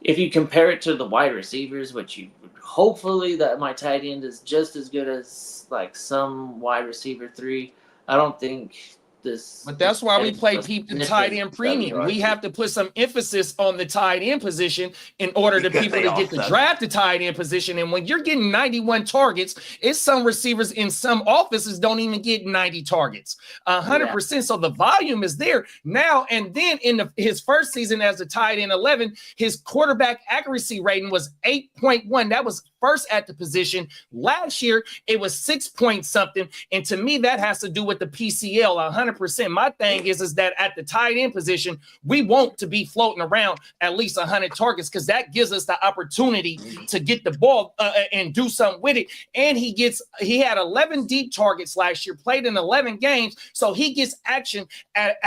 if you compare it to the wide receivers, which you hopefully that my tight end is just as good as like some wide receiver 3. I don't think this. But that's why we play people the tight end premium. We have to put some emphasis on the tight end position in order to Because people they to get all the suck. draft the tight end position. And when you're getting 91 targets, it's some receivers in some offices don't even get 90 targets. 100%. So the volume is there now. And then in his first season as a tight end 11, his quarterback accuracy rating was 8.1. That was first at the position. Last year, it was 6 point something. And to me, that has to do with the PCL 100%. My thing is that at the tight end position, we want to be floating around at least 100 targets because that gives us the opportunity to get the ball and do something with it. And he had 11 deep targets last year, played in 11 games. So he gets action at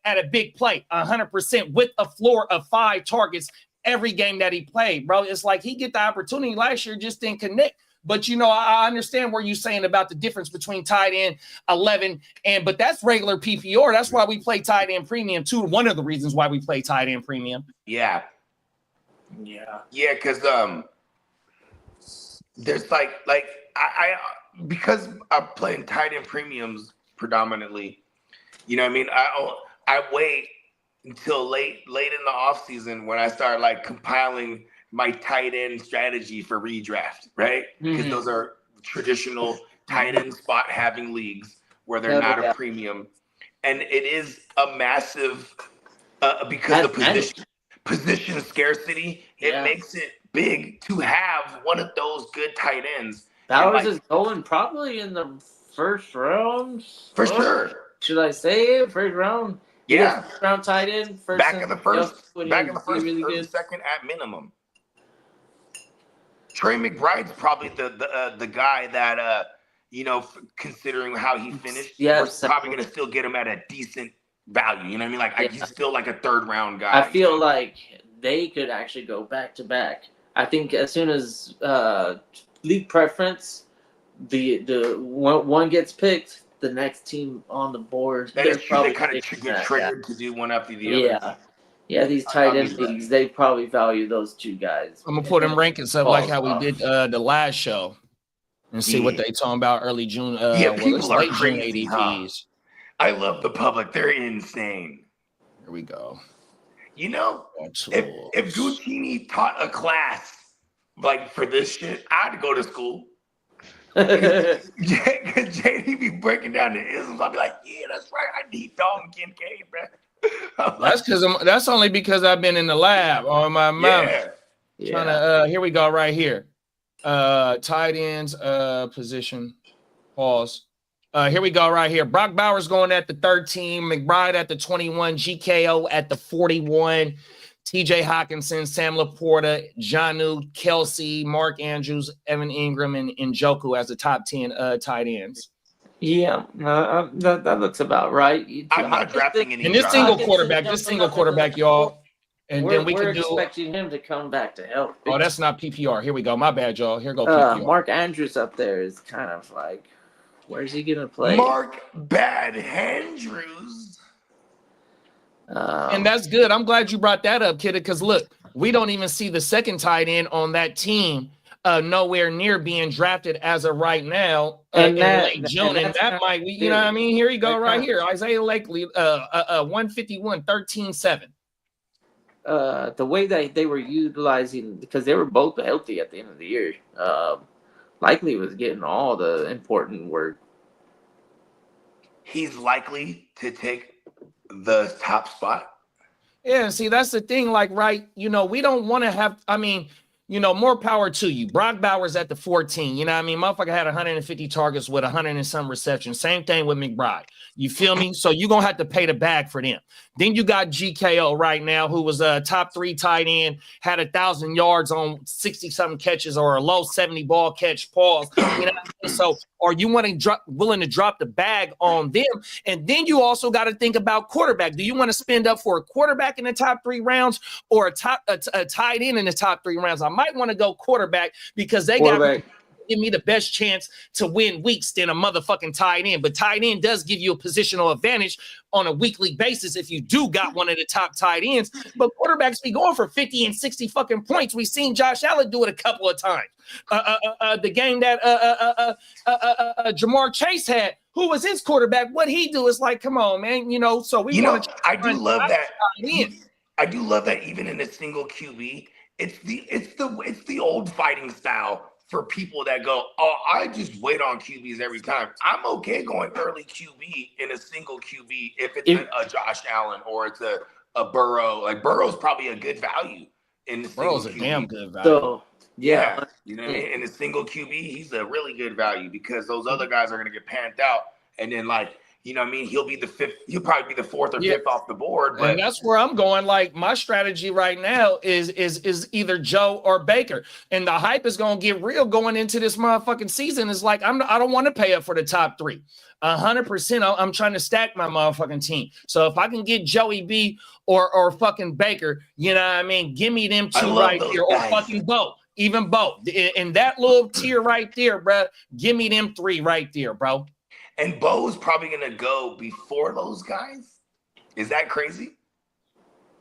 a big play 100% with a floor of 5 targets every game that he played, bro. It's like he get the opportunity last year, just didn't connect. But, I understand where you're saying about the difference between tight end 11 but that's regular PPR. That's why we play tight end premium too. One of the reasons why we play tight end premium. Yeah. Yeah. Yeah, because there's like I because I'm playing tight end premiums predominantly, you know what I mean? I wait until late in the off season when I start like compiling my tight end strategy for redraft, right? Because those are traditional tight end spot having leagues where they're not a premium. And it is a massive because the position scarcity, it makes it big to have one of those good tight ends. Bowers is going probably in the first round. For sure. Should I say it? First round? Yeah. First round tight end. Back in the first really or good. second at minimum. Trey McBride's probably the guy that considering how he finished, we're probably gonna still get him at a decent value. You know what I mean? Like he's still like a 3rd round guy. I feel like they could actually go back to back. I think as soon as league preference, the one gets picked, the next team on the board. That is true. They kind of get triggered to do one after the other. Yeah, these tight end leagues, they probably value those two guys. I'm gonna put them rankings up like how we did the last show and see what they talking about early June. People are late June crazy. ADPs. I love the public. They're insane. Here we go. If Guccini taught a class like for this shit, I'd go to school. JD be breaking down the isms. I'll be like, yeah, that's right. I need Dalton Kincaid, man. That's only because I've been in the lab on my mouth. Yeah. Trying to here we go right here. Tight ends position. Pause. Here we go right here. Brock Bowers going at the 13, McBride at the 21, GKO at the 41, TJ Hawkinson, Sam Laporta, Jonnu, Kelsey, Mark Andrews, Evan Ingram, and Njoku as the top 10 tight ends. Yeah, that looks about right. I'm not drafting any. And this single quarterback, y'all. And then we we're can do. Expecting him to come back to help. Oh, that's not PPR. Here we go. My bad, y'all. Here go PPR. Mark Andrews up there is kind of like, where's he gonna play? Mark Bad Andrews. And that's good. I'm glad you brought that up, kid. Because look, we don't even see the second tight end on that team nowhere near being drafted as of right now in late June. And that might, you know what I mean? Here you go right here. Isaiah Lakely, 151, 13-7. The way that they were utilizing, because they were both healthy at the end of the year, Likely was getting all the important work. He's likely to take the top spot. Yeah, see, that's the thing. Like, right, we don't want to have, more power to you. Brock Bowers at the 14, you know what I mean? Motherfucker had 150 targets with 100 and some receptions. Same thing with McBride. You feel me? So you're going to have to pay the bag for them. Then you got GKO right now, who was a top 3 tight end, had 1,000 yards on 60-something catches or a low 70 ball catch, pause. You know what I mean? So, or you want to willing to drop the bag on them. And then you also got to think about quarterback. Do you want to spend up for a quarterback in the top 3 rounds or a tight end in the top 3 rounds? I might want to go quarterback because they got give me the best chance to win weeks than a motherfucking tight end. But tight end does give you a positional advantage on a weekly basis if you do got one of the top tight ends. But quarterbacks be going for 50 and 60 fucking points. We've seen Josh Allen do it a couple of times. The game that Jamar Chase had, who was his quarterback, what he do is like, come on, man, so we want to. I do love that. I do love that even in a single QB, it's the old fighting style for people that go, oh, I just wait on QBs every time. I'm okay going early QB in a single QB if it's a Josh Allen or it's a Burrow. Like Burrow's probably a good value in the Burrow's single a QB. damn good value. So Yeah, you know what I mean? In a single QB, he's a really good value because those other guys are going to get panned out. And then, like, you know what I mean? He'll be the fifth. He'll probably be the fourth or fifth off the board. But and that's where I'm going. Like, my strategy right now is either Joe or Baker. And the hype is going to get real going into this motherfucking season. It's like, I don't want to pay up for the top three. 100%. I'm trying to stack my motherfucking team. So if I can get Joey B or fucking Baker, you know what I mean? Give me them two right here, or fucking both. Even both. In that little tier right there, bro, give me them three right there, bro. And Bo's probably going to go before those guys. Is that crazy?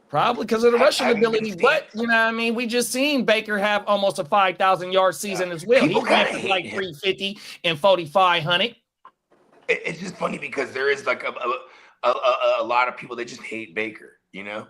Probably because of the rushing ability. But, you know what I mean? We just seen Baker have almost a 5,000-yard season as well. He ran for like 350 and 4,500. It's just funny because there is like a lot of people that just hate Baker, you know?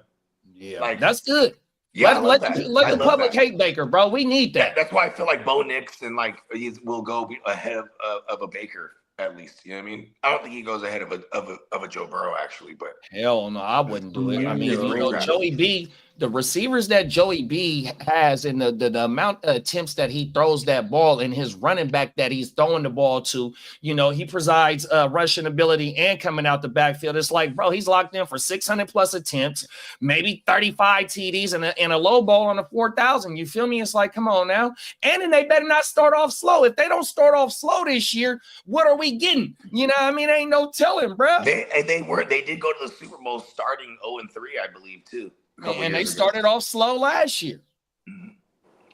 Yeah, like, that's good. Yeah, let the public hate Baker, bro. We need that. That's why I feel like Bo Nix and like will go ahead of a Baker at least. You know what I mean? I don't think he goes ahead of a Joe Burrow actually, but hell no, I wouldn't do it. I mean, Joey B, the receivers that Joey B has and the amount of attempts that he throws that ball and his running back that he's throwing the ball to, he provides rushing ability and coming out the backfield. It's like, bro, he's locked in for 600 plus attempts, maybe 35 TDs and a low ball on the 4,000. You feel me? It's like, come on now. And then they better not start off slow. If they don't start off slow this year, what are we getting? You know what I mean? Ain't no telling, bro. They did go to the Super Bowl starting 0-3, I believe, too. And they started off slow last year. Mm-hmm.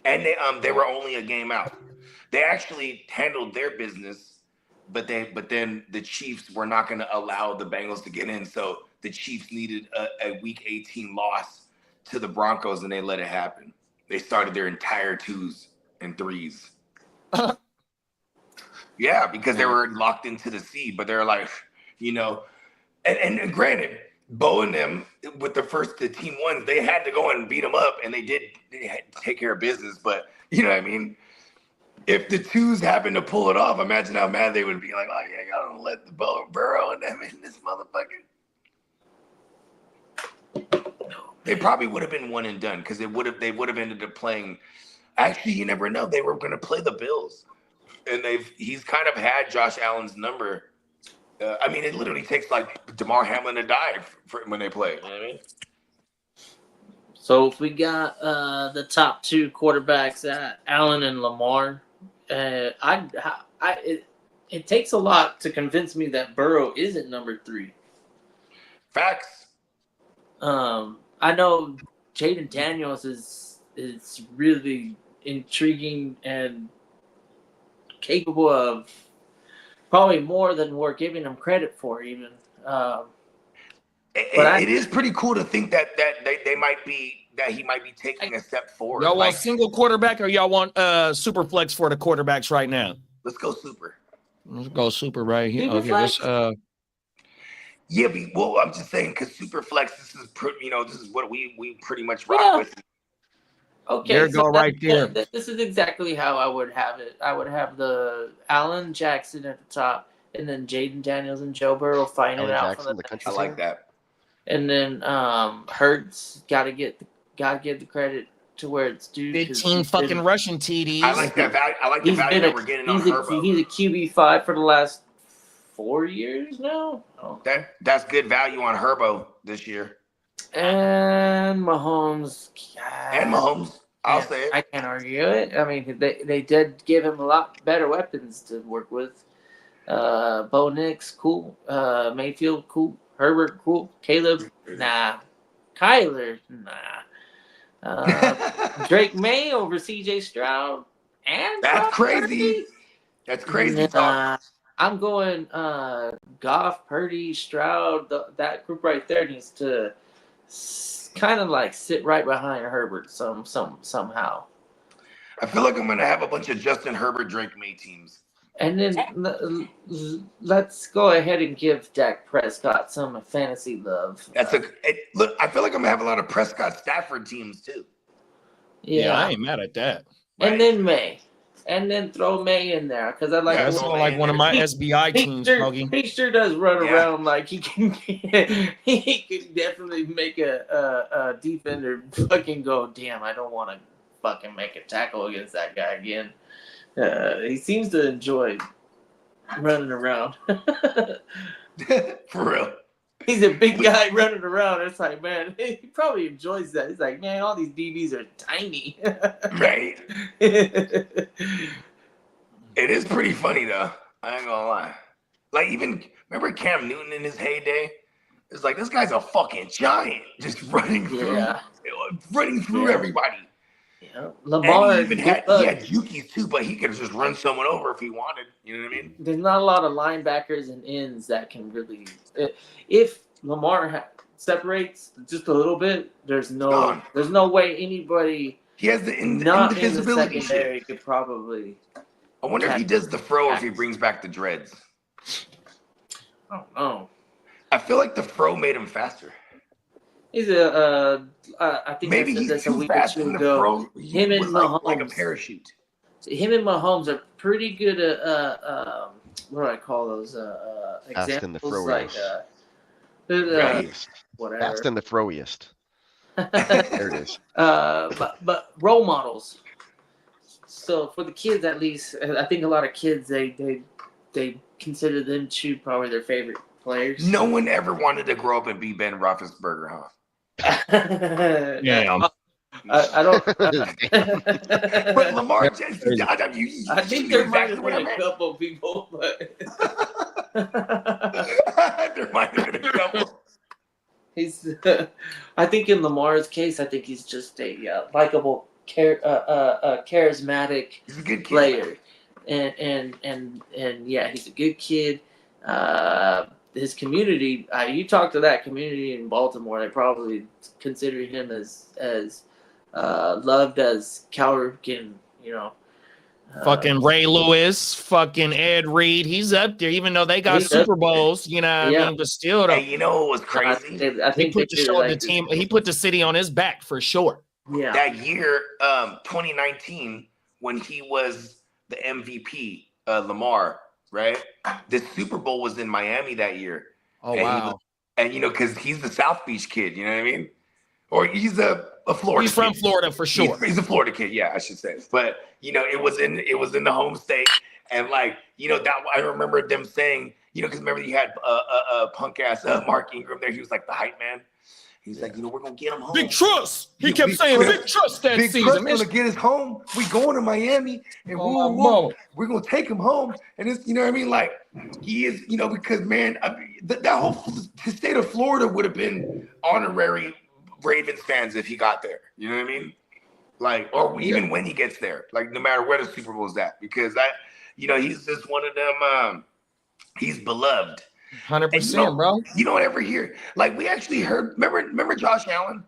And they were only a game out. They actually handled their business, but then the Chiefs were not going to allow the Bengals to get in. So the Chiefs needed a Week 18 loss to the Broncos, and they let it happen. They started their entire 2s and 3s. Yeah, because they were locked into the seed, but they're like, and granted, Bo and them with the team ones, they had to go and beat them up, and they had to take care of business. But you know what I mean? If the 2s happened to pull it off, imagine how mad they would be. Like, oh yeah, y'all don't let the Burrow and them in this motherfucker. They probably would have been one and done because they would have ended up playing. Actually, you never know. They were going to play the Bills, and he's kind of had Josh Allen's number. I mean, it literally takes like DeMar Hamlin to die for when they play. You know what I mean? So if we got the top two quarterbacks, Allen and Lamar, it takes a lot to convince me that Burrow isn't number 3. Facts. I know Jaden Daniels is really intriguing and capable of probably more than we're giving him credit for, even. It is pretty cool to think that he might be taking a step forward. Y'all want single quarterback or y'all want super flex for the quarterbacks right now? Let's go super. Let's go super right here. Super flex. Yeah, well, I'm just saying because super flex, this is what we pretty much rock with. Okay, there go right there. This is exactly how I would have it. I would have the Allen Jackson at the top, and then Jaden Daniels and Joe Burrow fighting it out from the country. I like that. And then Hurts gotta get the credit to where it's due. 15 fucking rushing TDs. I like that value. I like the value that we're getting on Herbo. He's a QB5 for the last 4 years now. Oh. That's good value on Herbo this year. And Mahomes. I'll say it. I can't argue it. I mean, they did give him a lot better weapons to work with. Bo Nix, cool. Mayfield, cool. Herbert, cool. Caleb, nah. Kyler, nah. Drake May over CJ Stroud, and That's Brock crazy. Purdy? That's crazy talk. I'm going Goff, Purdy, Stroud. That group right there needs to kind of like sit right behind Herbert somehow. I feel like I'm gonna have a bunch of Justin Herbert, Drake May teams. And then let's go ahead and give Dak Prescott some fantasy love. Look. I feel like I'm gonna have a lot of Prescott Stafford teams too. Yeah, I ain't mad at that. Right. And then May. And then throw May in there because I like. Yeah, That's throw more May like in one of there. my SBI teams, Bogey. He sure does run Yeah. around like he can. He can definitely make a defender fucking go. Damn, I don't want to fucking make a tackle against that guy again. He seems to enjoy running around. For real. He's a big guy running around. It's like, man, he probably enjoys that. He's like, man, all these DBs are tiny. Right. It is pretty funny though. I ain't gonna lie. Like even remember Cam Newton in his heyday? It's like this guy's a fucking giant, just running through, Yeah. Yeah. Everybody. Yeah. Lamar, And he even had Jukies too, but he could just run someone over if he wanted. You know what I mean? there's not a lot of linebackers and ends that can really. If Lamar separates just a little bit, there's no way anybody He has the not in the invisibility secondary shit. could probably. I wonder if he does the fro or if he brings back the dreads. I don't know. I feel like the fro made him faster. He's I think Maybe I said he's this a too week or fast two in the ago. fro. Him and was like a Mahomes. parachute. Him and Mahomes are pretty good at what do I call those Fast and the examples like Right. whatever. Fast and the froiest. There it is. But role models. So for the kids, at least, I think a lot of kids they consider them to probably their favorite players. No one ever wanted to grow up and be Ben Roethlisberger, huh? Damn. I don't. But Lamar Jackson, I think there might have been a couple people, but there might have been a couple. he's. I think in Lamar's case, I think he's just a likable, charismatic He's a good kid. player, and yeah, he's a good kid. His community, you talk to that community in Baltimore, they probably consider him as loved as Cal can, Fucking Ray Lewis, fucking Ed Reed, he's up there, even though they got He's up Super Bowls, you know what I mean? But still, though, Hey, you know what was crazy? I he think put they the did show on the like team. He put the city on his back for sure. Yeah. That year, 2019, when he was the MVP, Lamar, right? The Super Bowl was in Miami that year. Oh, And wow. And because he's the South Beach kid, you know what I mean? Or he's a Florida. He's from kid. Florida for sure. He's a Florida kid, yeah, I should say. But it was in the home state, and that I remember them saying, because remember you had punk ass Mark Ingram there. He was like the hype man. He's like, we're gonna get him home. Big trust. He Yeah, kept big saying trust. big trust that Big season. Trust's gonna get us home. We going to Miami, and Oh, my mama. we're gonna take him home. And it's what I mean. Like he is, because man, that whole the state of Florida would have been honorary Ravens fans if he got there. You know what I mean? Like, or even when he gets there, like no matter where the Super Bowl is at, because he's just one of them. He's beloved. 100%, bro. You don't ever hear, like we actually heard. Remember Josh Allen?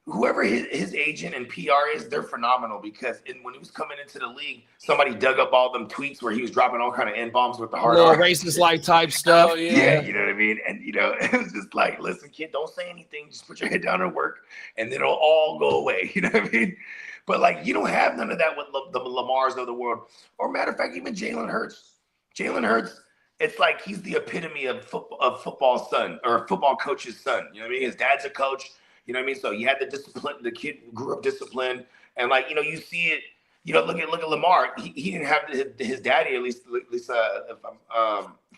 Whoever his agent and PR is, they're phenomenal because when he was coming into the league, somebody dug up all them tweets where he was dropping all kind of N-bombs with the hard Little R. racist like type stuff. Oh, Yeah, you know what I mean? And it was just like, listen, kid, don't say anything. Just put your head down and work, and then it'll all go away. You know what I mean? But like, you don't have none of that with the Lamars of the world. Or matter of fact, even Jalen Hurts. Jalen Hurts, it's like he's the epitome of football son or a football coach's son. You know what I mean? His dad's a coach. You know what I mean? So you had the discipline. The kid grew up disciplined, and you see it. Look at Lamar. He didn't have his daddy at least if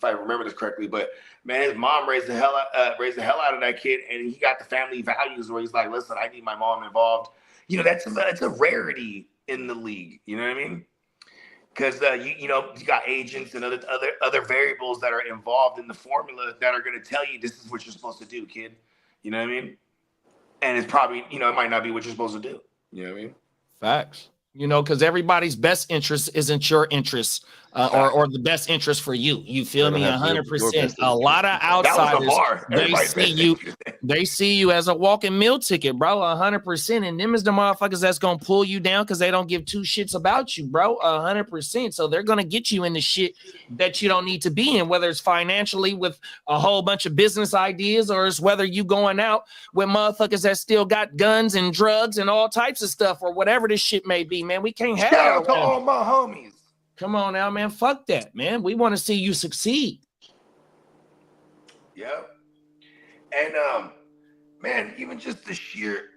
I remember this correctly. But man, his mom raised the hell out of that kid, and he got the family values where he's like, listen, I need my mom involved. That's a rarity in the league. You know what I mean? Because you got agents and other variables that are involved in the formula that are going to tell you this is what you're supposed to do, kid. You know what I mean? And it's probably, it might not be what you're supposed to do. You know what I mean? Facts. You know, because everybody's best interest isn't your interest, or the best interest for you. You feel me? 100%. A lot of outsiders, they see you as a walking meal ticket, bro. 100%. And them is the motherfuckers that's gonna pull you down because they don't give two shits about you, bro. 100%. So they're gonna get you in the shit that you don't need to be in, whether it's financially with a whole bunch of business ideas, or it's whether you going out with motherfuckers that still got guns and drugs and all types of stuff, or whatever this shit may be, man. We can't have Shout out to all my homies. Come on now, man. Fuck that, man. We want to see you succeed. Yep. And man, even just the sheer,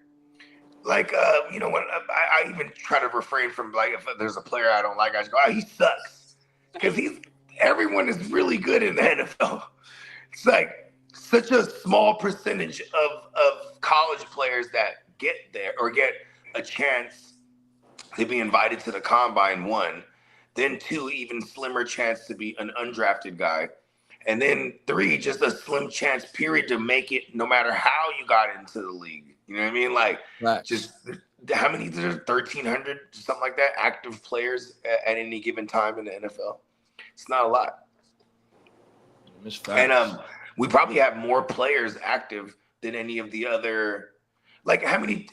like, you know, when I even try to refrain from, like, if there's a player I don't like, I just go, oh, he sucks, because everyone is really good in the NFL. It's like such a small percentage of college players that get there or get a chance to be invited to the combine, one. Then two, even slimmer chance to be an undrafted guy. And then three, just a slim chance period to make it no matter how you got into the league. You know what I mean? Like, right. Just how many, there's 1,300, something like that, active players at any given time in the NFL. It's not a lot. And we probably have more players active than any of the other, like, how many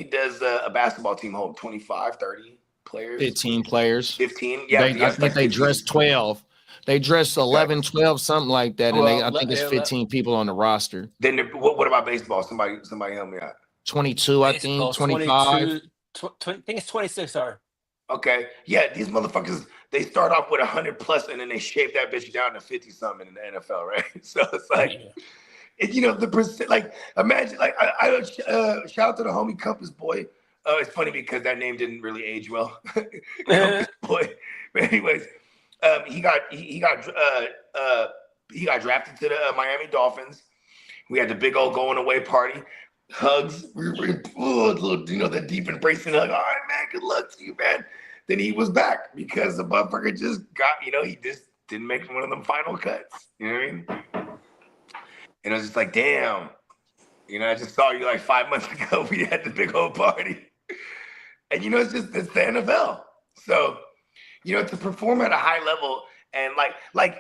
does a basketball team hold? 25, 30? Players, 15 players, 15. Yeah, I think they dressed 12. They dressed 11, 12, something like that, and I think it's 15 people on the roster. Then what about baseball? Somebody help me out. 22, I think. 25. I think it's 26. Are okay. Yeah, these motherfuckers, they start off with 100 plus, and then they shave that bitch down to 50 something in the NFL, right? So it's like, you know, the percent. Like, imagine, like, I shout out to the homie Compass Boy. It's funny because that name didn't really age well. Boy. But anyways, he got drafted to the Miami Dolphins. We had the big old going away party, hugs, little, you know, the deep embracing hug. All right, man, good luck to you, man. Then he was back because the motherfucker just got, you know, he just didn't make one of them final cuts. You know what I mean? And I was just like, damn. You know, I just saw you like 5 months ago. We had the big old party. And, you know, it's the NFL. So, you know, to perform at a high level and like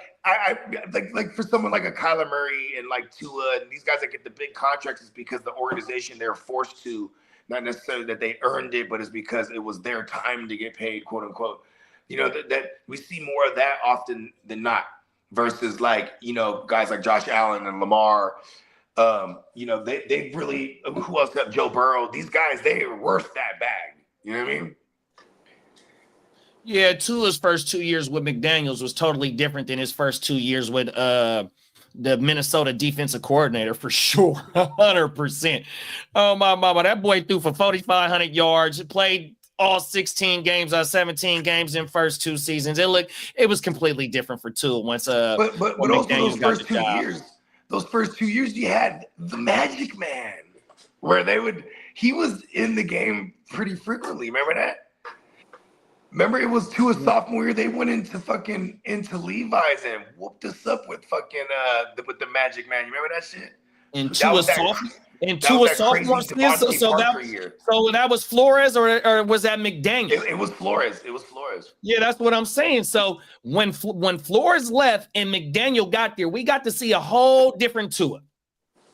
for someone like a Kyler Murray and like Tua and these guys that get the big contracts is because the organization they're forced to, not necessarily that they earned it, but it's because it was their time to get paid, quote unquote. You know, that we see more of that often than not versus like, you know, guys like Josh Allen and Lamar. You know, they really, who else got Joe Burrow? These guys, they are worth that bag. You know what I mean? Yeah, Tua's first 2 years with McDaniels was totally different than his first 2 years with the Minnesota defensive coordinator, for sure. 100%. Oh, my mama, that boy threw for 4,500 yards, played all 16 games out of 17 games in first 2 seasons. It was completely different for Tua once but also those first 2 years. Those first 2 years, you had the Magic Man, where he was in the game pretty frequently. Remember that? Remember, it was Tua's sophomore year. They went into Levi's and whooped us up with fucking with the Magic Man. You remember that shit? And Tua's sophomore season. So that was Flores, or was that McDaniel? It was Flores. Yeah, that's what I'm saying. So when Flores left and McDaniel got there, we got to see a whole different Tua.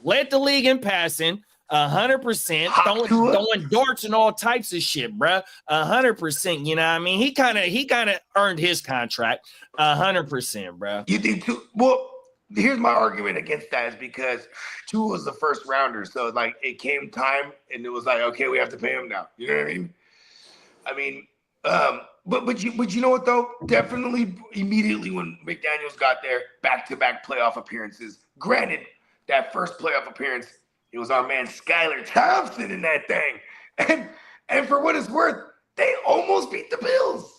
Led the league in passing, 100%, throwing darts and all types of shit, bruh. 100%. You know what I mean? He kind of earned his contract. 100%, bruh. You think Tua? Well, here's my argument against that is because Tua was the first rounder, so like it came time and it was like, okay, we have to pay him now. You know what I mean? But you know what though? Definitely immediately when McDaniels got there, back-to-back playoff appearances. Granted, that first playoff appearance, it was our man Skylar Thompson in that thing, and for what it's worth, they almost beat the Bills.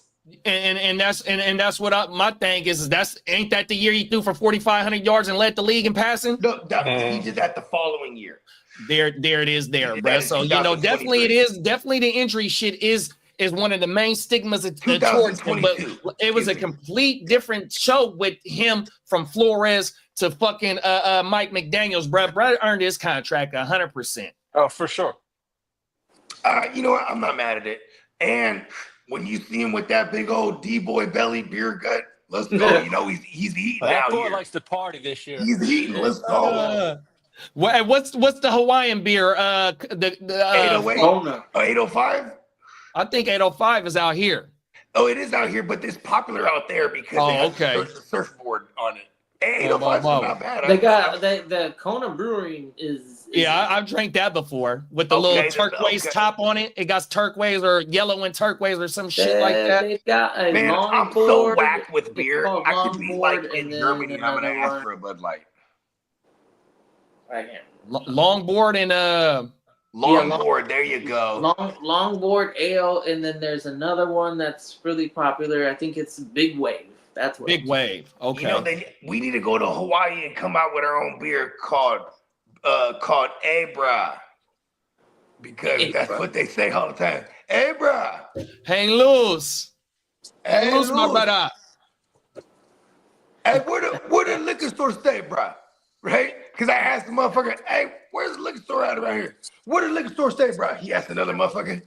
And that's what my thing is. Ain't that the year he threw for 4,500 yards and led the league in passing? No, he did that the following year. There it is, bro. So you know, definitely it is. Definitely the injury shit is one of the main stigmas towards him. But it was a complete different show with him from Flores to fucking Mike McDaniels, bro. Bro earned his contract 100%. Oh, for sure. You know what? I'm not mad at it. And when you see him with that big old D-boy belly beer gut, let's go. You know he's eating That out boy here. likes to party this year. He's eating. Let's go. What's the Hawaiian beer? The 808? Kona. 805? I think 805 is out here. Oh, it is out here, but it's popular out there because Oh, it has okay. a surfboard on it. 805 is not bad. They got the Kona Brewing is Yeah, I've drank that before with the little turquoise top on it. It got turquoise or yellow and turquoise or some shit like that. They got a Man, long I'm board. so whacked with It's beer. called I could be like Longboard, in and then Germany and I'm gonna another ask one. for a Bud Light. Right here. Longboard and Longboard, there you go. Longboard ale, and then there's another one that's really popular. I think it's Big Wave. That's what. Big Wave. Okay. You know, we need to go to Hawaii and come out with our own beer called Abra. Because that's what they say all the time. Abra. Hang loose. Hey, Loose, my loose. brother. Hey, where the liquor store stay, bro? Right? Because I asked the motherfucker, hey, where's the liquor store at around here? Where the liquor store stay, bro? He asked another motherfucker.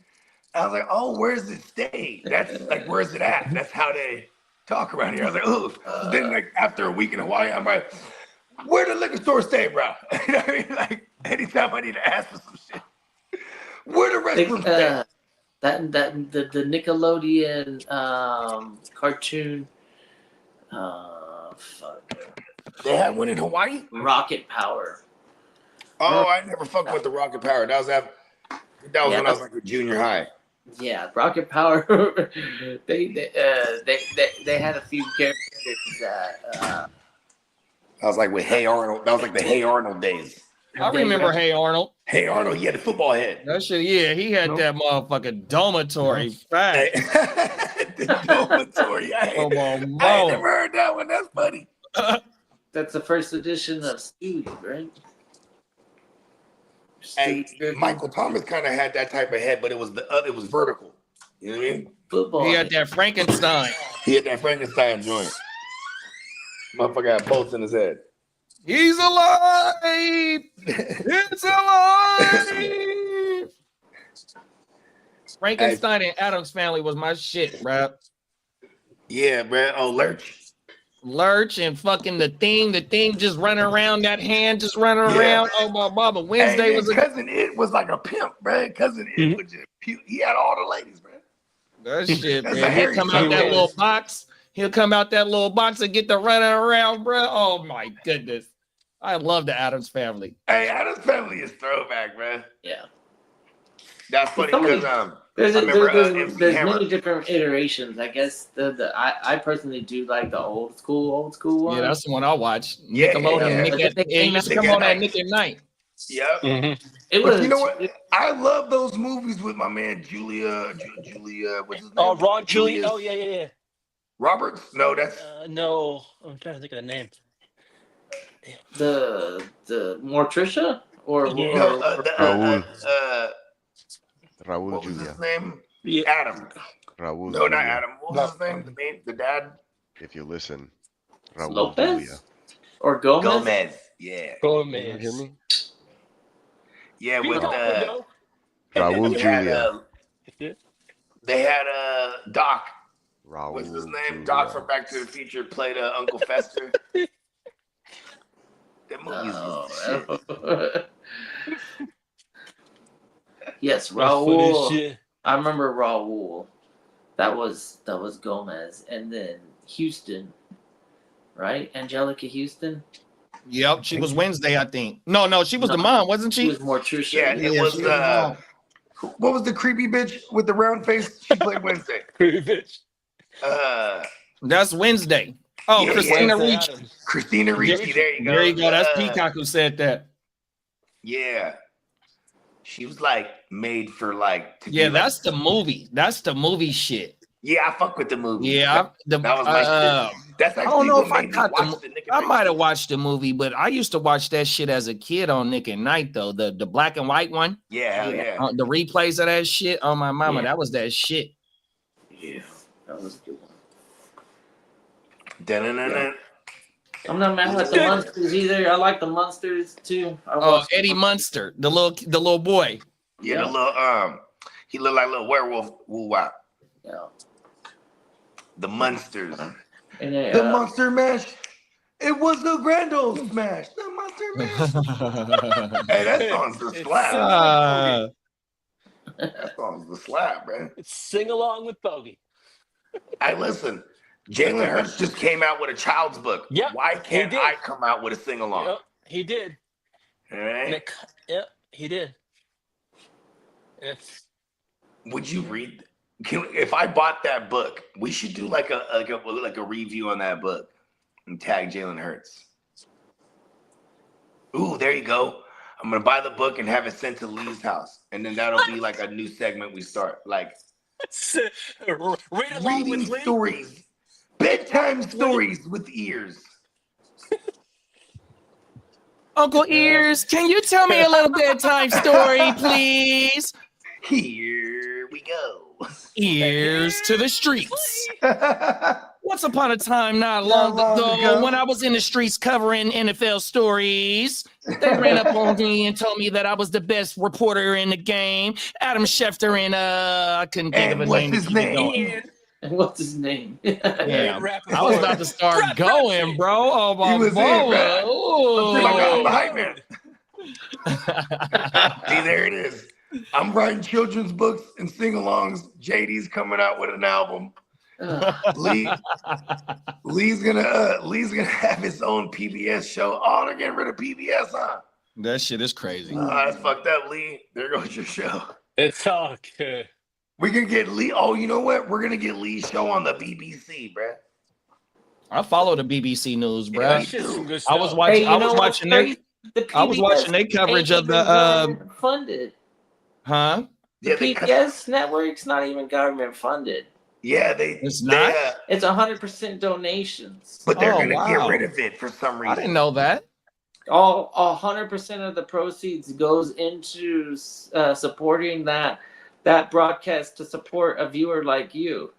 I was like, oh, where's it stay? That's like, where's it at? That's how they talk around here. I was like, oh. So then, like, after a week in Hawaii, I'm like, where the liquor store stay, bro? You know what I mean? Like, anytime I need to ask for some shit, where the restroom stay? The Nickelodeon cartoon. Fuck. They had one in Hawaii? Rocket Power. Oh, I never fucked with the Rocket Power. That was when I was like a junior high. Yeah, Rocket Power. they had a few characters that. I was like with Hey Arnold. That was like the Hey Arnold days. I remember Hey Arnold. Hey Arnold, he had the football head. That shit, yeah, he had that motherfucking dormitory. Fact. The dormitory. I ain't never heard that one. That's funny. That's the first edition of Stewie, right? Hey, Michael Thomas kind of had that type of head, but it was it was vertical. You know what I mean? Football. He had that Frankenstein. He had that Frankenstein joint. Motherfucker had bolts in his head. He's alive. It's alive. Frankenstein and Addams Family was my shit, bro. Yeah, bro. Oh, Lurch. Lurch and fucking the thing just running around, that hand just running around. Oh my mama. Wednesday was Cousin It was like a pimp, bro. Cousin It was just he had all the ladies, bro. that shit, That's man. a He'll come out hairy that shit. little box. He'll come out that little box and get the running around, bro. Oh my goodness. I love the Addams Family. Hey, Addams Family is throwback, bro. Yeah. That's funny because There's I remember, there's MC Hammer. many different iterations. I guess I personally do like the old school one. Yeah, that's the one I watch. Yeah, Nickelodeon. yeah. It used to come on at Nick at Night. Yep. It But was. you know what? I love those movies with my man Julia. What's his name? Oh, Ron Julius. Julius Oh, yeah. Roberts? No, that's No, I'm trying to think of the name. The Morticia or Yeah. no. Raul What was Julia. his name? Yeah. Adam. Raul No, Julia. not Adam. What was his name? The dad. If you listen. Raul Lopez Julia. or Gomez. Gomez. Yeah. Can you hear me? Yeah, We with know, we know. Raul Julia. They had Doc. Raul What's his name? Julia. Doc from Back to the Future played Uncle Fester. That movie is shit. Yes, That's funny as Raul. shit. I remember Raul. That was Gomez, and then Houston, right? Angelica Houston. Yep, she was Wednesday, I think. No, she was the mom, wasn't She she? was Morticia. Yeah, it was she the mom. what was the creepy bitch with the round face? She played Wednesday. Pretty bitch. That's Wednesday. Oh, Yeah, Christina Wednesday Ricci. Addams. Christina Ricci. There you go. There you go. That's Peacock who said that. Yeah. She was like made for like. To Yeah, be that's the movie. That's the movie shit. Yeah, I fuck with the movie. Yeah, that was my shit. That's I actually don't know what if I made me caught watch the Nick and I Night might have shit. watched the movie, but I used to watch that shit as a kid on Nick at Night though. The black and white one. Yeah, hell yeah. The replays of that shit. Oh my mama, Yeah. that was that shit. Yeah, that was a good one. Dun-dun-dun-dun. I'm not mad at the Munsters either. I like the Munsters too. I Oh, watched Eddie Munster, the little boy. Yeah, the little He looked like a little werewolf. Woo wow. Yeah. The Munsters. And The Monster Mash. It was the Grand Old Smash. The Monster Mash. Hey, that song's the slap. That song's the slap, man. Sing along with Bogey. Hey, listen. Jalen Hurts just came out with a child's book. Yep, Why can't did. I come out with a sing along? Yep, he did. All right. Yep, he did. It's Would you read? If I bought that book, we should do like a review on that book and tag Jalen Hurts. Ooh, there you go. I'm gonna buy the book and have it sent to Lee's house, and then that'll be like a new segment we start, like read along reading with Lee. stories, bedtime stories with ears. Uncle Ears, can you tell me a little bedtime story, please? Here we go. Ears to the streets. Once upon a time, not long ago, when I was in the streets covering NFL stories, they ran up on me and told me that I was the best reporter in the game. Adam Schefter and I couldn't think of a name. What's his name? What's his name? Yeah, I was about to start going, bro. Oh my He was in, bro. I'm the hype man. See, there it is. I'm writing children's books and sing-alongs. JD's coming out with an album. Lee's gonna have his own PBS show. Oh, they're getting rid of PBS, huh? That shit is crazy. That's fucked up, Lee. There goes your show. It's all good. We're gonna get Lee. Oh, you know what? We're gonna get Lee's show on the BBC, bruh. I follow the BBC News, bro. Yeah, That's just some good I was stuff. watching. Hey, I was watching their. I was watching their coverage of the. Funded. Huh? The Yeah, PBS network's not even government funded. yeah, It's not? It's 100% donations. but they're Oh, gonna wow. get rid of it for some I reason. didn't know that. All 100% of the proceeds goes into supporting that broadcast to support a viewer like you.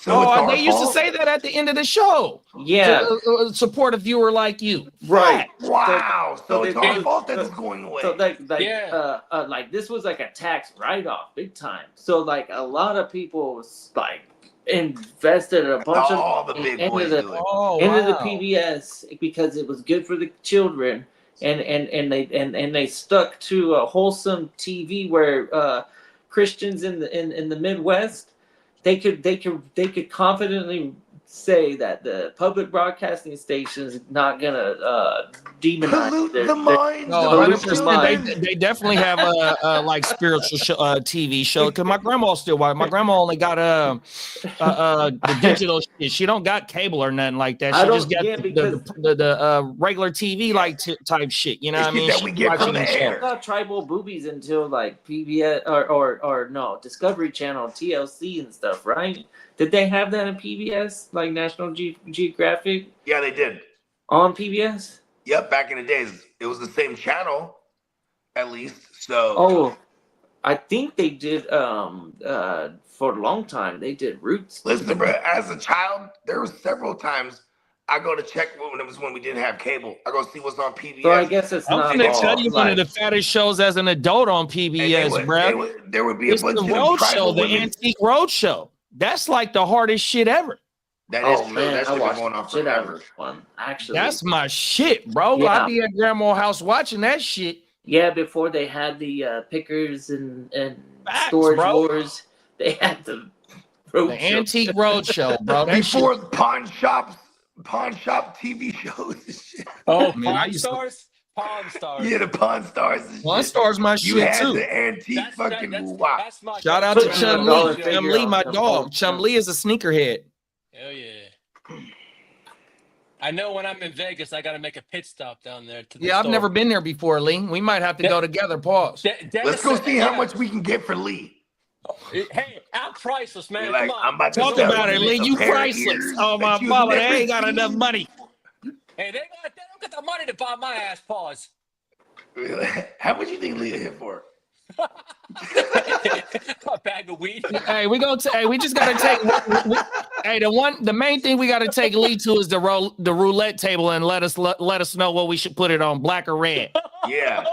So it's our They used to fault? say that at the end of the show. Yeah, To, support a viewer like you. right. Wow. So So it's they- our fault that it's going away. So Yeah. like this was like a tax write-off, big time. So like a lot of people like invested a bunch All of the big into boys the do it. Oh, into the wow. PBS because it was good for the children, and they stuck to a wholesome TV where Christians in the Midwest they could confidently say that the public broadcasting station is not gonna demonize Pollute their the minds No, of our 100%. children. They definitely have a like spiritual TV show. Cause my grandma still watch. My grandma only got the digital shit. She don't got cable or nothing like that. She I don't- just got yeah, because- the regular TV like type shit. You know The what I shit mean? that She we get watching from the them air. shows. Not tribal boobies until like PBS or no Discovery Channel, TLC and stuff, right? Did they have that in PBS, like National Geographic Yeah, they did. on PBS? Yep, back in the days, it was the same channel, at least. So Oh, I think they did. For a long time, they did Roots. listen, bro. As a child, there were several times I go to check when we didn't have cable. I go see what's on PBS. So I guess it's I'm not. gonna all, tell you one of like- the fattest shows as an adult on And they PBS, would- bro. there would be a It's bunch the of Road Show, tribal the women. Antique Road Show. That's like the hardest shit ever. That is Oh true. man, That's I been watched going on the shit out of forever. this one. Actually, That's my shit, bro. Yeah. I be at grandma's house watching that shit. yeah. Before they had the pickers and Facts, storage bro. wars, they had the road The show. Antique Road Show, bro. That shit. Before pawn shop TV shows and shit. Oh, Man, I Pawn used to- Stars? Pawn Stars. Yeah, the Pawn Stars. And One shit. Star's my You shit had too. the antique fucking wow. that's my Shout out to Put Chum $100 Lee. figure Chum Lee, on my them. dog. Chum Lee is a sneakerhead. Hell yeah. I know when I'm in Vegas, I got to make a pit stop down there. To the Yeah, I've store. never been there before, Lee. We might have to go together. Pause. Dennis Let's go said- see how yeah. much we can get for Lee. Hey, I'm priceless, man. You're like, Come on. I'm about to Talk sell about it, you Lee. a You pair of priceless. ears Oh my that you've mama, they never ain't got seen. enough money. Hey, they don't get the money to buy my ass. Pause. How much you think Lee hit for? A bag of weed. Hey, we just gotta take. The main thing we gotta take Lee to is the roulette table and let us know what we should put it on, black or red. Yeah.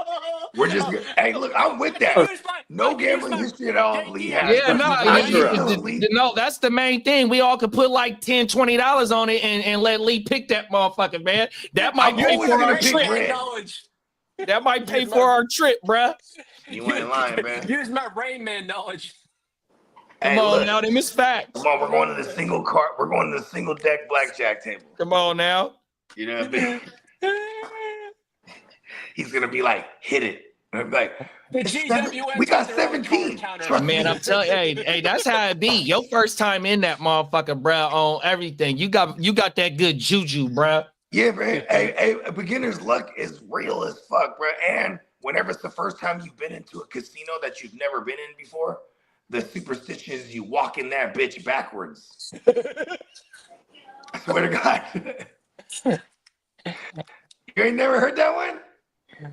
We're just hey, look, I'm with that. No gambling history at all. Lee has. Yeah, but no, he's yeah, not you, still elite. no, that's the main thing. We all could put like $10, $20 on it and let Lee pick that motherfucker, man. That might I'm pay always for gonna our pick trip. red. knowledge. That might pay for our trip, bruh. You ain't lying, man. Use my Rain Man knowledge. Come Hey, on look. now, them is facts. Come on, we're going to the single card. We're going to the single deck blackjack table. Come on now. You know what I mean? He's gonna be like, hit it. And I'm like, The "It's GWS we got has their own 17. counter. Trust Man, me. I'm telling you, hey, that's how it be. Your first time in that motherfucker, bruh, on everything. You got that good juju, bruh. Yeah, man. Hey, a beginner's luck is real as fuck, bro. And whenever it's the first time you've been into a casino that you've never been in before, the superstition is you walk in that bitch backwards. I swear to God. You ain't never heard that one?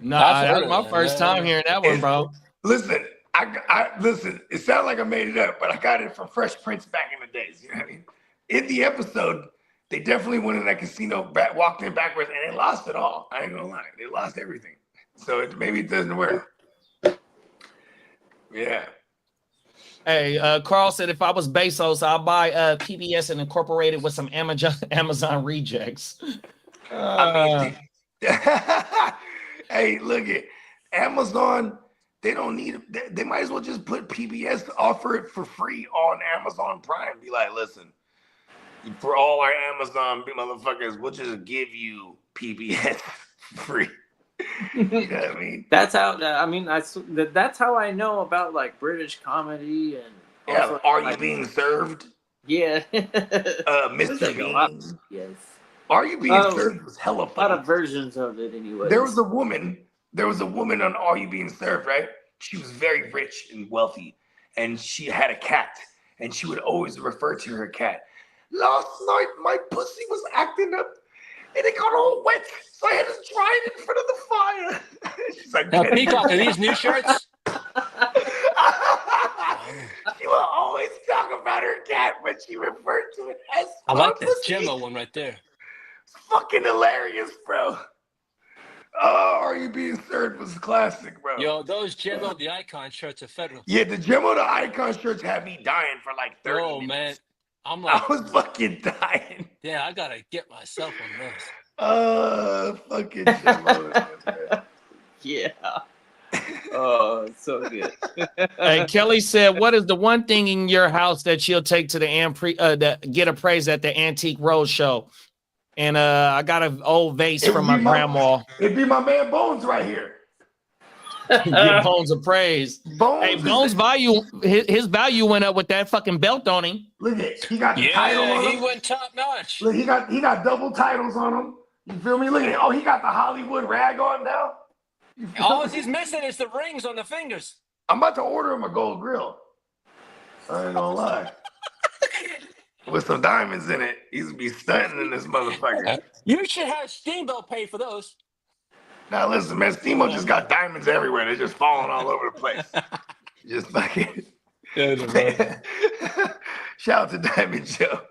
Nah, I've that heard was my of that, first yeah. time hearing that one, bro. Listen, I listen. It sounds like I made it up, but I got it from Fresh Prince back in the days. You know what I mean? In the episode, they definitely went in that casino, walked in backwards, and they lost it all. I ain't gonna lie, they lost everything. So maybe it doesn't work. Yeah. Hey, Carl said if I was Bezos, I'll buy PBS and incorporate it with some Amazon rejects. I mean, hey, look at Amazon. They don't need. They might as well just put PBS, offer it for free on Amazon Prime. Be like, listen, for all our Amazon motherfuckers, we'll just give you PBS free. You know what I mean? That's how. I mean, that's how I know about like British comedy and. Yeah. also, Are you like, being served? Yeah. Mr. There's a lot- Beans. Yes. Are you being Oh, served? Was hella A lot funny. of versions of it, anyway. There was a woman on Are You Being Served, right? She was very rich and wealthy, and she had a cat, and she would always refer to her cat. Last night, my pussy was acting up, and it got all wet, so I had to dry it in front of the fire. She's like, Now, Peacock, are these new shirts? She will always talk about her cat, but she referred to it as I like that pussy. Gemma one right there. It's fucking hilarious, bro. Are You Being Served was classic, bro. Yo, those Gemma the Icon shirts are federal. Yeah, the Gemmo the Icon shirts had me dying for like 30 Oh, minutes. man. I'm I like, was fucking dying. yeah, I got to get myself on this. Fucking Gemmo. Yeah. Oh, it's so good. Hey, Kelly said, "What is the one thing in your house that you'll take to the that get appraised at the Antique Roadshow?" And I got an old vase It from would my be grandma. It'd be my man Bones right here. Get Bones appraised. Bones. Hey, is Bones the- value his value went up with that fucking belt on him. Look at he got the title on Yeah, he him. went top notch. Look, he got double titles on him. You feel me? Look at it. Oh, he got the Hollywood rag on now. You feel All me? he's missing is the rings on the fingers. I'm about to order him a gold grill. I ain't gonna lie. With some diamonds in it. He's be stunting in this motherfucker. You should have Steamboat pay for those. Now listen, man, Steamo just got diamonds everywhere. They're just falling all over the place. Just fucking. Shout out to Diamond Joe.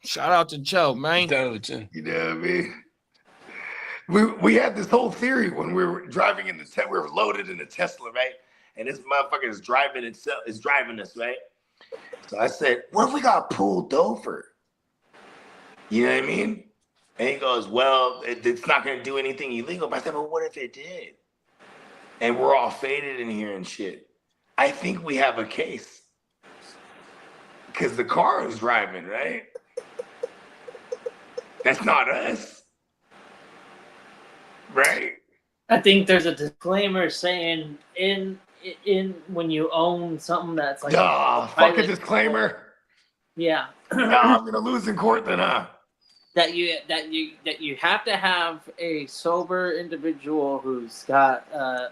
Shout out to Joe, man. You know what I mean? We had this whole theory when we were driving in we were loaded in the Tesla, right? And this motherfucker is driving us, right? So I said, what if we got pulled over? You know what I mean? And he goes, well, it's not going to do anything illegal. But I said, but what if it did? And we're all faded in here and shit. I think we have a case. Because the car is driving, right? That's not us. Right? I think there's a disclaimer saying in when you own something that's like Fuck a private- disclaimer. Yeah. I'm gonna lose in court then, huh? that you have to have a sober individual who's got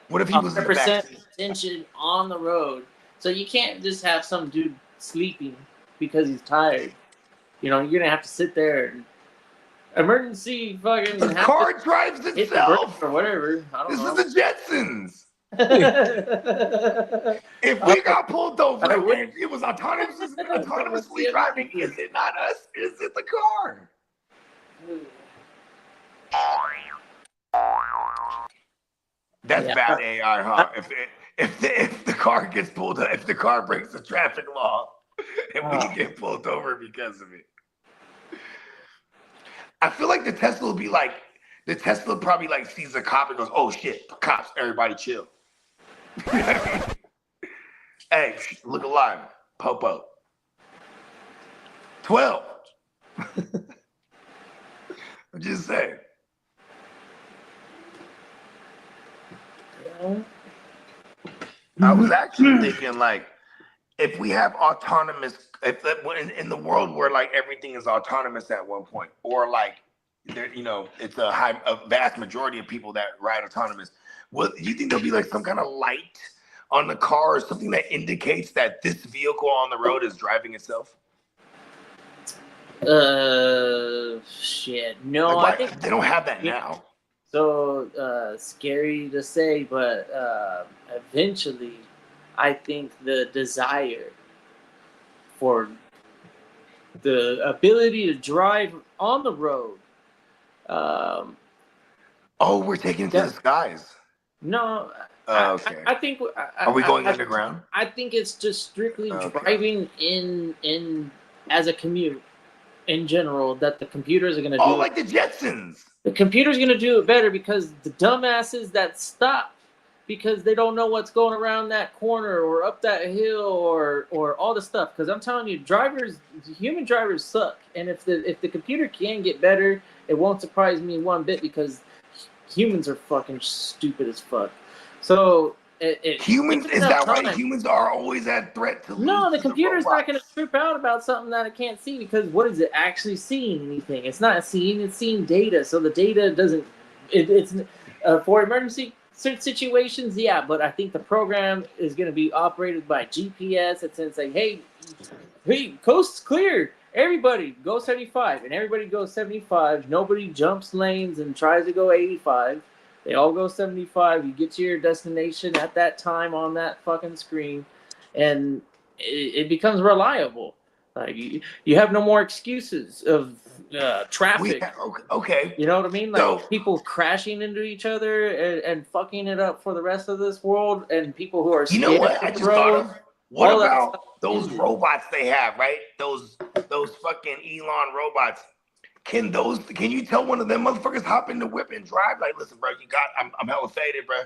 What if he was in the 100% backseat? attention on the road. So you can't just have some dude sleeping because he's tired. You know, you're gonna have to sit there and emergency fucking The have car to drives hit the itself. brake or whatever. I This don't know. is the Jetsons. If we got pulled over I wouldn't- and it was autonomously driving, is it not us? Is it the car? That's Yeah. bad AI, huh? if the car gets pulled up, if the car breaks the traffic law, and we get pulled over because of it. I feel like the Tesla will be like, the Tesla probably like sees a cop and goes, "Oh shit, cops! Everybody chill." You know what I mean? Hey, look alive, Popo. 12. I'm just saying. I was actually thinking, like, if we have autonomous, in the world where like everything is autonomous at one point, or like there, it's a vast majority of people that ride autonomous. Well, do you think there'll be like some kind of light on the car or something that indicates that this vehicle on the road is driving itself? Shit. No, Like, I think they don't have that now. so. Scary to say, but eventually, I think the desire for the ability to drive on the road. Oh, we're taking it to the skies. No. Okay. I think. Are we going underground? I think it's just strictly Okay. driving in as a commute in general that the computers are going to do. Oh, like the Jetsons. The computer's going to do it better because the dumbasses that stop because they don't know what's going around that corner or up that hill or all the stuff. Because I'm telling you, human drivers suck. And if the computer can get better, it won't surprise me one bit because humans are fucking stupid as fuck. So Humans, is that right? Humans are always at threat to lose. No, the to computer's not robots. going to trip out about something that it can't see because what is it actually seeing anything? It's not seeing, it's seeing data. So the data doesn't, it's for emergency situations, yeah, but I think the program is going to be operated by GPS. It's going to say, hey, coast's clear. Everybody go 75. And everybody goes 75. Nobody jumps lanes and tries to go 85. They all go 75. You get to your destination at that time on that fucking screen, and it becomes reliable. Like you have no more excuses of traffic. Okay. You know what I mean? Like So- people crashing into each other and fucking it up for the rest of this world, and people who are You know what I scared of just the thought road. of? What all that about stuff those is- robots they have, right? Those fucking Elon robots. Can you tell one of them motherfuckers hop in the whip and drive? Like, listen, bro, I'm hella faded, bro.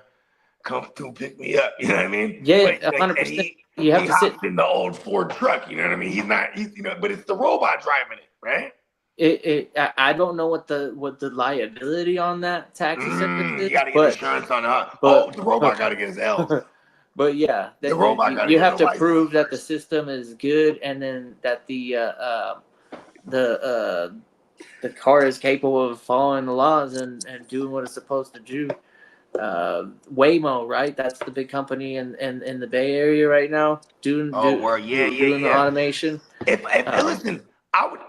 Come through, pick me up. You know what I mean? Yeah, But, like, 100%. and You have he to sit. hops in the old Ford truck. You know what I mean? But it's the robot driving it, right? I don't know what the liability on that taxi service You is, gotta get but insurance on it. but- The robot gotta get his L. but yeah, The robot gotta you get have the to prove license that the first. system is good, and then that the car is capable of following the laws and doing what it's supposed to do. Waymo, right? That's the big company in the Bay Area right now doing Oh, doing the automation. If listen,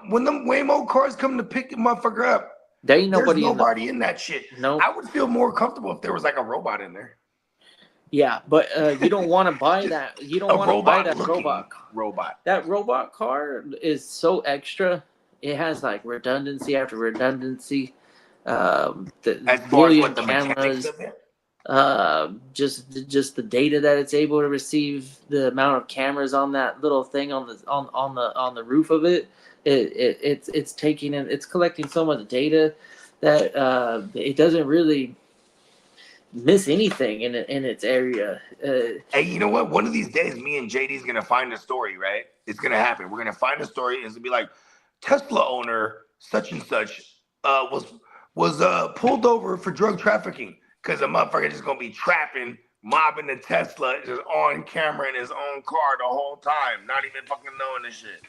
when them Waymo cars come to pick the motherfucker up, There ain't there's nobody nobody in that shit. No. I would feel more comfortable if there was like a robot in there. Yeah, but you don't want to buy that. You don't A want to buy that robot-looking robot. robot. That robot car is so extra. It has like redundancy after redundancy. As The far as million what the mechanics cameras. of it. Just the data that it's able to receive, the amount of cameras on that little thing on the roof of it. It's taking in, it's collecting so much data that it doesn't really miss anything in its area. Hey, you know what? One of these days, me and JD's gonna find a story, right? It's gonna happen. We're gonna find a story, and it's gonna be like Tesla owner such and such was pulled over for drug trafficking because a motherfucker just gonna be trapping, mobbing the Tesla just on camera in his own car the whole time, not even fucking knowing this shit.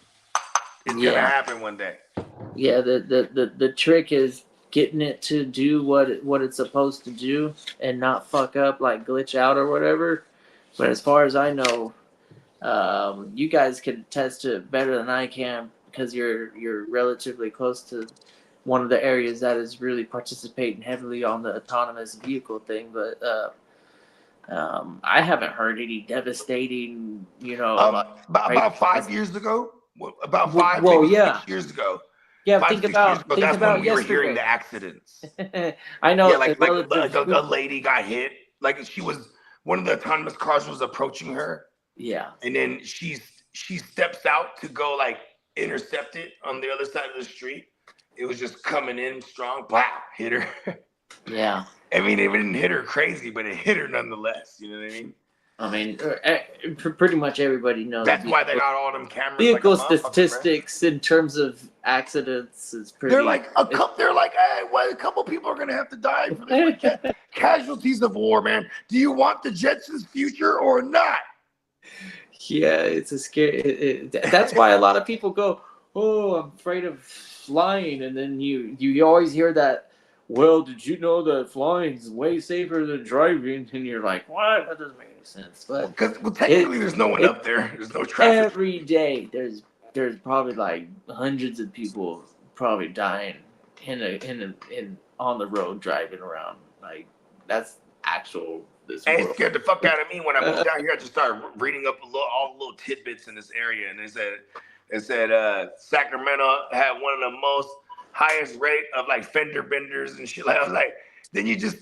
It's gonna happen one day. Yeah, the trick is getting it to do what it's supposed to do and not fuck up, like glitch out or whatever. But as far as I know, you guys can attest to it better than I can because you're relatively close to one of the areas that is really participating heavily on the autonomous vehicle thing. But I haven't heard any devastating, About 5 years ago, about Well, maybe yeah. 6 years ago. yeah. 5, Think 6 years about ago, think that's about when we were hearing yesterday. the accidents. I know. Yeah, like relative- a lady got hit. Like she was one of the autonomous cars was approaching her, Yeah. and then she steps out to go like intercept it on the other side of the street. It was just coming in strong. Wow, hit her. Yeah. I mean, it didn't hit her crazy, but it hit her nonetheless. You know what I mean? I mean, pretty much everybody knows. That's why they got all them cameras. Vehicle like a motherfucker, man. statistics in terms of accidents is pretty. They're like hey, well, a couple people are gonna have to die for this. Like, casualties of war, man. Do you want the Jetsons' future or not? Yeah, it's a scary. That's why a lot of people go, "Oh, I'm afraid of flying," and then you always hear that. Well, did you know that flying's way safer than driving? And you're like, what? That doesn't make any sense. But Because technically, there's no one up there. There's no traffic. every day, there's probably like hundreds of people probably dying on the road driving around. Like that's actual. This Hey, it world. scared the fuck out of me when I moved down here. I just started reading up all the little tidbits in this area, and it said Sacramento had one of the most highest rate of like fender benders and shit. Like I was like, then it just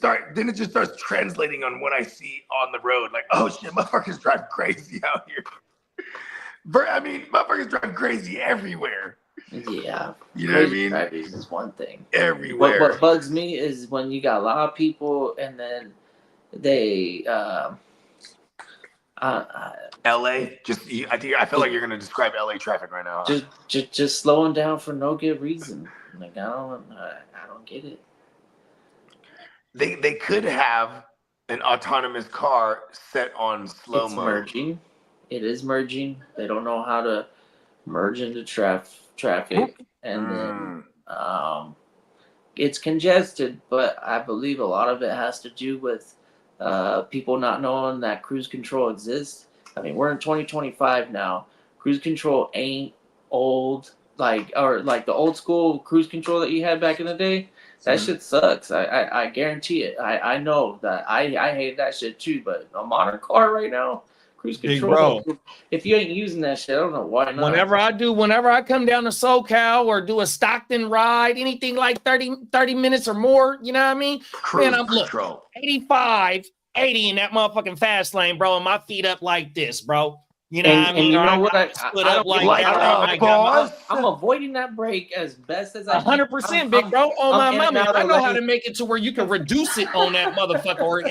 starts translating on what I see on the road. Like, oh shit, motherfuckers drive crazy out here. I mean, motherfuckers drive crazy everywhere. Yeah, You know what I crazy mean? driving is one thing. Everywhere. What bugs me is when you got a lot of people and then they LA, I feel like you're gonna describe LA traffic right now. Huh? just slowing down for no good reason. Like I don't get it. They could have an autonomous car set on slow It's mo. merging. It is merging. They don't know how to merge into traffic, and then it's congested. But I believe a lot of it has to do with people not knowing that cruise control exists. I mean, we're in 2025 now. Cruise control ain't old like the old school cruise control that you had back in the day. That shit sucks. I guarantee it. I know that I hate that shit too. But a modern car right now, cruise Big control. bro. If you ain't using that shit, I don't know why not. Whenever I come down to SoCal or do a Stockton ride, anything like 30 minutes or more, you know what I mean? Cruise I'm control. 85, 80 in that motherfucking fast lane, bro, and my feet up like this, bro. You know And- what I and mean? you know I what? split I up don't like get that. boss. I'm avoiding that brake as best as I can. 100%, big bro. On my I'm in and mama, out I of know how lane. to make it to where you can reduce it on that motherfucker or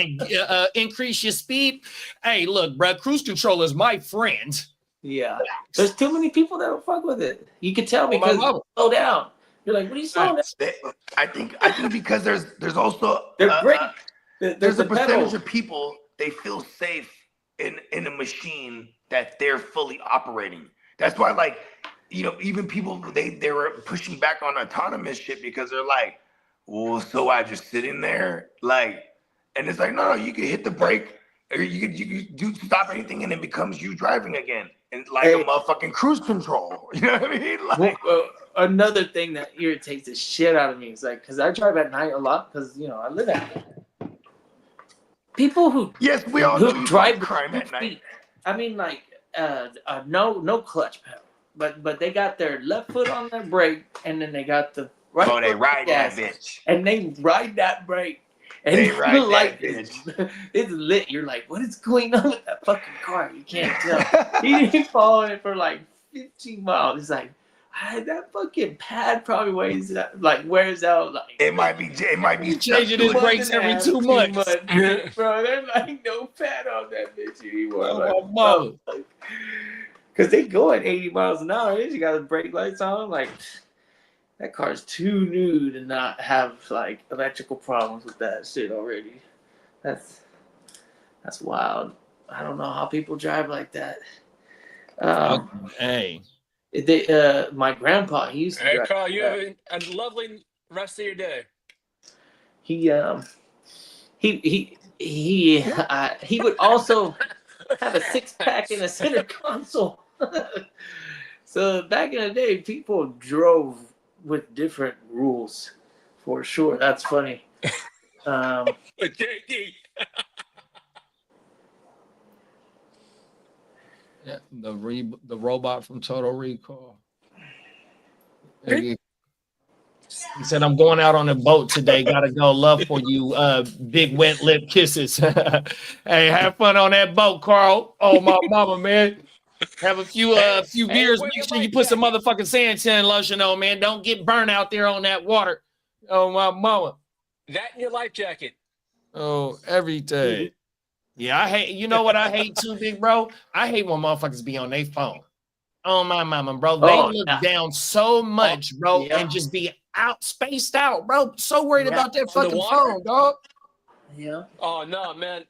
increase your speed. Hey, look, bro, cruise control is my friend. Yeah. There's too many people that don't fuck with it. You can tell On my because mama. slow down. You're like, what are you slowing down? I think because there's also They're brake. there's a the percentage pedal. of people they feel safe in a machine that they're fully operating. That's why, like, you know, even people they were pushing back on autonomous shit because they're like, well, so I just sit in there, like, and it's like, no, you can hit the brake or you can do stop anything and it becomes you driving again, and like a motherfucking cruise control. You know what I mean? Like, Another thing that irritates the shit out of me is like, because I drive at night a lot because you know I live at night. People who we all know who you drive crime with at night. feet. I mean, like, no clutch pedal, but they got their left foot on their brake, and then they got the right. Oh, they foot on ride the gas, that bitch. and they ride that brake, and They the ride that light bitch. it's lit. You're like, what is going on with that fucking car? You can't tell. He following it for like 15 miles. It's like. That fucking pad probably wears out like It might be Changing his brakes every 2 months. Bro, there's like no pad on that bitch anymore. Oh, my mama. Because they go at 80 miles an hour. They just got the brake lights on. Like, that car's too new to not have like electrical problems with that shit already. That's wild. I don't know how people drive like that. Hey. My grandpa, he used to Hey, drive Carl, like you that. have a lovely rest of your day. He would also have a 6-pack in a center console. So back in the day, people drove with different rules, for sure. That's funny. JD. Yeah, the robot from Total Recall. He said, I'm going out on a boat today. Gotta go. Love for you. Big wet lip kisses. Hey, have fun on that boat, Carl. Oh, my mama, man. Have a few beers. wear Make your sure you life put some jacket. motherfucking suntan lotion on, man. Don't get burnt out there on that water. Oh, my mama. That and your life jacket. Oh, every day. Yeah, I hate, you know what I hate too, big bro? I hate when motherfuckers be on their phone. Oh, my mama, bro. They Oh, look yeah. down so much, bro, Yeah. and just be out, spaced out, bro. So worried Yeah. about that On the fucking water? phone, dog. Yeah. Oh no, man.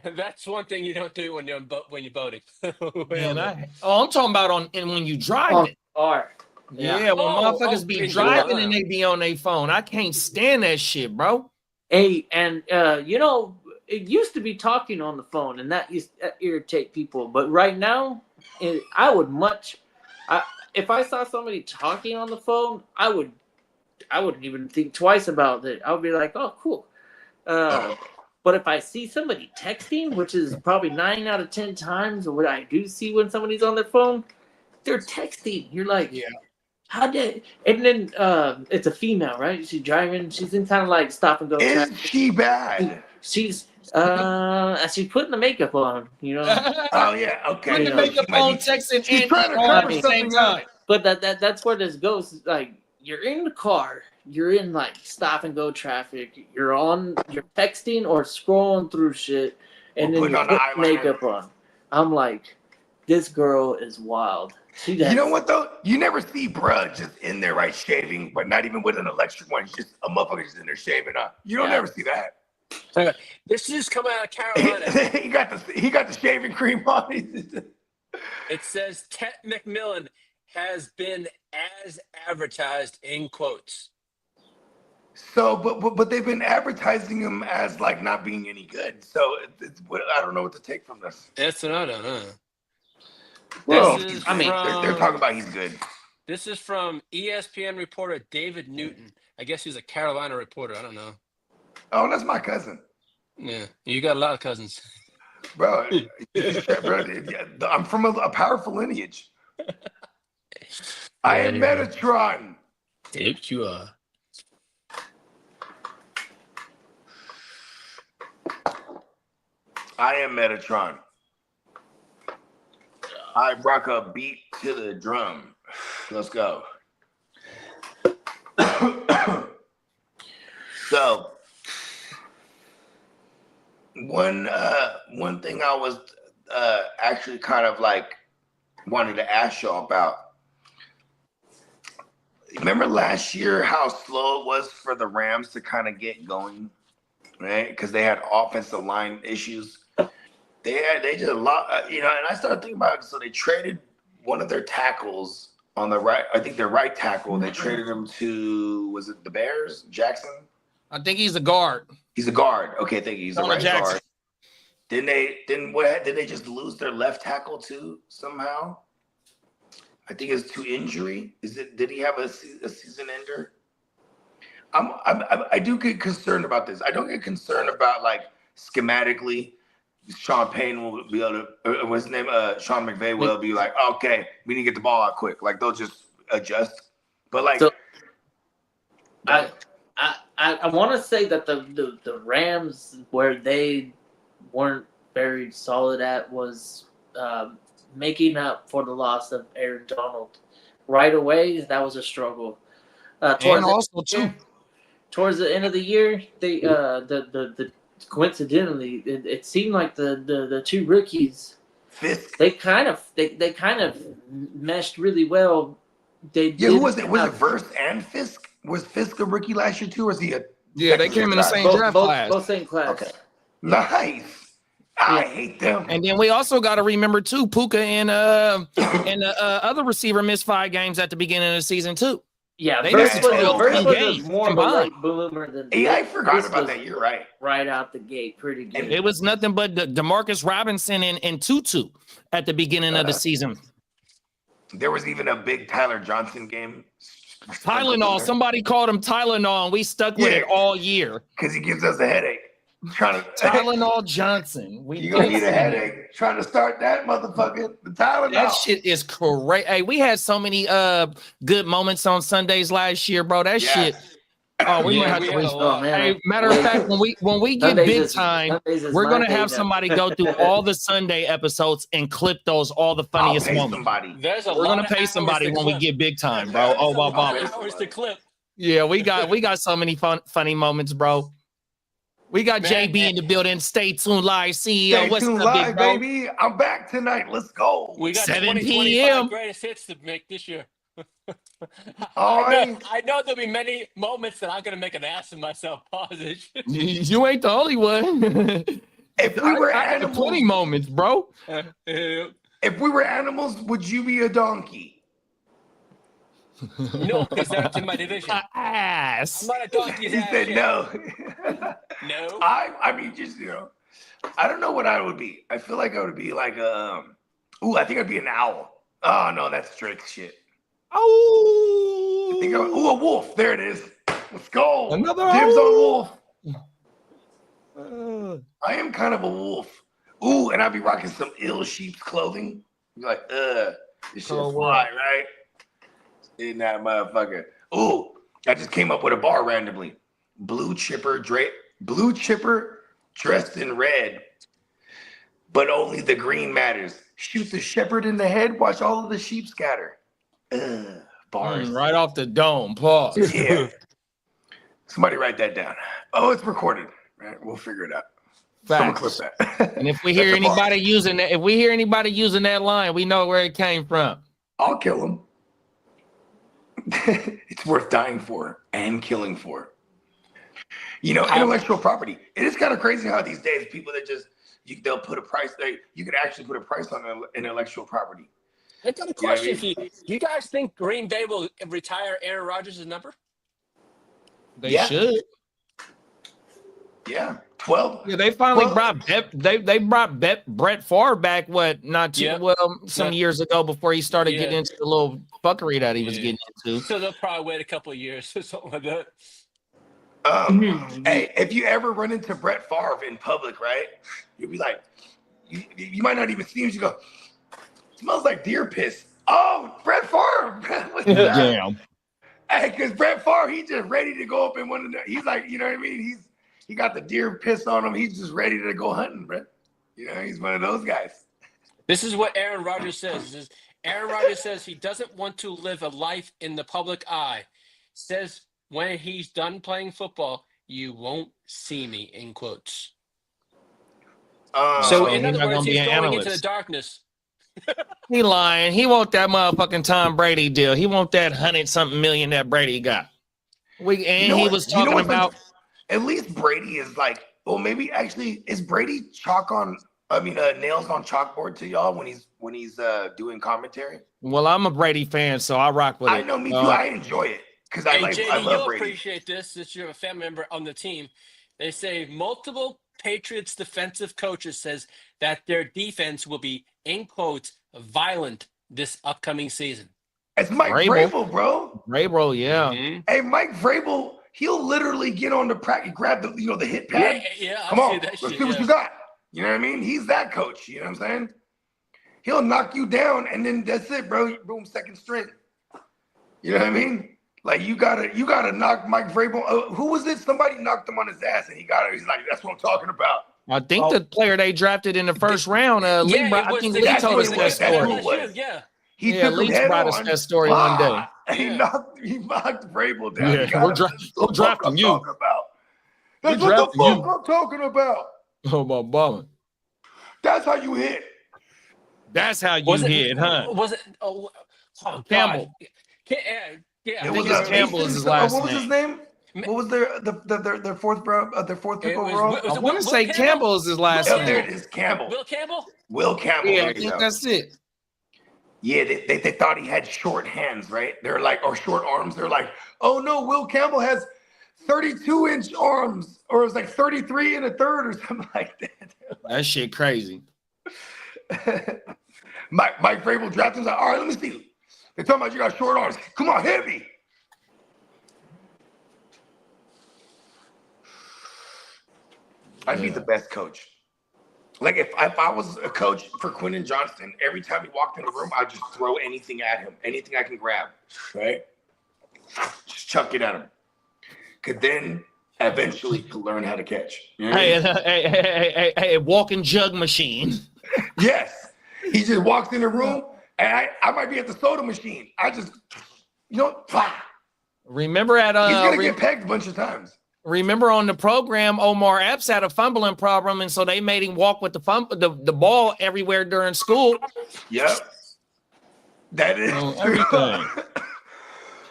That's one thing you don't do when you're boating. Man, Well, I'm talking about when you drive On it. car. Yeah, when motherfuckers be in driving July. and they be on their phone. I can't stand that shit, bro. Hey, and you know, it used to be talking on the phone, and that used to irritate people. But right now, I would if I saw somebody talking on the phone, I wouldn't even think twice about it. I would be like, oh, cool. But if I see somebody texting, which is probably 9 out of 10 times what I do see when somebody's on their phone, they're texting. You're like, Yeah. how did? And then it's a female, right? She's driving. She's in kind of like stop and go. Is traffic. she bad? She's putting the makeup on, you know. Oh yeah, okay. Putting the Yeah. makeup She might on, be- texting, she's and trying to on cover at the same something up. time. But that's where this goes. It's like you're in the car, you're in like stop and go traffic. You're texting or scrolling through shit, and Or then putting you're on the putting eyeliner. makeup on. I'm like, this girl is wild. She You know what though? You never see bruh just in there, right, shaving, but not even with an electric one. It's just a motherfucker just in there shaving up. You don't Yeah. ever see that. This is coming out of Carolina. he got the shaving cream on. It says Tet McMillan has been as advertised in quotes. So, but they've been advertising him as like not being any good. So I don't know what to take from this. That's what I don't know. Well, This is I mean, they're talking about he's good. This is from ESPN reporter David Newton. I guess he's a Carolina reporter. I don't know. Oh, that's my cousin, Yeah, you got a lot of cousins. bro. Bro, I'm from a powerful lineage. I am Yeah. Metatron. Dude, you are. I am Metatron. I rock a beat to the drum. Let's go. So, one thing I was actually kind of like wanted to ask y'all about. Remember last year how slow it was for the Rams to kind of get going, right? Because they had offensive line issues. They did a lot, and I started thinking about it. So they traded one of their tackles on the right. I think their right tackle. They traded him to, was it the Bears? Jackson? I think he's a guard. He's a guard. Okay, thank you. He's a Donald right Jackson. guard. Did they just lose their left tackle too somehow? I think it's to injury. Did he have a season ender? I do get concerned about this. I don't get concerned about like schematically. Sean Payne will be able to, what's his name? Sean McVay will be like, okay, we need to get the ball out quick. Like they'll just adjust. But like, So, I want to say that the Rams, where they weren't very solid at, was making up for the loss of Aaron Donald. Right away, that was a struggle. And also too, Towards the end of the year, they the coincidentally, it seemed like the two rookies, Fisk. they kind of meshed really well. Yeah, who was it? Was it Verse and Fisk? Was Fisk a rookie last year too? Or was he a? yeah, they came in the same both, draft both, class. both same class. Okay. Nice. I hate them. And then we also got to remember too, Puka and the other receiver missed 5 games at the beginning of the season too. Yeah, They Verse missed was, 12 Verse was games more of a combined. late bloomer than. Yeah, I forgot this about was that. You're right. Right out the gate, pretty good. It was nothing but DeMarcus Robinson and Tutu at the beginning of the season. There was even a big Tyler Johnson game. Tylenol, somebody called him Tylenol, and we stuck with it all year. Because he gives us a headache. Trying to Tylenol Johnson. We you gonna did need a see headache trying to start that motherfucker. The Tylenol. that shit is correct. Hey, we had so many good moments on Sundays last year, bro. That shit. Yes. Oh, we Yeah, might have we to had a restart. lot. man. Hey, matter of fact, when we get Sundays big is- time, Sundays is we're my gonna day have now. somebody go through all the Sunday episodes and clip those all the I'll funniest pay moments. somebody. There's a We're lot gonna of pay hours somebody to when we clip. get big time, bro. Yeah, Oh, There's a lot Obama. of hours to clip. Yeah, we got so many funny moments, bro. We got Man, JB in the building. Stay tuned, live CEO. Stay What's tuned up, big live, bro? baby. I'm back tonight. Let's go. We got 7 2025 p.m. greatest hits to make this year. All right. I know there'll be many moments that I'm gonna make an ass of myself. Pause it. You ain't the only one. If we were I had animals, 20 moments, bro. if we were animals, would you be a donkey? No, because that's in my division. Ass. I'm not a donkey's He ass said shit. no. No. I mean, just I don't know what I would be. I feel like I would be like I think I'd be an owl. Oh no, that's Drake shit. Oh. I think a wolf. There it is. Let's go. Another Dibs on wolf. Uh, I am kind of a wolf. Ooh, and I'd be rocking some ill sheep's clothing. Be like, this shit's Oh, fly, right? In that motherfucker. Ooh, I just came up with a bar randomly. Blue chipper dressed in red, but only the green matters. Shoot the shepherd in the head, watch all of the sheep scatter. Bars. right off the dome. Pause. Yeah. Somebody write that down. Oh, it's recorded. Right, we'll figure it out. Someone clip Facts. that. And if we hear That's a bar. anybody using that, if we hear anybody using that line, we know where it came from. I'll kill him. It's worth dying for and killing for. Intellectual property. It is kind of crazy how these days people that just they'll put a price. You could actually put a price on intellectual property. I got a question for you. You guys think Green Bay will retire Aaron Rodgers' number? They Yeah. should. Yeah, 12. Yeah, they finally Well- brought they brought Brett Favre back. Yeah. Some years ago before he started getting Yeah. into the little fuckery that he was Yeah. getting into. So they'll probably wait a couple of years or something like that. Hey, if you ever run into Brett Favre in public, right? You'll be like, you might not even see him. You go, smells like deer piss. Oh, Brett Favre. What's that? Damn. Hey, because Brett Favre, he's just ready to go up in one of the. He's like, you know what I mean? He got the deer piss on him. He's just ready to go hunting, Brett. He's one of those guys. This is what Aaron Rodgers says. He says, Aaron Rodgers says he doesn't want to live a life in the public eye. Says when he's done playing football, you won't see me, in quotes. So So he's in not other gonna words, be he's an going into analyst. the darkness. He lying. He want that motherfucking Tom Brady deal. He want that 100-something million that Brady got. He was talking about. At least Brady is like, well, maybe actually is Brady nails on chalkboard to y'all when he's doing commentary. Well, I'm a Brady fan, so I rock with it. I know, me too. I enjoy it because Hey, I JD, love you'll Brady. appreciate this since you're a family member on the team. They say multiple Patriots defensive coaches says that their defense will be, in quotes, violent this upcoming season. It's Mike Vrabel, bro. Vrabel, yeah. Mhm. Hey, Mike Vrabel, he'll literally get on the practice, grab the hit pad. Yeah, Come I on, see that let's shit. see what Yeah. you got. You know what I mean? He's that coach. You know what I'm saying? He'll knock you down, and then that's it, bro. Boom, second string. You know what I mean? Like you gotta knock Mike Vrabel. Who was it? Somebody knocked him on his ass, and he got it. He's like, that's what I'm talking about. I think the player they drafted in the first round, Lee, Yeah, I it was think the- Lee that's told what us it that was. That's story. what it was. Yeah. He Yeah, took him Leach head brought us on. that story one day. And he Yeah. knocked Vrabel down. Yeah, He got we're him. dra- That's we're what drafting I'm you. talking about. That's We're what the drafting you. fuck I'm talking about. Oh, my bummer. That's how you hit. That's how you Was it- hit, huh? Was it? Oh, God. Campbell. Yeah, I It think was it's Campbell is Mason- his last What was his name? Ma- What was their fourth pick It was- overall? was I it want to Will say Campbell? Campbell is his last Oh, Will there name. it is, Campbell. Will Campbell? Will Campbell. Yeah, I there you think go. that's it. Yeah, they thought he had short hands, right? They're like, or short arms. They're like, oh no, Will Campbell has 32-inch arms, or it was like 33 and a third, or something like that. That shit crazy. Mike Vrabel drafted him. Like, all right, let me see. They're talking about you got short arms. Come on, hit me. I'd be the best coach. Like if I was a coach for Quentin Johnston, every time he walked in the room, I'd just throw anything at him, anything I can grab, right? Just chuck it at him. Could then eventually learn how to catch. You know what I mean? Hey, walking jug machine. Yes. He just walks in the room and I might be at the soda machine. I just, plah. Remember at He's gonna get pegged a bunch of times. Remember on the program, Omar Epps had a fumbling problem, and so they made him walk with the ball everywhere during school. Yep. That is everything.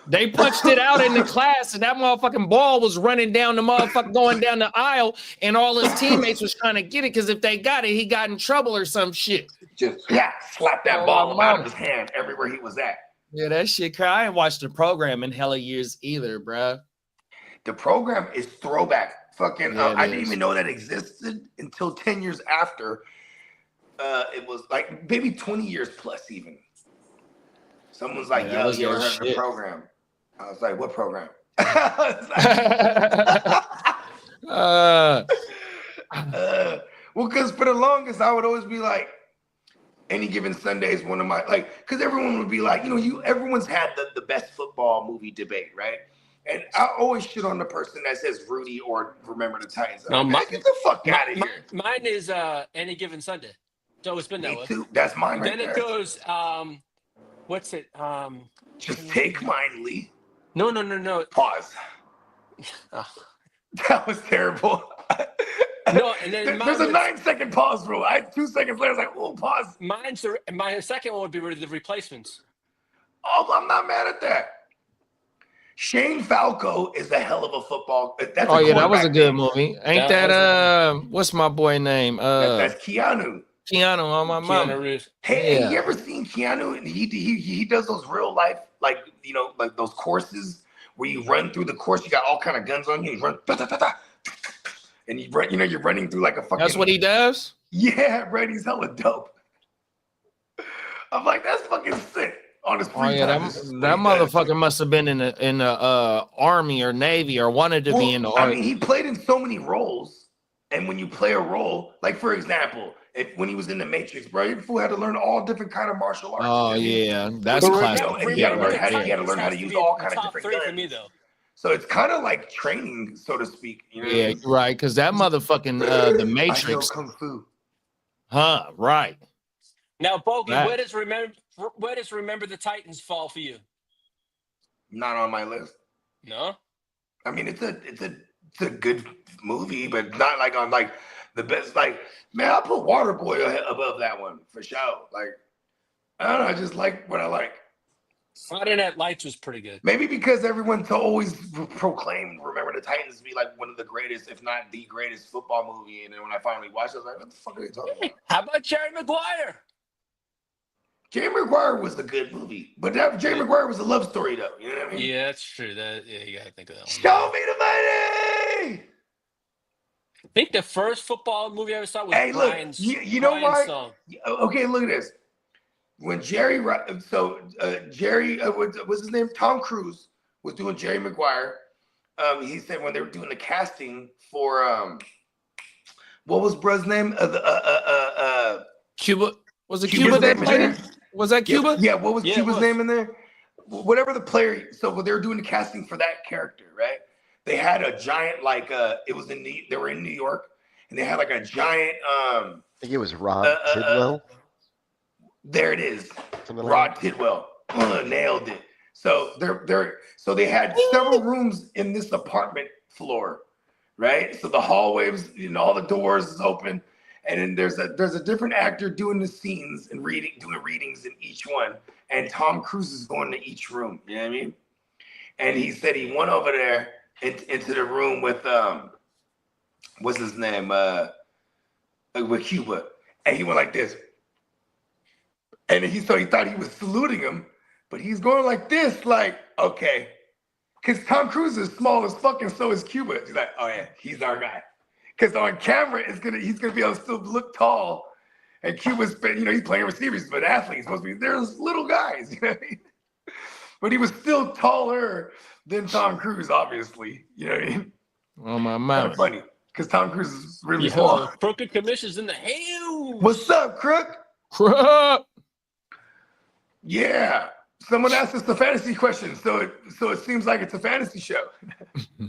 They punched it out in the class, and that motherfucking ball was running down the motherfucker going down the aisle, and all his teammates was trying to get it because if they got it, he got in trouble or some shit. Just slap that ball out of his hand everywhere he was at. Yeah, that shit. I ain't watched the program in hella years either, bruh. The program is throwback. Fucking, Yeah, I didn't even know that existed until 10 years after. It was like maybe 20 years plus even. Someone's like, yo, you ever heard of the program? I was like, what program? Well, because for the longest, I would always be like, Any Given Sunday is one of my, because everyone would be like, everyone's had the best football movie debate, right? And I always shit on the person that says Rudy or Remember the Titans. Get the fuck out of here. Mine is Any Given Sunday. So it's been that way. Too. That's mine right then there. It goes, what's it? Just Take Mine, Lee. No. Pause. Oh. That was terrible. No, and then there's a 9-second pause rule. 2 seconds later, I was like, "Oh, pause." My second one would be The Replacements. Oh, I'm not mad at that. Shane Falco is a hell of a football. That was a good movie. Ain't that what's my boy name? That's Keanu. Keanu on my mom. Hey, you ever seen Keanu? He does those real life, like those courses where you run through the course. You got all kind of guns on you. You run, and you run. You're running through like a fucking. That's what he does. Yeah, bro, he's hella dope. I'm like, that's fucking sick. On his free time. That motherfucker must have been in the army or navy or wanted to be in the army. I mean, he played in so many roles, and when you play a role, like for example, when he was in the Matrix, bro, you fool had to learn all different kind of martial arts. Oh yeah, that's classic. He had to learn how to use all kind of different guns. For me, though. So it's kind of like training, so to speak. Yeah, right. Because that motherfucking the Matrix. I know Kung Fu. Huh? Right. Now, Bogey, where does Remember the Titans fall for you? Not on my list. No. I mean, it's a good movie, but not like on like the best. Like, man, I'll put Waterboy above that one for sure. Like, I don't know. I just like what I like. Friday Night Lights was pretty good. Maybe because everyone's always proclaimed Remember the Titans to be like one of the greatest, if not the greatest football movie. And then when I finally watched it, I was like, what the fuck are they talking about? How about Jerry Maguire? Jerry Maguire was a good movie, but Jerry Maguire was a love story, though. You know what I mean? Yeah, that's true. You gotta think of that one. Show me the money. I think the first football movie I ever saw was Brian's. You know why? Song. Okay, look at this. When Jerry, what's his name? Tom Cruise was doing Jerry Maguire. He said when they were doing the casting for what was bruh's name? Cuba. Was it Cuba that played it? Was that Cuba? Yeah. What was Cuba's name in there? Whatever the player. So when they were doing the casting for that character, right? They had a giant it was they were in New York, and they had like a giant. I think it was Rod Tidwell. There it is. Rod Tidwell. Nailed it. So so they had several rooms in this apartment floor, right? So the hallways, all the doors is open, and then there's a different actor doing the scenes and doing readings in each one, and Tom Cruise is going to each room. You know what I mean? And he said he went over there into the room with what's his name? With Cuba, and he went like this. And he thought he was saluting him, but he's going like this, like, okay. Because Tom Cruise is small as fuck, and so is Cuba. He's like, oh yeah, he's our guy. Because on camera, he's gonna be able to still look tall. And Cuba's been, he's playing receivers, but athletes supposed to be, they're little guys, you know what I mean? But he was still taller than Tom Cruise, obviously. You know what I mean? Oh my mind. Funny. because Tom Cruise is really Yo, small. Crooked Commission's in the house. What's up, Crook? Crap. Yeah. Someone asked us the fantasy question, so it seems like it's a fantasy show. This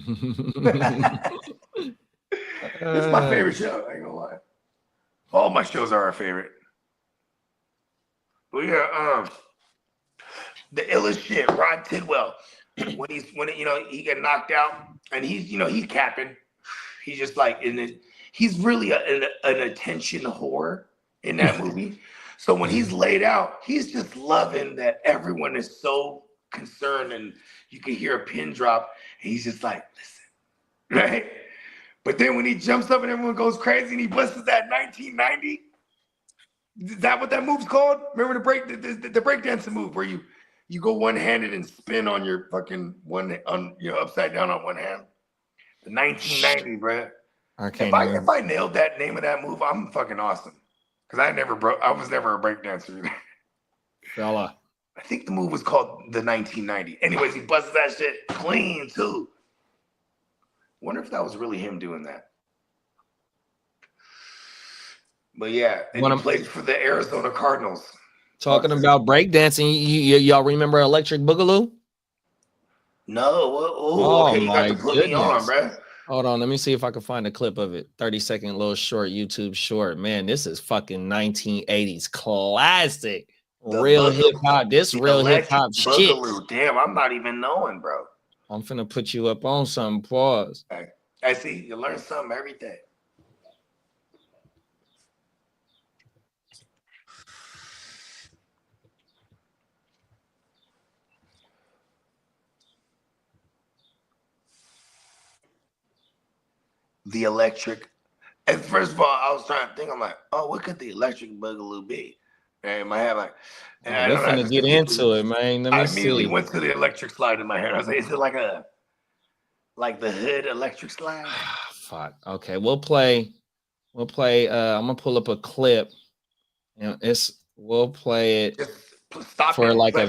is my favorite show. I ain't gonna lie. All my shows are our favorite. But yeah, the illest shit, Rod Tidwell. When he get knocked out and he's capping. He's just like he's really an attention whore in that movie. So when he's laid out, he's just loving that everyone is so concerned and you can hear a pin drop and he's just like, listen, right? But then when he jumps up and everyone goes crazy and he busts that 1990, is that what that move's called? Remember the breakdancing move where you go one-handed and spin on your fucking upside down on one hand? The 1990, bro. If I nailed that name of that move, I'm fucking awesome. Because I was never a breakdancer either. Fella. I think the move was called the 1990. Anyways, he busts that shit clean too. Wonder if that was really him doing that. But yeah, and he played for the Arizona Cardinals. Talking about breakdancing, y'all remember Electric Boogaloo? No. Okay, you got to put me on, bro. Hold on, let me see if I can find a clip of it. 30-second little short YouTube short. Man, this is fucking 1980s classic. Real hip hop. This real hip hop shit. Damn, I'm not even knowing, bro. I'm finna put you up on something. Pause. I see. You learn something every day. The electric. And first of all, I was trying to think. I'm like, oh, what could the Electric Boogaloo be? And in my head, like, we're finna get into it, man. Let me see. I immediately went to the electric slide in my head. I was like, is it like the hood electric slide? Fuck. Okay, we'll play. I'm gonna pull up a clip. We'll play it. Just stop for it. like a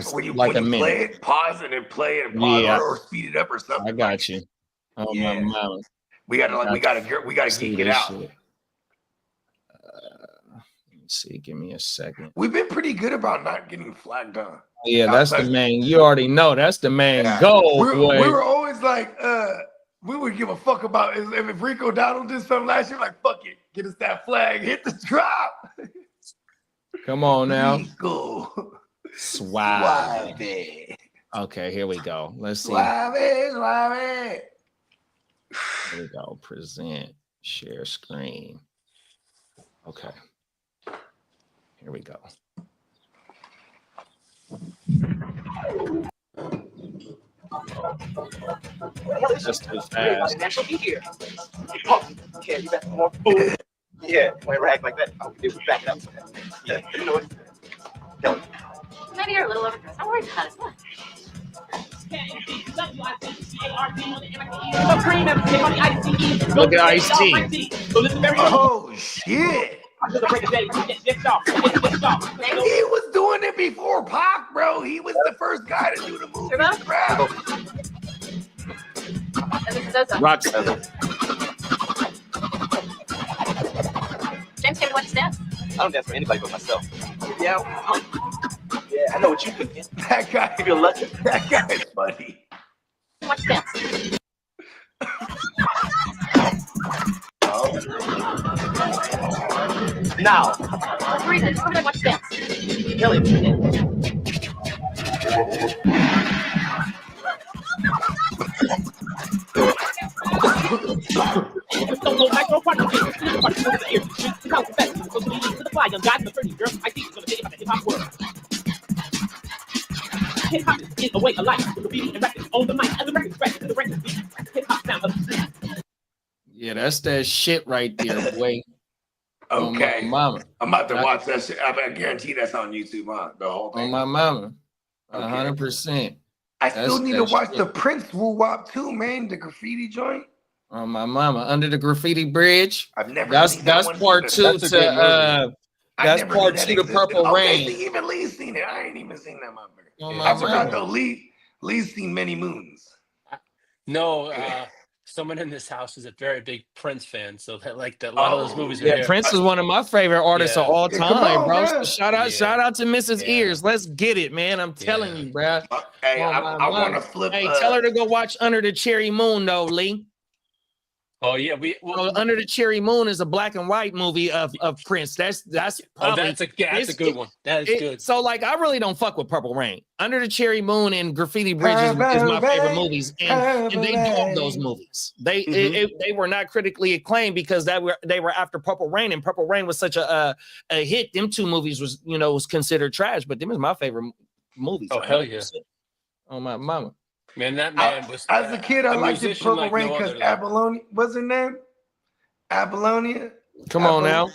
minute. Play it, pause it, and play it, and pause or speed it up or something. I got you. Oh my mama. We gotta geek it out. Let me see. Give me a second. We've been pretty good about not getting flagged on. Yeah, that's the main. You already know that's the main goal. We were always like, we would give a fuck about if Rico Donald did something last year. Like, fuck it, get us that flag, hit the drop. Come on now. Rico. Suave. Okay, here we go. Let's see. Suave. Here we go. Present. Share screen. Okay. Here we go. Just too fast. She'll be here. Oh, yeah, you got more food. Yeah, when it act like that, I'll do back it up. Yeah, you know what? Maybe you're a little overdressed. Don't worry about it. Come on. Look at Ice-T. Oh shit! He was doing it before Pac, bro. He was the first guy to do the move. Rockstar. James came to watch dance. I don't dance for anybody but myself. Yeah, I know what you think. That guy, you're lucky. That guy is funny. Watch dance. Now. Reason, just come and watch dance. Kelly. Yeah, that's that shit right there, boy. Okay. On my mama. I'm about to watch that shit. I guarantee that's on YouTube, huh? The whole thing. On my mama. 100%. I still need to watch the Prince Woo Wop too, man. The graffiti joint. On my mama. Under the Graffiti Bridge. I've never That's seen that one part either. two to that's part two to Purple Rain. Okay, even Lee's seen it. I ain't even seen that motherfucker. I forgot though. Lee's seen Many Moons. No, someone in this house is a very big Prince fan, so that a lot of those movies are Yeah, here. Prince is one of my favorite artists of all Yeah, come time, on, bro. man. So shout out to Mrs. Yeah. Ears. Let's get it, man. I'm telling you, bro. Hey, Oh, I my want to God. flip. Hey, tell her to go watch Under the Cherry Moon, though, Lee. Oh yeah, Under the Cherry Moon is a black and white movie of Prince. That's probably that's a good one. That is good. So like, I really don't fuck with Purple Rain. Under the Cherry Moon and Graffiti Bridge is my favorite movies, and they bombed those movies. They were not critically acclaimed because they were after Purple Rain, and Purple Rain was such a hit. Them two movies was considered trash, but them is my favorite movies. Oh hell yeah! Oh my mama. Man, that man was. As a kid, I liked the musician Purple like Rain no because other. Apollonia, what's her name? Apollonia. Come on now.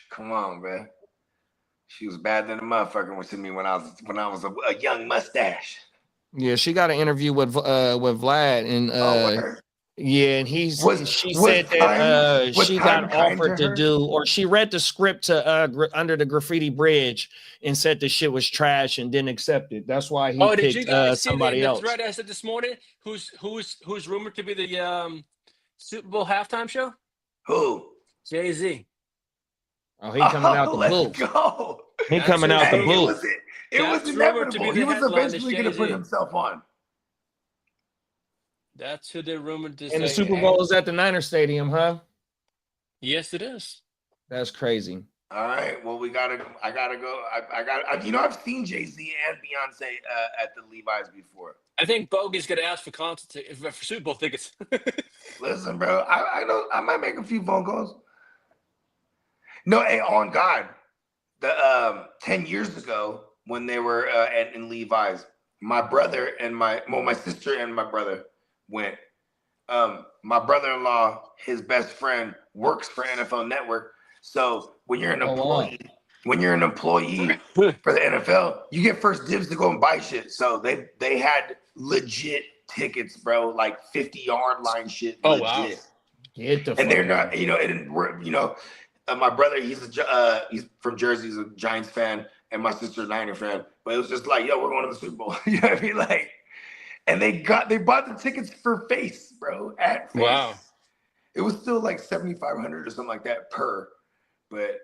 Come on, man. She was bad than a motherfucker to me when I was a young mustache. Yeah, she got an interview with Vlad, and yeah, and she said that she got offered to do, or she read the script to Under the Graffiti Bridge and said the shit was trash and didn't accept it. That's why he Did you picked guys see somebody the else. thread I said this morning? Who's rumored to be the Super Bowl halftime show? Who? Jay-Z. Oh, he coming out the let's booth. go. He coming out the booth. It was inevitable. He was eventually going to put himself on. That's who they're rumored to say. And the Super Bowl is at the Niner Stadium, huh? Yes, it is. That's crazy. All right. Well, I gotta go. I've seen Jay-Z and Beyonce at the Levi's before. I think Bogey's gonna ask for for Super Bowl tickets. Listen, bro. I know I might make a few phone calls. No, hey, on God, the 10 years ago when they were in Levi's, my brother and my sister and my brother went. My brother-in-law, his best friend, works for NFL Network. So when you're an employee, for the NFL, you get first dibs to go and buy shit. So they had legit tickets, bro, like 50-yard line shit. Oh legit. Wow. And they're not, it didn't work, my brother, he's from Jersey, he's a Giants fan, and my sister a Niner fan. But it was just like, yo, we're going to the Super Bowl. You know what I mean? Like, and they bought the tickets for face, bro, at face. Wow. It was still like $7,500 or something like that per. But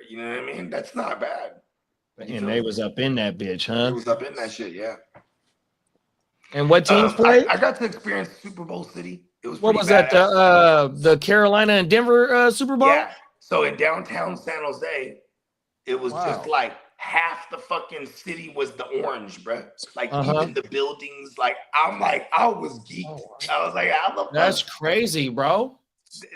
you know what I mean? That's not bad. And they was up in that bitch, huh? It was up in that shit, yeah. And what teams played? I got to experience Super Bowl City. It was What was badass. that? The Carolina and Denver Super Bowl? Yeah. So in downtown San Jose, it was just like half the fucking city was the orange, bro. Like even the buildings, like I was geeked. I was like, how the fuck? That's crazy, bro.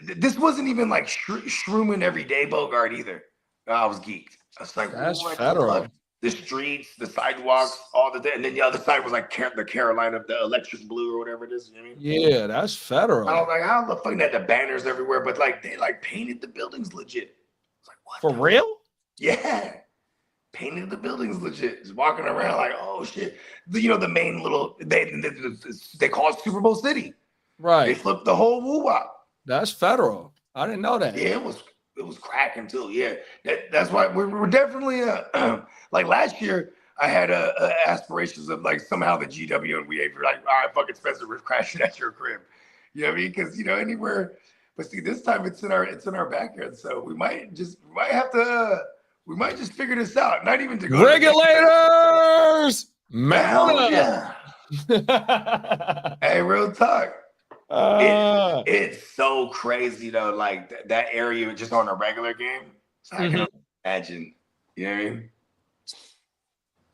This wasn't even like Shroomin' everyday Bogart either. I was geeked. I was like, that's what federal. The fuck? The streets, the sidewalks, all the and then the other side was like the Carolina, the electric blue or whatever it is. You know what I mean? Yeah, that's federal. I was like, how the fuck? They had the banners everywhere, but like they like painted the buildings legit. I was like, what? For real? Yeah. Painted the buildings legit. Just walking around like, oh shit. The main little they call it Super Bowl City. They Right. flipped the whole woo-wop. That's federal. I didn't know that. Yeah, it was cracking too. Yeah. That's why we're definitely like last year I had aspirations of like somehow the GW and we were like, all right, fucking Spencer, we're crashing at your crib. You know what I mean? Because anywhere, but see, this time it's in our backyard, so we might just figure this out. Not even to go Regulators, Hell man. yeah. Hey, real talk. It's so crazy though, like that area just on a regular game. So I can imagine. You know what I mean?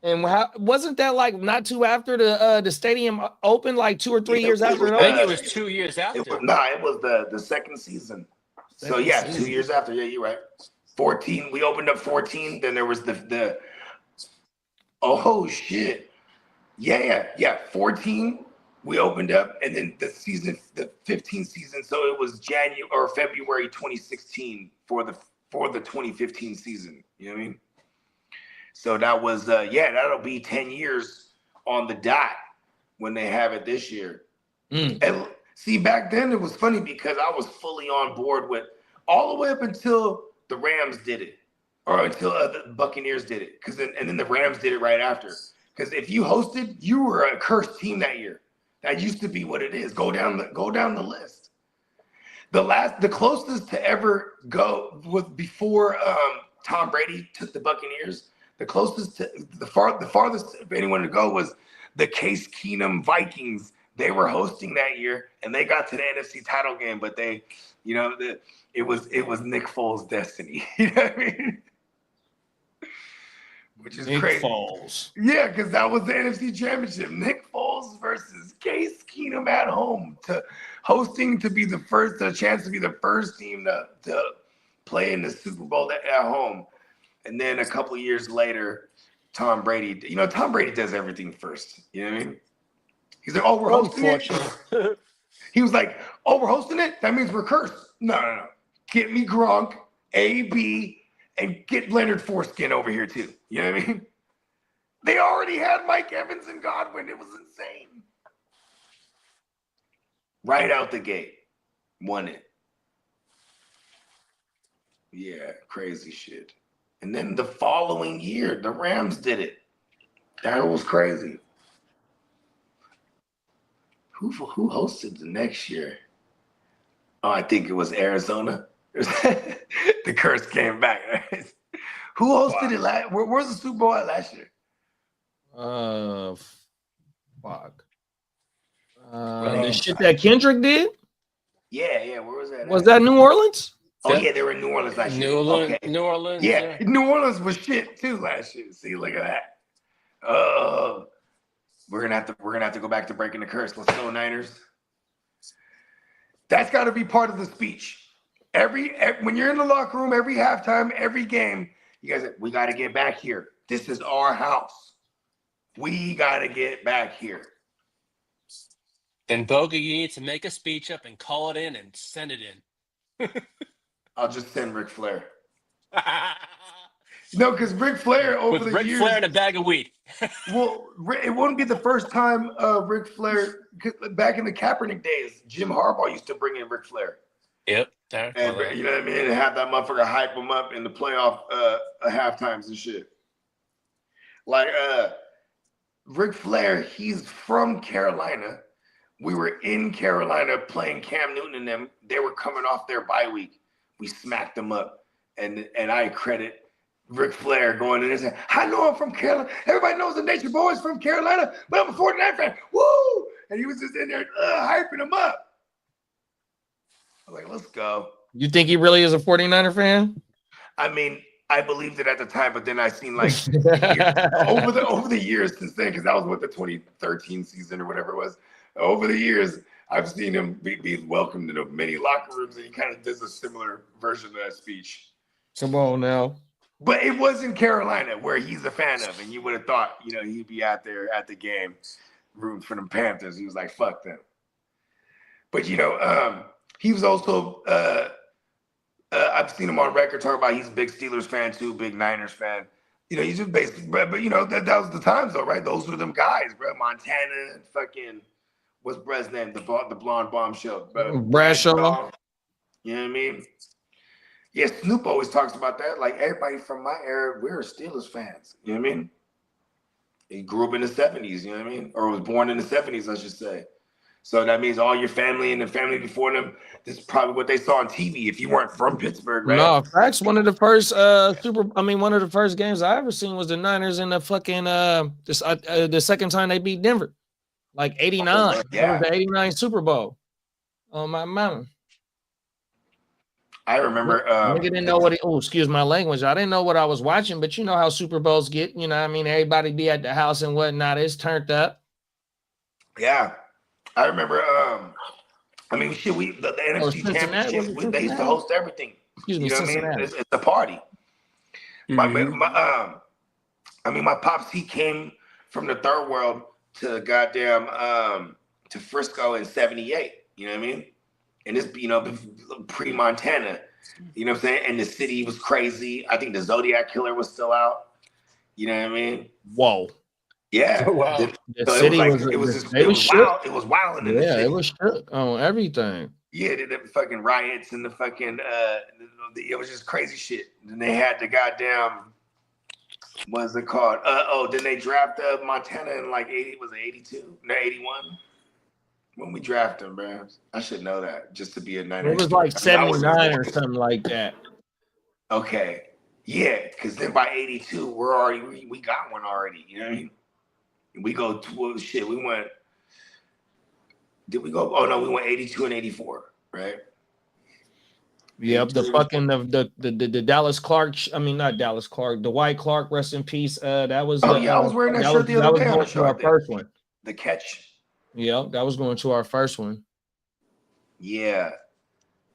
And wasn't that like not too after the stadium opened, like 2 or 3 years after it I think opened? it was 2 years after. It was the second season. So yeah, 2 years after. Yeah, you're right. 14. We opened up 14. Then there was the oh shit. Yeah. 14. We opened up, and then the 15th season. So it was January or February 2016 for the 2015 season. You know what I mean? So that was that'll be 10 years on the dot when they have it this year. And see, back then it was funny because I was fully on board with all the way up until the Rams did it, or until the Buccaneers did it, and then the Rams did it right after. Because if you hosted, you were a cursed team that year. That used to be what it is. Go down the list. The closest to ever go was before Tom Brady took the Buccaneers. The closest to the farthest of anyone to go was the Case Keenum Vikings. They were hosting that year, and they got to the NFC title game, but they, you know, it was Nick Foles' destiny. You know what I mean? Which is Nick crazy. Foles. Yeah, because that was the NFC Championship. Nick Foles versus Case Keenum at home, to be the first, a chance to be the first team to play in the Super Bowl at home. And then a couple of years later, Tom Brady does everything first. You know what I mean? He's like, oh, we're hosting it. He was like, oh, we're hosting it? That means we're cursed. No. Get me Gronk, AB, and get Leonard Foreskin over here too. You know what I mean? They already had Mike Evans and Godwin. It was insane. Right out the gate. Won it. Yeah, crazy shit. And then the following year, the Rams did it. That was crazy. Who hosted the next year? Oh, I think it was Arizona. The curse came back. Right? Who hosted it last? Where's the Super Bowl at last year? Fuck. The shit that Kendrick did? Yeah. Where was that? Was that New Orleans? Oh yeah, they were in New Orleans last year. New Orleans. Yeah, New Orleans was shit too last year. See, look at that. Oh, we're gonna have to go back to breaking the curse. Let's go, Niners. That's got to be part of the speech. When you're in the locker room, every halftime, every game, you guys, we got to get back here. This is our house. We got to get back here. Then Boga, you need to make a speech up and call it in and send it in. I'll just send Ric Flair. No, because Ric Flair over the years. Ric Flair and a bag of weed. Well, it wouldn't be the first time Ric Flair, back in the Kaepernick days, Jim Harbaugh used to bring in Ric Flair. Yep. And you know what I mean? And have that motherfucker hype him up in the playoff half times and shit. Like Ric Flair, he's from Carolina. We were in Carolina playing Cam Newton and them. They were coming off their bye week. We smacked them up. And I credit Ric Flair going in there saying, I know I'm from Carolina. Everybody knows the Nature Boy's from Carolina, but I'm a 49 fan. Woo! And he was just in there hyping him up. I was like, let's go. You think he really is a 49er fan? I mean, I believed it at the time, but then I seen like over the years since then, because that was the 2013 season or whatever it was. Over the years, I've seen him be welcomed into many locker rooms, and he kind of does a similar version of that speech. Come on now. But it was in Carolina, where he's a fan of, and you would have thought, he'd be out there at the game rooting for them Panthers. He was like, fuck them. But, he was also, I've seen him on record talk about he's a big Steelers fan too, big Niners fan. He's just basically, but that was the times though, right? Those were them guys, bro. Montana and fucking, what's Brett's name? The blonde bombshell. Bradshaw. You know what I mean? Yeah, Snoop always talks about that. Like, everybody from my era, we're Steelers fans. You know what I mean? He grew up in the 70s, you know what I mean? Or was born in the 70s, I should say. So that means all your family and the family before them, this is probably what they saw on TV if you weren't from Pittsburgh, right? No, facts. One of the first one of the first games I ever seen was the Niners in the fucking the second time they beat Denver. Like 89. Yeah. That was the 89 Super Bowl. On my mountain. I remember I didn't know excuse my language. I didn't know what I was watching, but you know how Super Bowls get, everybody be at the house and whatnot. It's turned up. Yeah. I remember the NFC Championship, they used to host everything. Excuse me, you know what Cincinnati. I mean? It's a party. Mm-hmm. My pops, he came from the third world to to Frisco in 78. You know what I mean? And this, pre-Montana, you know what I'm saying? And the city was crazy. I think the Zodiac Killer was still out. You know what I mean? Whoa. Yeah. Wow. The city it was wild. Yeah, it was shook on everything. Yeah, the fucking riots and the fucking it was just crazy shit. And they had the goddamn, what's it called? Then they drafted Montana in like 80, was it 82? No, 81? when we draft him, bro. I should know that just to be a Niner. It was like That was 79 or something like that. Okay. Yeah, because then by 82, we're already we got one already. You know what I mean? We go to shit. We went. Did we go? Oh no, we went 82 and 84, right? Yep, the fucking the Dallas Clark. I mean, not Dallas Clark. Dwight Clark, rest in peace. That was. Oh yeah, I was wearing that shirt the other day on the show. Our first one. The catch. Yeah, that was going to our first one. Yeah,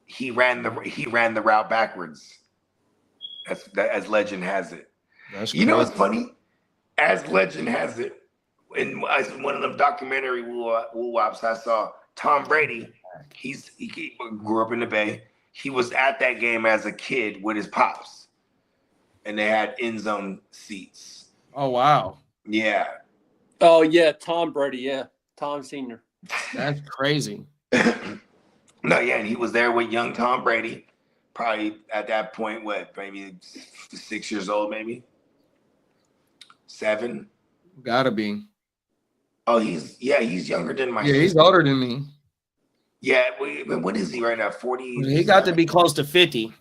he ran the route backwards. As legend has it. That's you know crazy. what's funny? As legend has it, in one of them documentary woo-wops I saw, Tom Brady, he grew up in the Bay. He was at that game as a kid with his pops, and they had end zone seats. Oh wow. Yeah. Oh yeah, Tom Brady. Yeah, Tom Senior. That's crazy. No, yeah, and he was there with young Tom Brady. Probably at that point, what, maybe 6 years old, maybe 7. Gotta be. Oh, he's younger than my. Yeah, he's older than me. Yeah, what is he right now? 40. He got to be close to 50.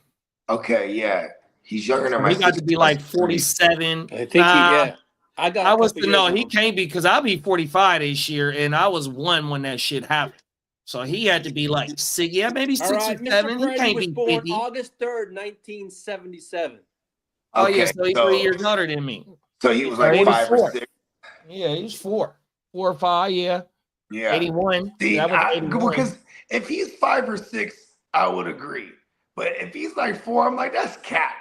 Okay, yeah, he's younger than my. He got to be like 47. I think yeah. I was no, he can't be because I'll be 45 this year, and I was 1 when that shit happened. So he had to be like 6, yeah, maybe 6 or 7. He can't was be born 50. August 3rd, 1977. Oh Okay, yeah, so he's 3 years older than me. So he was like 5 or 6. Yeah, he was 4 or 5. Yeah, Yeah, 81. See, That was 81. because if he's 5 or 6, I would agree. But if he's like 4, I'm like, that's cat.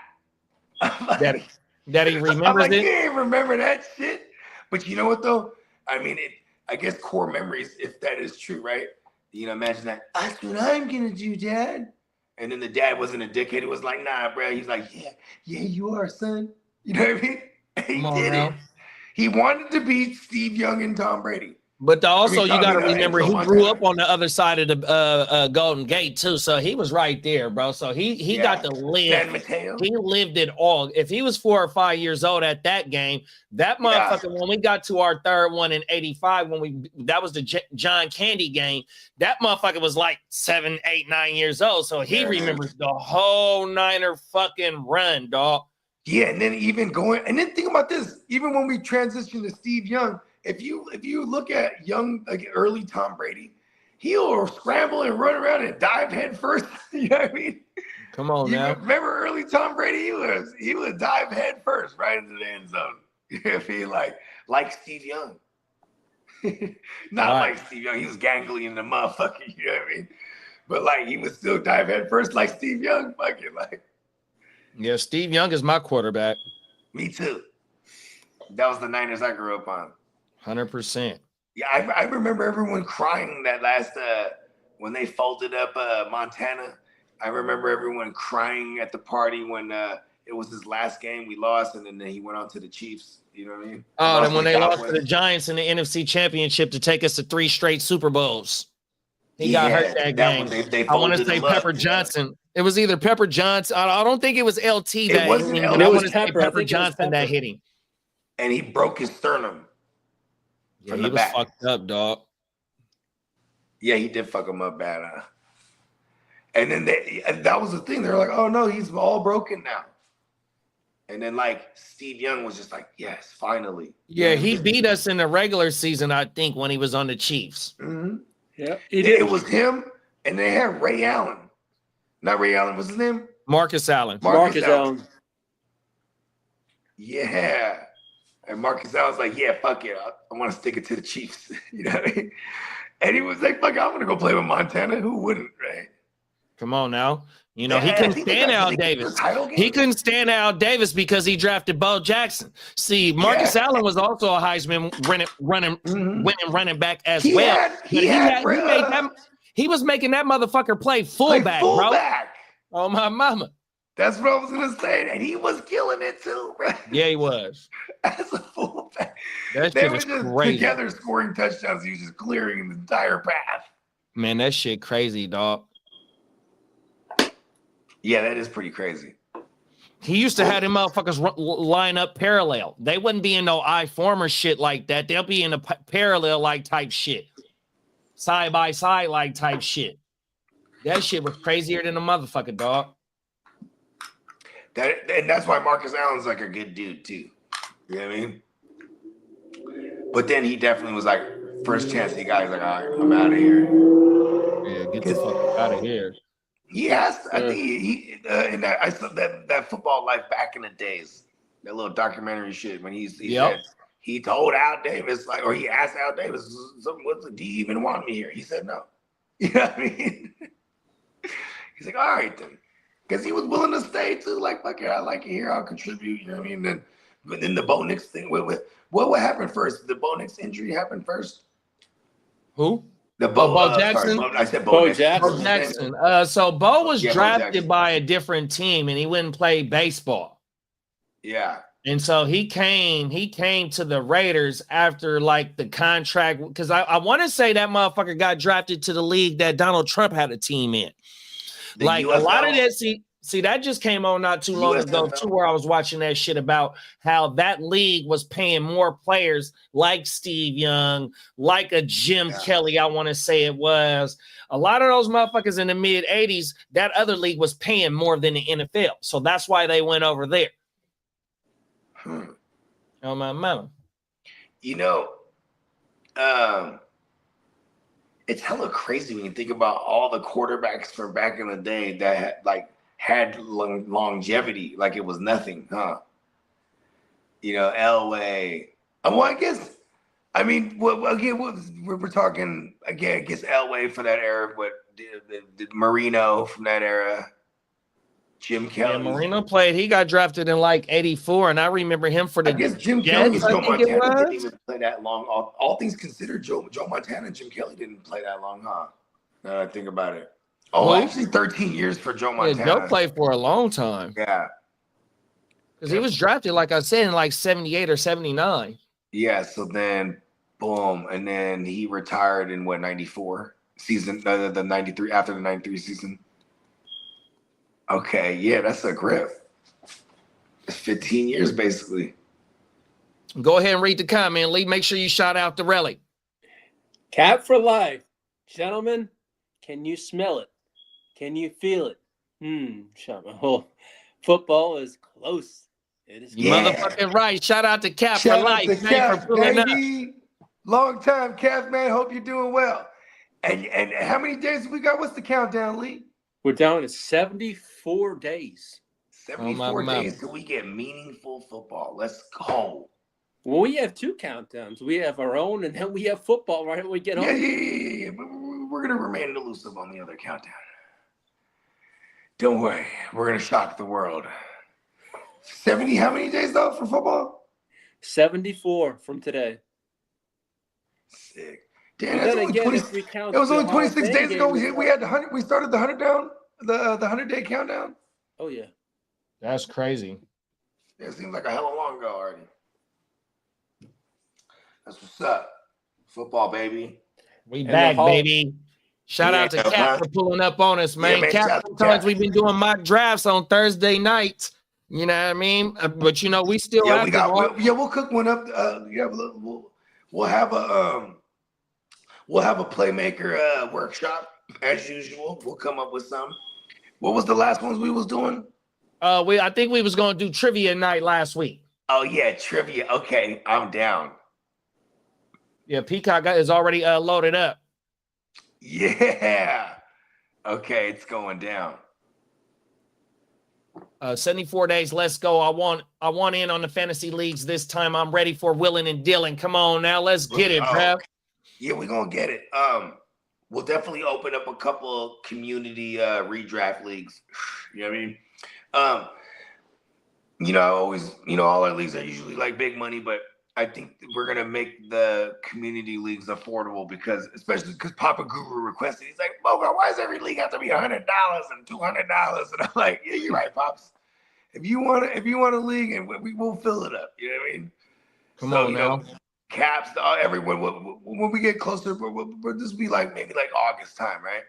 That he I'm remembers like, it. you ain't remember that shit. But you know what though? I mean, I guess core memories, if that is true, right? You know, imagine that. That's what I'm gonna do, Dad. And then the dad wasn't a dickhead. It was like, nah, bro. He's like, yeah, you are, son. You know what I mean? He did it. He wanted to beat Steve Young and Tom Brady. But also, you got to Tommy, remember, he Montana. grew up on the other side of the Golden Gate too, so he was right there, bro. So he got to San live. Mateo. He lived it all. If he was 4 or 5 years old at that game, that motherfucker, when we got to our third one in '85, that was the John Candy game, that motherfucker was like 7, 8, 9 years old. So he remembers the whole Niner fucking run, dog. Yeah, and then and then think about this. Even when we transitioned to Steve Young, if you look at young, like early Tom Brady, he'll scramble and run around and dive head first. You know what I mean? Come on now. Remember early Tom Brady? He would dive head first right into the end zone. You know what I mean? Like Steve Young. Not like Steve Young. He was gangly in the motherfucker. You know what I mean? But like he would still dive head first like Steve Young. Fucking like. Yeah, Steve Young is my quarterback. Me too. That was the Niners I grew up on. 100%. Yeah, I remember everyone crying that last when they folded up Montana. I remember everyone crying at the party when it was his last game. We lost, and then he went on to the Chiefs. You know what I mean? Oh, and when they lost to the Giants in the NFC Championship to take us to 3 straight Super Bowls. He got hurt that game. They I want to folded say him up. Pepper Johnson. It was either Pepper Johnson. I don't think it was LT that wasn't hit him, LT. but I It want was to say Pepper. I Pepper think it was Johnson that Pepper. hit him. And he broke his sternum. Yeah, From he the was back. fucked up, dog. Yeah, he did fuck him up bad. And then that was the thing. They were like, oh no, he's all broken now. And then like Steve Young was just like, yes, finally. Yeah, he beat us in the regular season, I think, when he was on the Chiefs. Mm-hmm. Yeah, It was him, and they had Ray Allen. Not Ray Allen, what's his name? Marcus Allen. Marcus Allen. Yeah. And Marcus Allen's like, yeah, fuck it. I want to stick it to the Chiefs. You know what I mean? And he was like, fuck it, I'm going to go play with Montana. Who wouldn't, right? Come on now. You know, he Yeah, I couldn't think they stand got- Al did they get Davis. the title game? He couldn't stand Al Davis because he drafted Bo Jackson. See, Marcus Allen was also a Heisman winning back as He well. had- But he had, made that, he was making that motherfucker play fullback, bro. fullback. Oh, my mama. That's what I was going to say. And he was killing it too, bro. Yeah, he was. As a fullback. That They shit were was just crazy. together scoring touchdowns. He was just clearing the entire path. Man, that shit crazy, dog. Yeah, that is pretty crazy. He used to have them motherfuckers line up parallel. They wouldn't be in no I-former shit like that. They'll be in a parallel like type shit. side by side like type shit. That shit was crazier than a motherfucker, dog. And that's why Marcus Allen's like a good dude too. You know what I mean? But then he definitely was like, first chance he got, he's like, all right, I'm out of here. Yeah, get the fuck out of here. He asked, I think he in that I saw that Football Life back in the days, that little documentary shit when he said, he told Al Davis, like, or he asked Al Davis, do you even want me here? He said no. You know what I mean? He's like, all right then. Because he was willing to stay too, like, fuck it, I like it here, I'll contribute, you know what I mean? But then the Bo Nix thing, what happened first? The Bo Nix injury happened first? Who? The Bo Jackson? Sorry, I said Bo Jackson. Bo Jackson. So Bo was drafted by a different team and he wouldn't play baseball. Yeah. And so he came to the Raiders after like the contract, because I want to say that motherfucker got drafted to the league that Donald Trump had a team in. Like USL? A lot of that, see, that just came on not too long ago too, where I was watching that shit about how that league was paying more players like Steve Young, like a Jim Kelly, I want to say it was. A lot of those motherfuckers in the mid 80s, that other league was paying more than the NFL. So that's why they went over there. Oh my mama. You know, it's hella crazy when you think about all the quarterbacks from back in the day that had longevity, like it was nothing, huh? You know, Elway. Well, I guess, I mean, again, we're talking again. I guess Elway for that era, but the Marino from that era, Jim Kelly. Yeah, Marino played. He got drafted in like '84, and I remember him for the. I guess Jim Kelly and Joe Montana didn't even play that long. All things considered, Joe Montana and Jim Kelly didn't play that long, huh? Now that I think about it. Oh, actually 13 years for Joe Montana. Yeah, Joe played for a long time. Yeah. Because he was drafted, like I said, in like 78 or 79. Yeah, so then, boom, and then he retired in, 94 season, the 93, after the 93 season. Okay, yeah, that's a grip. It's 15 years, basically. Go ahead and read the comment, Lee. Make sure you shout out the relic. Cap for life. Gentlemen, can you smell it? Can you feel it? Oh, football is close. It is. You motherfucking right. Shout out to Cap for life, man, Cap, for pulling up. Long time, Cap, man. Hope you're doing well. And how many days we got? What's the countdown, Lee? We're down to 74 days. 74 days till we get meaningful football. Let's go. Well, we have two countdowns. We have our own, and then we have football right when we get home. Yeah. We're going to remain elusive on the other countdown. Don't worry. We're going to shock the world. 70, how many days, though, for football? 74 from today. Sick. Damn, that's only 20, it was only 26 days ago. We had the 100. We started the 100 down, the 100-day countdown. Oh, yeah. That's crazy. It seems like a hell of a long ago already. That's what's up. Football, baby. We back, baby. Shout out to Cap for pulling up on us, man. Yeah, Cap, sometimes we've been doing mock drafts on Thursday nights. You know what I mean? But you know, we still we'll cook one up. We'll have a playmaker workshop as usual. We'll come up with some. What was the last ones we was doing? I think we was gonna do trivia night last week. Oh yeah, trivia. Okay, I'm down. Yeah, Peacock is already loaded up. Yeah. Okay, it's going down. 74 days. Let's go. I want in on the fantasy leagues this time. I'm ready for willing and dealing. Come on now, let's get it, bro. Yeah, we're gonna get it. We'll definitely open up a couple community redraft leagues. You know what I mean? All our leagues are usually like big money, but I think we're gonna make the community leagues affordable especially because Papa Guru requested. He's like, Bogar, why does every league have to be $100 and $200? And I'm like, yeah, you're right, Pops. If you want a league, and we will fill it up. You know what I mean? Come on now. Caps, everyone. When we get closer, we'll just be like maybe like August time, right?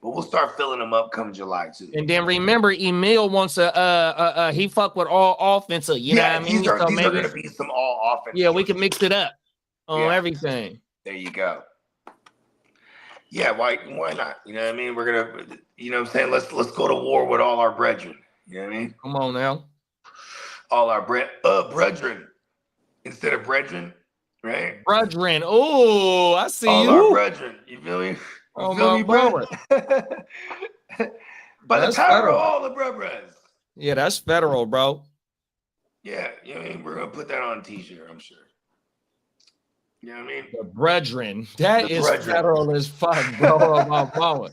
But we'll start filling them up come July too. And then remember, Emil wants he fuck with all offensive. You know what I mean? These are gonna be some all offensive. Yeah, we can mix it up on everything. There you go. Yeah, why not? You know what I mean? We're gonna, you know what I'm saying? Let's go to war with all our brethren. You know what I mean? Come on now. All our brethren instead of brethren, right? Brethren. Oh, I see All you. our brethren. You feel me? You Oh, feel my me, bro? brother. By the That's power federal. of all the brothers. Yeah, that's federal, bro. Yeah, you know what I mean? We're gonna put that on a t-shirt, I'm sure. You know what I mean? The brethren. That The is brethren. federal as fuck, bro. Oh, my mama.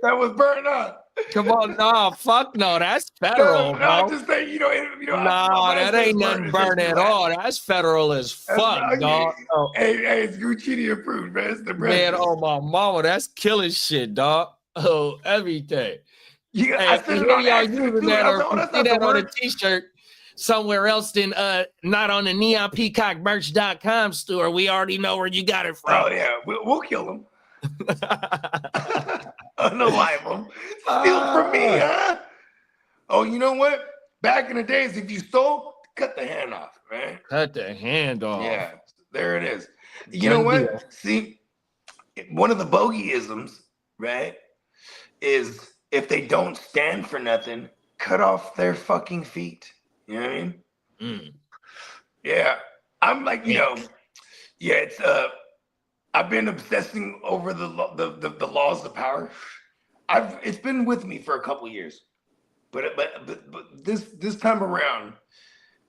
That was burned up. Come on, nah, fuck no. That's federal, No, bro. just say, you know, Nah, that ain't nothing burn at all. That's federal as fuck, dog. Oh, Hey, it's Gucci approved, man. It's the man, brethren. oh my mama, that's killing shit, dog. Oh, everything. Yeah, Hey, I if said you it on hear y'all accident, using too. that, I or said, if you that's see not the that on a word. t-shirt somewhere else than not on the neonpeacockmerch.com store, we already know where you got it Oh, from. yeah, we'll kill him. Unalive him. Steal from me, huh? Oh, you know what? Back in the days, if you stole, cut the hand off, right? Cut the hand off. Yeah, there it is. You know Done what? deal. See, one of the bogeyisms, right, is if they don't stand for nothing, cut off their fucking feet. You know what I mean? Mm. Yeah. I'm like, you know, yeah, it's I've been obsessing over the laws of power. It's been with me for a couple years. But this time around,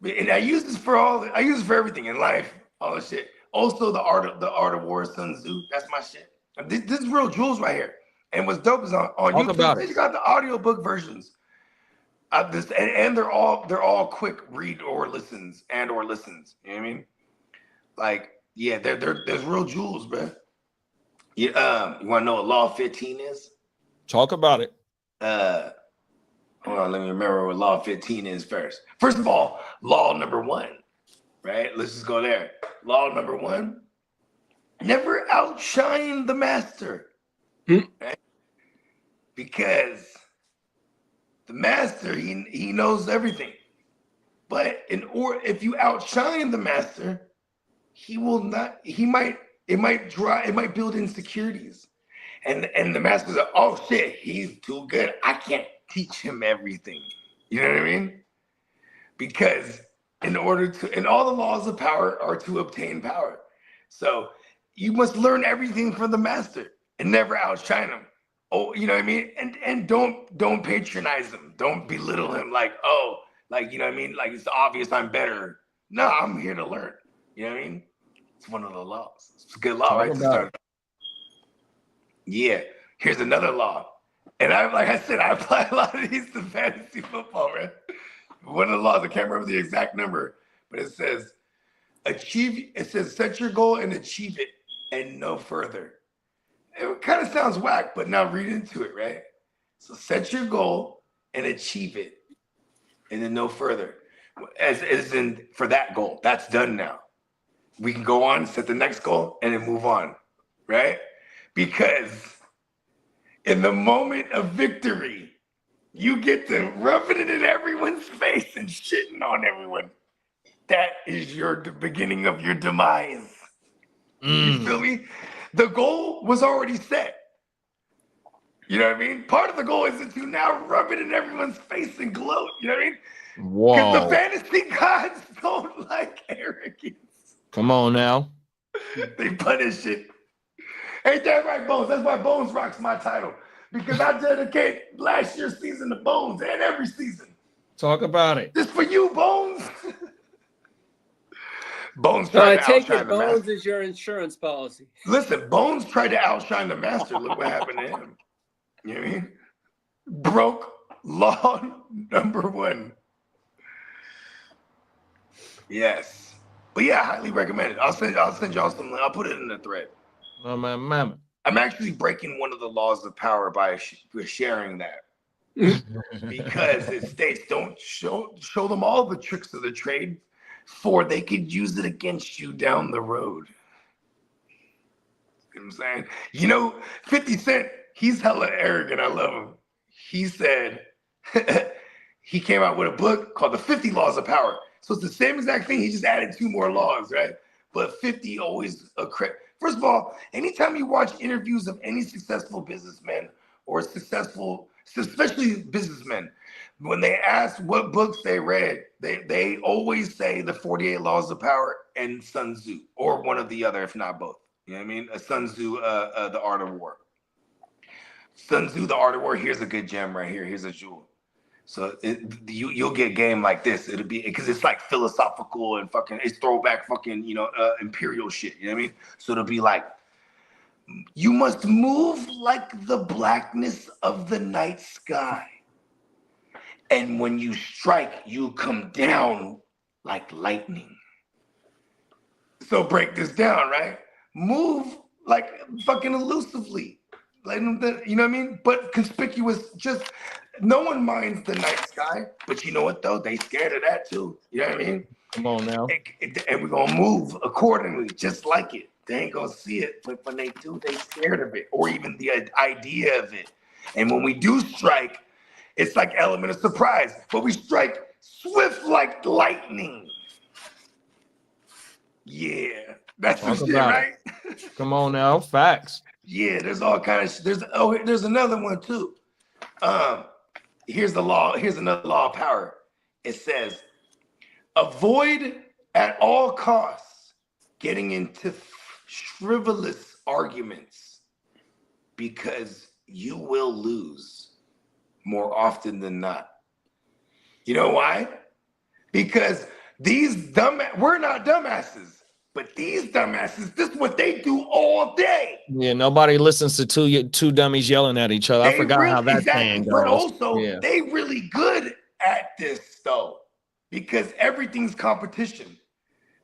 and I use this for everything in life, all this shit. Also, the art of war, Sun Tzu. That's my shit. This is real jewels right here. And what's dope is on Talk YouTube, about they it. got the audiobook versions. And they're all quick read or listens. You know what I mean? Like, yeah, there's real jewels, bro. You want to know what Law 15 is? Talk about it. Hold on, let me remember what Law 15 is first. First of all, Law number 1, right? Let's just go there. Law number 1, never outshine the master. Right? Because the master, he knows everything. But if you outshine the master, it might build insecurities. And the master's like, oh shit, he's too good. I can't teach him everything. You know what I mean? Because and all the laws of power are to obtain power. So you must learn everything from the master and never outshine him. Oh, you know what I mean? And don't patronize him. Don't belittle him like, oh, like, you know what I mean? Like, it's obvious I'm better. No, I'm here to learn. You know what I mean? It's one of the laws. It's a good law, right? To start. Yeah. Here's another law. And like I said, I apply a lot of these to fantasy football, right? One of the laws, I can't remember the exact number, but it says, set your goal and achieve it and no further. It kind of sounds whack, but now read into it, right? So set your goal and achieve it and then no further. As in for that goal, that's done now. We can go on, set the next goal, and then move on, right? Because in the moment of victory, you get to rubbing it in everyone's face and shitting on everyone. That is the beginning of your demise. You feel me? The goal was already set. You know what I mean? Part of the goal is to now rub it in everyone's face and gloat. You know what I mean? Whoa. Because the fantasy gods don't like arrogance. Come on now. They punish it. Ain't that right, Bones? That's why Bones rocks my title. Because I dedicate last year's season to Bones and every season. Talk about it. This for you, Bones. Bones So I tried to take outshine it the Bones master. is your insurance policy. Listen, Bones tried to outshine the master. Look what happened to him. You know what I mean? Broke law number 1. Yes. But yeah, highly recommend it. I'll send y'all something. I'll put it in the thread. Mama. I'm actually breaking one of the laws of power by sharing that. Because it states don't show them all the tricks of the trade, for they could use it against you down the road. You know what I'm saying? You know, 50 Cent, he's hella arrogant. I love him. He said, he came out with a book called The 50 Laws of Power. So it's the same exact thing. He just added 2 more laws, right? but 50 always First of all, anytime you watch interviews of any successful businessmen or successful, especially businessmen, when they ask what books they read, they always say the 48 Laws of Power and Sun Tzu, or one of the other, if not both. You know what I mean? Sun Tzu, The Art of War. Sun Tzu, The Art of War. Here's a good gem right here. Here's a jewel. So you'll get game like this. It'll be because it's like philosophical and fucking it's throwback fucking imperial shit. You know what I mean? So it'll be like, you must move like the blackness of the night sky, and when you strike, you come down like lightning. So break this down, right? Move like fucking elusively, like you know what I mean? But conspicuous, just. No one minds the night sky, but you know what though? They scared of that too. You know what I mean? Come on now. And we're gonna move accordingly, just like it. They ain't gonna see it, but when they do, they scared of it, or even the idea of it. And when we do strike, it's like element of surprise, but we strike swift like lightning. Yeah, that's the shit, right? Come on now, facts. Yeah, there's all kinds of. There's another one too. Here's the law. Here's another law of power. It says, avoid at all costs getting into frivolous arguments because you will lose more often than not. You know why? Because we're not dumbasses. But these dumbasses, this is what they do all day. Yeah, nobody listens to two dummies yelling at each other. I forgot how that thing goes. But also, they really good at this though, because everything's competition,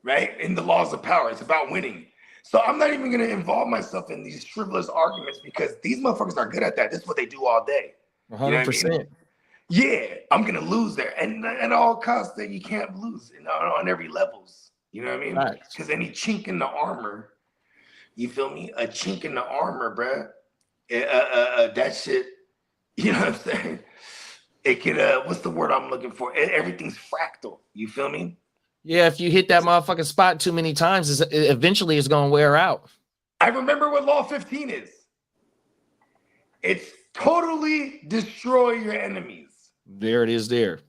right? In the laws of power, it's about winning. So I'm not even gonna involve myself in these frivolous arguments because these motherfuckers are good at that. This is what they do all day. 100%. You know yeah, I'm gonna lose there, and at all costs, that you can't lose on every levels. You know what I mean? Because any chink in the armor, you feel me? A chink in the armor, bruh. That shit, you know what I'm saying? It could, what's the word I'm looking for? Everything's fractal. You feel me? Yeah, if you hit that motherfucking spot too many times, eventually it's going to wear out. I remember what Law 15 is. It's totally destroy your enemies. There it is there.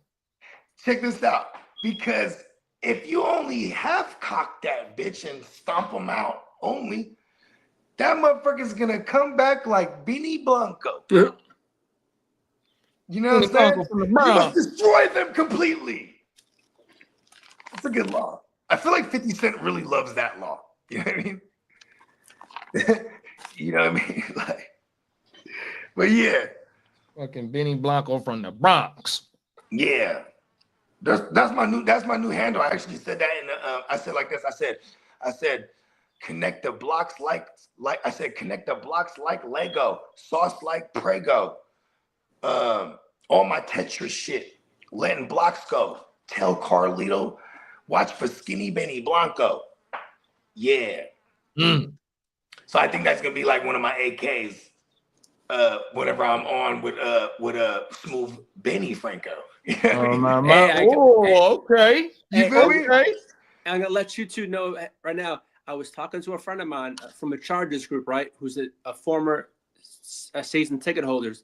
Check this out. Because if you only half cock that bitch and stomp them out only, that motherfucker's gonna come back like Benny Blanco. You know what I'm saying? You must destroy them completely. It's a good law. I feel like 50 Cent really loves that law. You know what I mean? You know what I mean? Like, but yeah. Fucking Benny Blanco from the Bronx. Yeah. That's my new handle. I actually said that in I said like this. I said connect the blocks like connect the blocks like Lego, sauce like Prego. All my Tetris shit, letting blocks go. Tell Carlito, watch for skinny Benny Blanco. Yeah. So I think that's gonna be like one of my AKs. Whenever I'm on with smooth Benny Franco. Okay. You feel me? I'm gonna let you two know right now. I was talking to a friend of mine from a Chargers group, right? Who's a former season ticket holders,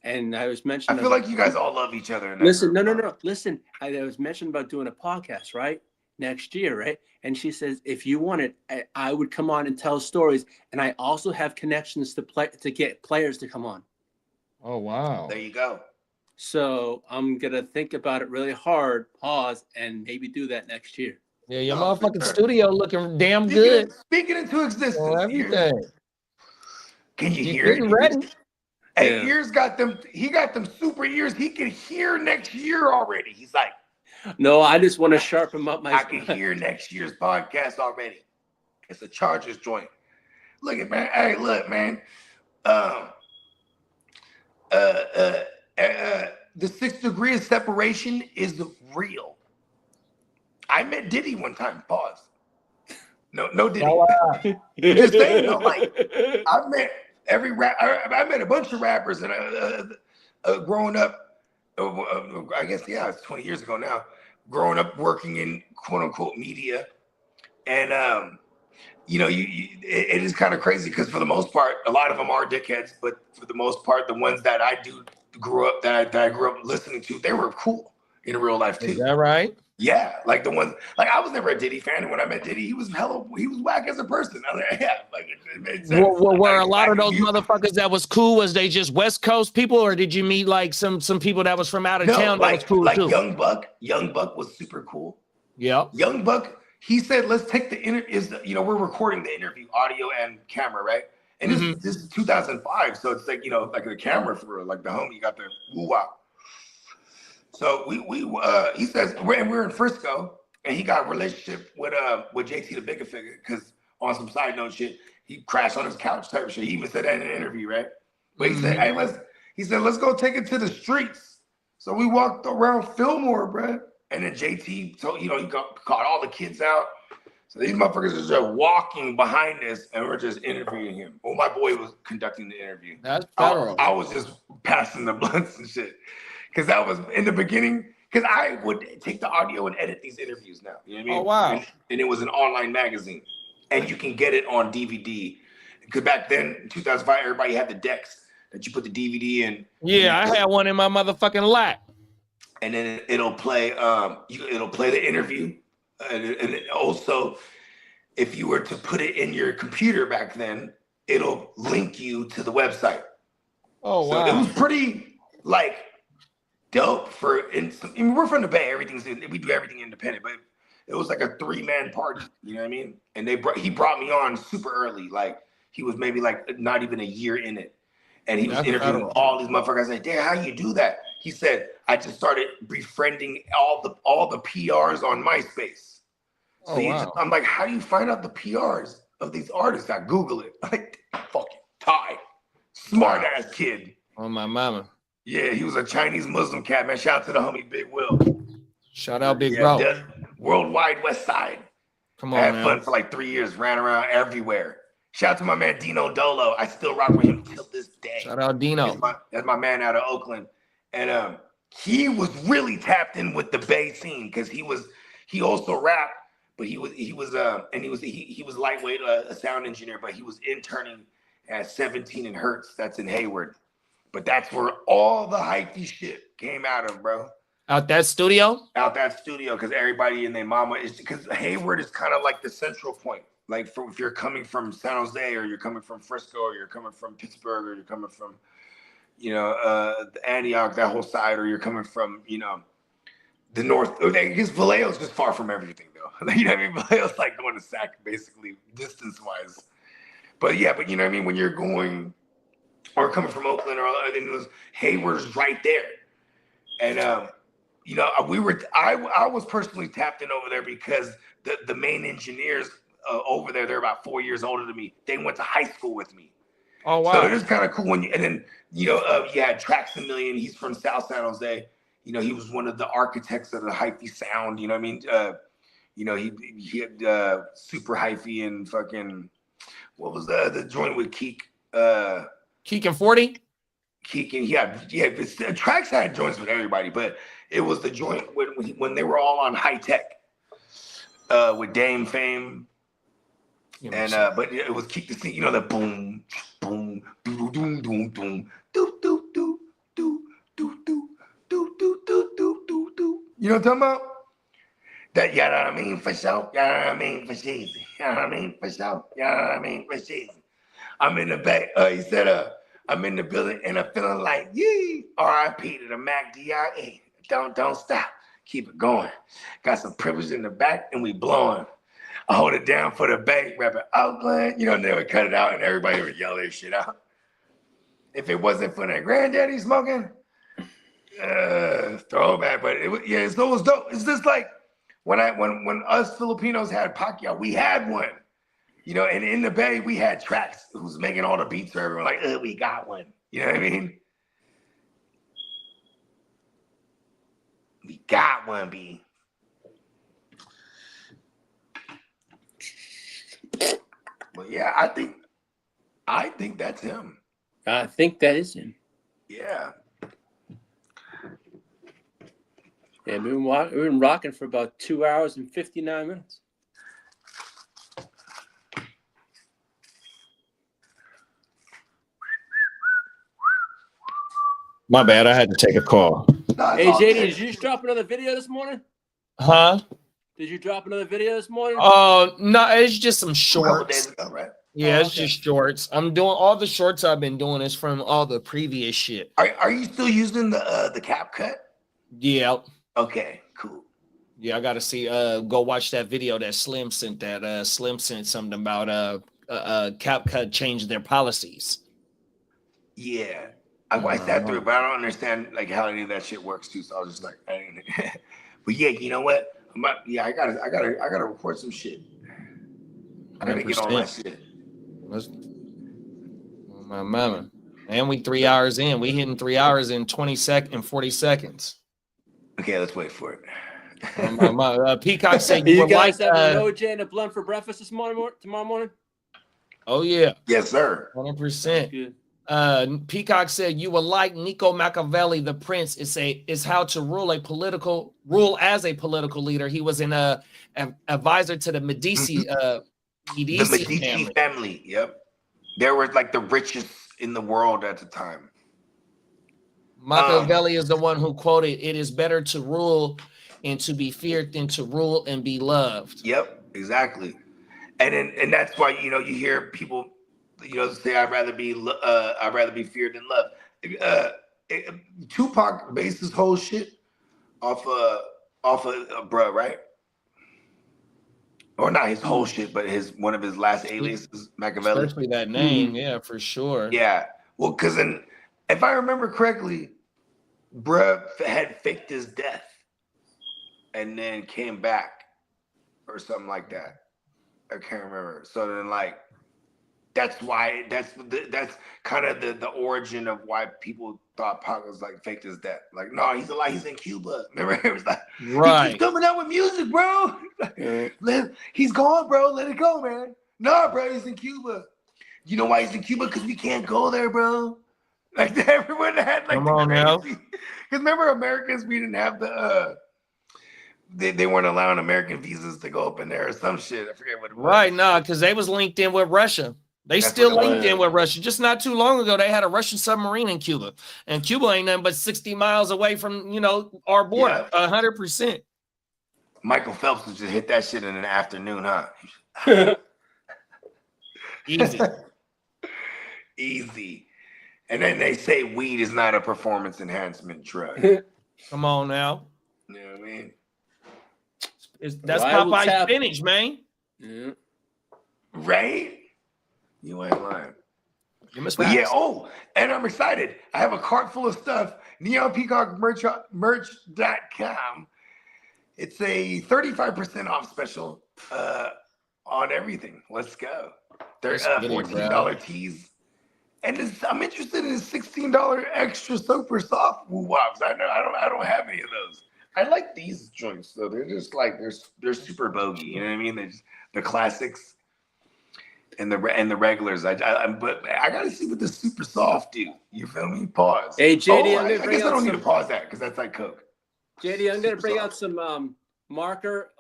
and I was mentioning. I feel like you guys all love each other. Listen, no. Listen, I was mentioning about doing a podcast, right? Next year, right? And she says, if you want it, I would come on and tell stories, and I also have connections to get players to come on. Oh wow! There you go. So I'm gonna think about it really hard, pause, and maybe do that next year. Yeah, your motherfucking studio looking damn good. Speaking into existence. Everything. Can you hear it? Ready? Hey, ears got them. He got them super ears. He can hear next year already. He's like, no, I just want to sharpen up my. I can hear next year's podcast already. It's a Chargers joint. Look at man. Hey, look, man. The 6 degrees of separation is real. I met Diddy one time. Pause. No Diddy. Just saying, though, like I met every I met a bunch of rappers, and growing up, I guess it's 20 years ago now. Growing up working in quote unquote media, And it is kind of crazy because for the most part, a lot of them are dickheads, but for the most part, the ones that I grew up listening to, they were cool in real life too. Is that right? Yeah, like the ones, like I was never a Diddy fan, and when I met Diddy, he was whack as a person. I was like, yeah, like it made sense. Were Like, a lot of like, those motherfuckers that was cool? Was they just West Coast people, or did you meet like some people that was from out of town that was cool like too? Young Buck was super cool. Yeah. Young Buck, he said, let's take the we're recording the interview, audio and camera, right? And this is 2005, so it's like, like the camera for like the homie got the woo-wop. So he says we're in Frisco, and he got a relationship with JT the Bigger Figure, because on some side note shit, he crashed on his couch type of shit. He even said that in an interview, right? But he said, hey, let's go take it to the streets. So we walked around Fillmore, bro. And then JT told, he caught all the kids out. So these motherfuckers are just walking behind us, and we're just interviewing him. Well, my boy was conducting the interview. That's federal. I was just passing the blunts and shit. Because that was in the beginning, because I would take the audio and edit these interviews now. You know what I mean? Oh, wow. And it was an online magazine. And you can get it on DVD. Because back then, in 2005, everybody had the decks that you put the DVD in. Yeah, I had one in my motherfucking lap. And then it'll play it'll play the interview. And also, if you were to put it in your computer back then, it'll link you to the website. Oh, wow. So it was pretty, like, dope we're from the Bay. We do everything independent, but it was like a 3-man party. You know what I mean? And he brought me on super early. Like he was maybe like not even a year in it, and he was interviewing all these motherfuckers. I said, "Damn, how you do that?" He said, "I just started befriending all the PRs on MySpace." So wow. I'm like, "How do you find out the PRs of these artists?" I Google it. Like, fucking Ty, smart ass kid. Oh, my mama. Yeah, he was a Chinese Muslim cat, man. Shout out to the homie Big Will. Shout out Big Bro. The Worldwide West Side. Come on, I had man. fun for like 3 years, ran around everywhere. Shout out to my man Dino Dolo. I still rock with him till this day. Shout out Dino. That's my man out of Oakland. And he was really tapped in with the Bay scene because he also rapped, but he was lightweight, a sound engineer, but he was interning at 17 in Hertz. That's in Hayward. But that's where all the hypey shit came out of, bro. Out that studio? Out that studio, because everybody and their mama is, because Hayward is kind of like the central point. Like if you're coming from San Jose, or you're coming from Frisco, or you're coming from Pittsburgh, or you're coming from, Antioch, that whole side, or you're coming from, the north. I guess Vallejo's just far from everything, though. You know what I mean? Vallejo's like going to Sac, basically, distance-wise. But you know what I mean? When you're going, or coming from Oakland, or Hayward's right there. And I was personally tapped in over there because the main engineers over there, they're about 4 years older than me. They went to high school with me. Oh, wow. So it was kind of cool. And then you had Trax a Million. He's from South San Jose. He was one of the architects of the hyphy sound. You know what I mean? He had super hyphy and fucking, what was the joint with Keek? Keek and 40? Keek, and Trax had joints with everybody, but it was the joint when they were all on High Tech with Dame Fame. And but it was Keek the Scene, the boom, boom, doo doo doo doo doo doo doo doo doo doo doo doo doo doo doo. You know what I'm talking about? That, you know what I mean, for sure. You know what I mean, for cheesy. You know what I mean, for sure. You know what I mean, for cheesy. I'm in the back. He said, I'm in the building and I'm feeling like, yee, R.I.P. to the Mac D.I.E. Don't stop. Keep it going. Got some privilege in the back and we blowing. I hold it down for the Bay, rapping Oakland. And they would cut it out and everybody would yell their shit out. If it wasn't for their granddaddy smoking, throwback. But it was dope. It's just like when us Filipinos had Pacquiao, we had one. And in the Bay, we had Trax who's making all the beats for everyone. Like, we got one. You know what I mean? We got one, B. But yeah, I think that's him. I think that is him. Yeah. Yeah, we've been rocking for about 2 hours and 59 minutes. My bad. I had to take a call. No, it's Hey, all JD, good. did you just drop another video this morning? Huh? Did you drop another video this morning? No, it's just some A couple days shorts. ago, right? Yeah, Oh, it's okay. just shorts. I'm doing all the shorts I've been doing is from all the previous shit. Are you still using the CapCut? Yeah. Okay, cool. Yeah, I gotta see. Go watch that video that Slim sent. That Slim sent something about CapCut changed their policies. Yeah, I sat through it, but I don't understand like how any of that shit works too. So I was just like, I didn't. But yeah, you know what? I gotta record some shit. I gotta get on my 100%. shit. Let's, oh, my mama. And we 3 hours in. We hitting 3 hours in 40 seconds. Okay, let's wait for it. Peacock said You would guys like, having an OJ and a blunt for breakfast tomorrow morning? oh yeah, Yes, sir. 100%. Good. Peacock said you would like Nico Machiavelli, the Prince. Is how to rule as a political leader. He was an advisor to the Medici The Medici family. Yep, they were like the richest in the world at the time. Machiavelli is the one who quoted, "It is better to rule and to be feared than to rule and be loved." Yep, exactly. And that's why you hear people say I'd rather be feared than loved. Tupac based his whole shit off of bruh, right? Or not his whole shit, but one of his last aliases, Machiavelli. Especially that name, yeah, for sure. Yeah, well, because if I remember correctly, bruh had faked his death and then came back or something like that. I can't remember. So then, like, that's why that's kind of the origin of why people thought Pac was like faked his death. Like, no, he's alive. He's in Cuba. Remember, it was like, Right. He's coming out with music, bro. He's gone, bro. Let it go, man. No, bro, he's in Cuba. You know why he's in Cuba? Because we can't go there, bro. Like everyone had like Come on now. Because remember, Americans, we didn't have the they weren't allowing American visas to go up in there or some shit. I forget what it was. Right, no, because they was linked in with Russia. They That's still what it linked was. in with Russia. Just not too long ago, they had a Russian submarine in Cuba, and Cuba ain't nothing but 60 miles away from our border. 100%. Michael Phelps would just hit that shit in an afternoon, huh? Easy. Easy. And then they say weed is not a performance enhancement drug. Come on now. You know what I mean? That's Reliable Popeye's tap. spinach, man. Yeah. Right? You ain't lying. Give us But yeah, facts. and I'm excited. I have a cart full of stuff. NeonPeacockMerch.com. It's a 35% off special on everything. Let's go. They're Let's get it, $14 bro. tees. And I'm interested in $16 extra super soft woo wops. I don't have any of those. I like these joints though. They're just like they're super bogey. You know what I mean? They're just the classics and the regulars. But I gotta see what the super soft do. You feel me? Pause. Hey, JD, I'm I gonna bring guess I out don't need to some. pause that because that's like Coke. JD, I'm gonna Super bring out soft. some marker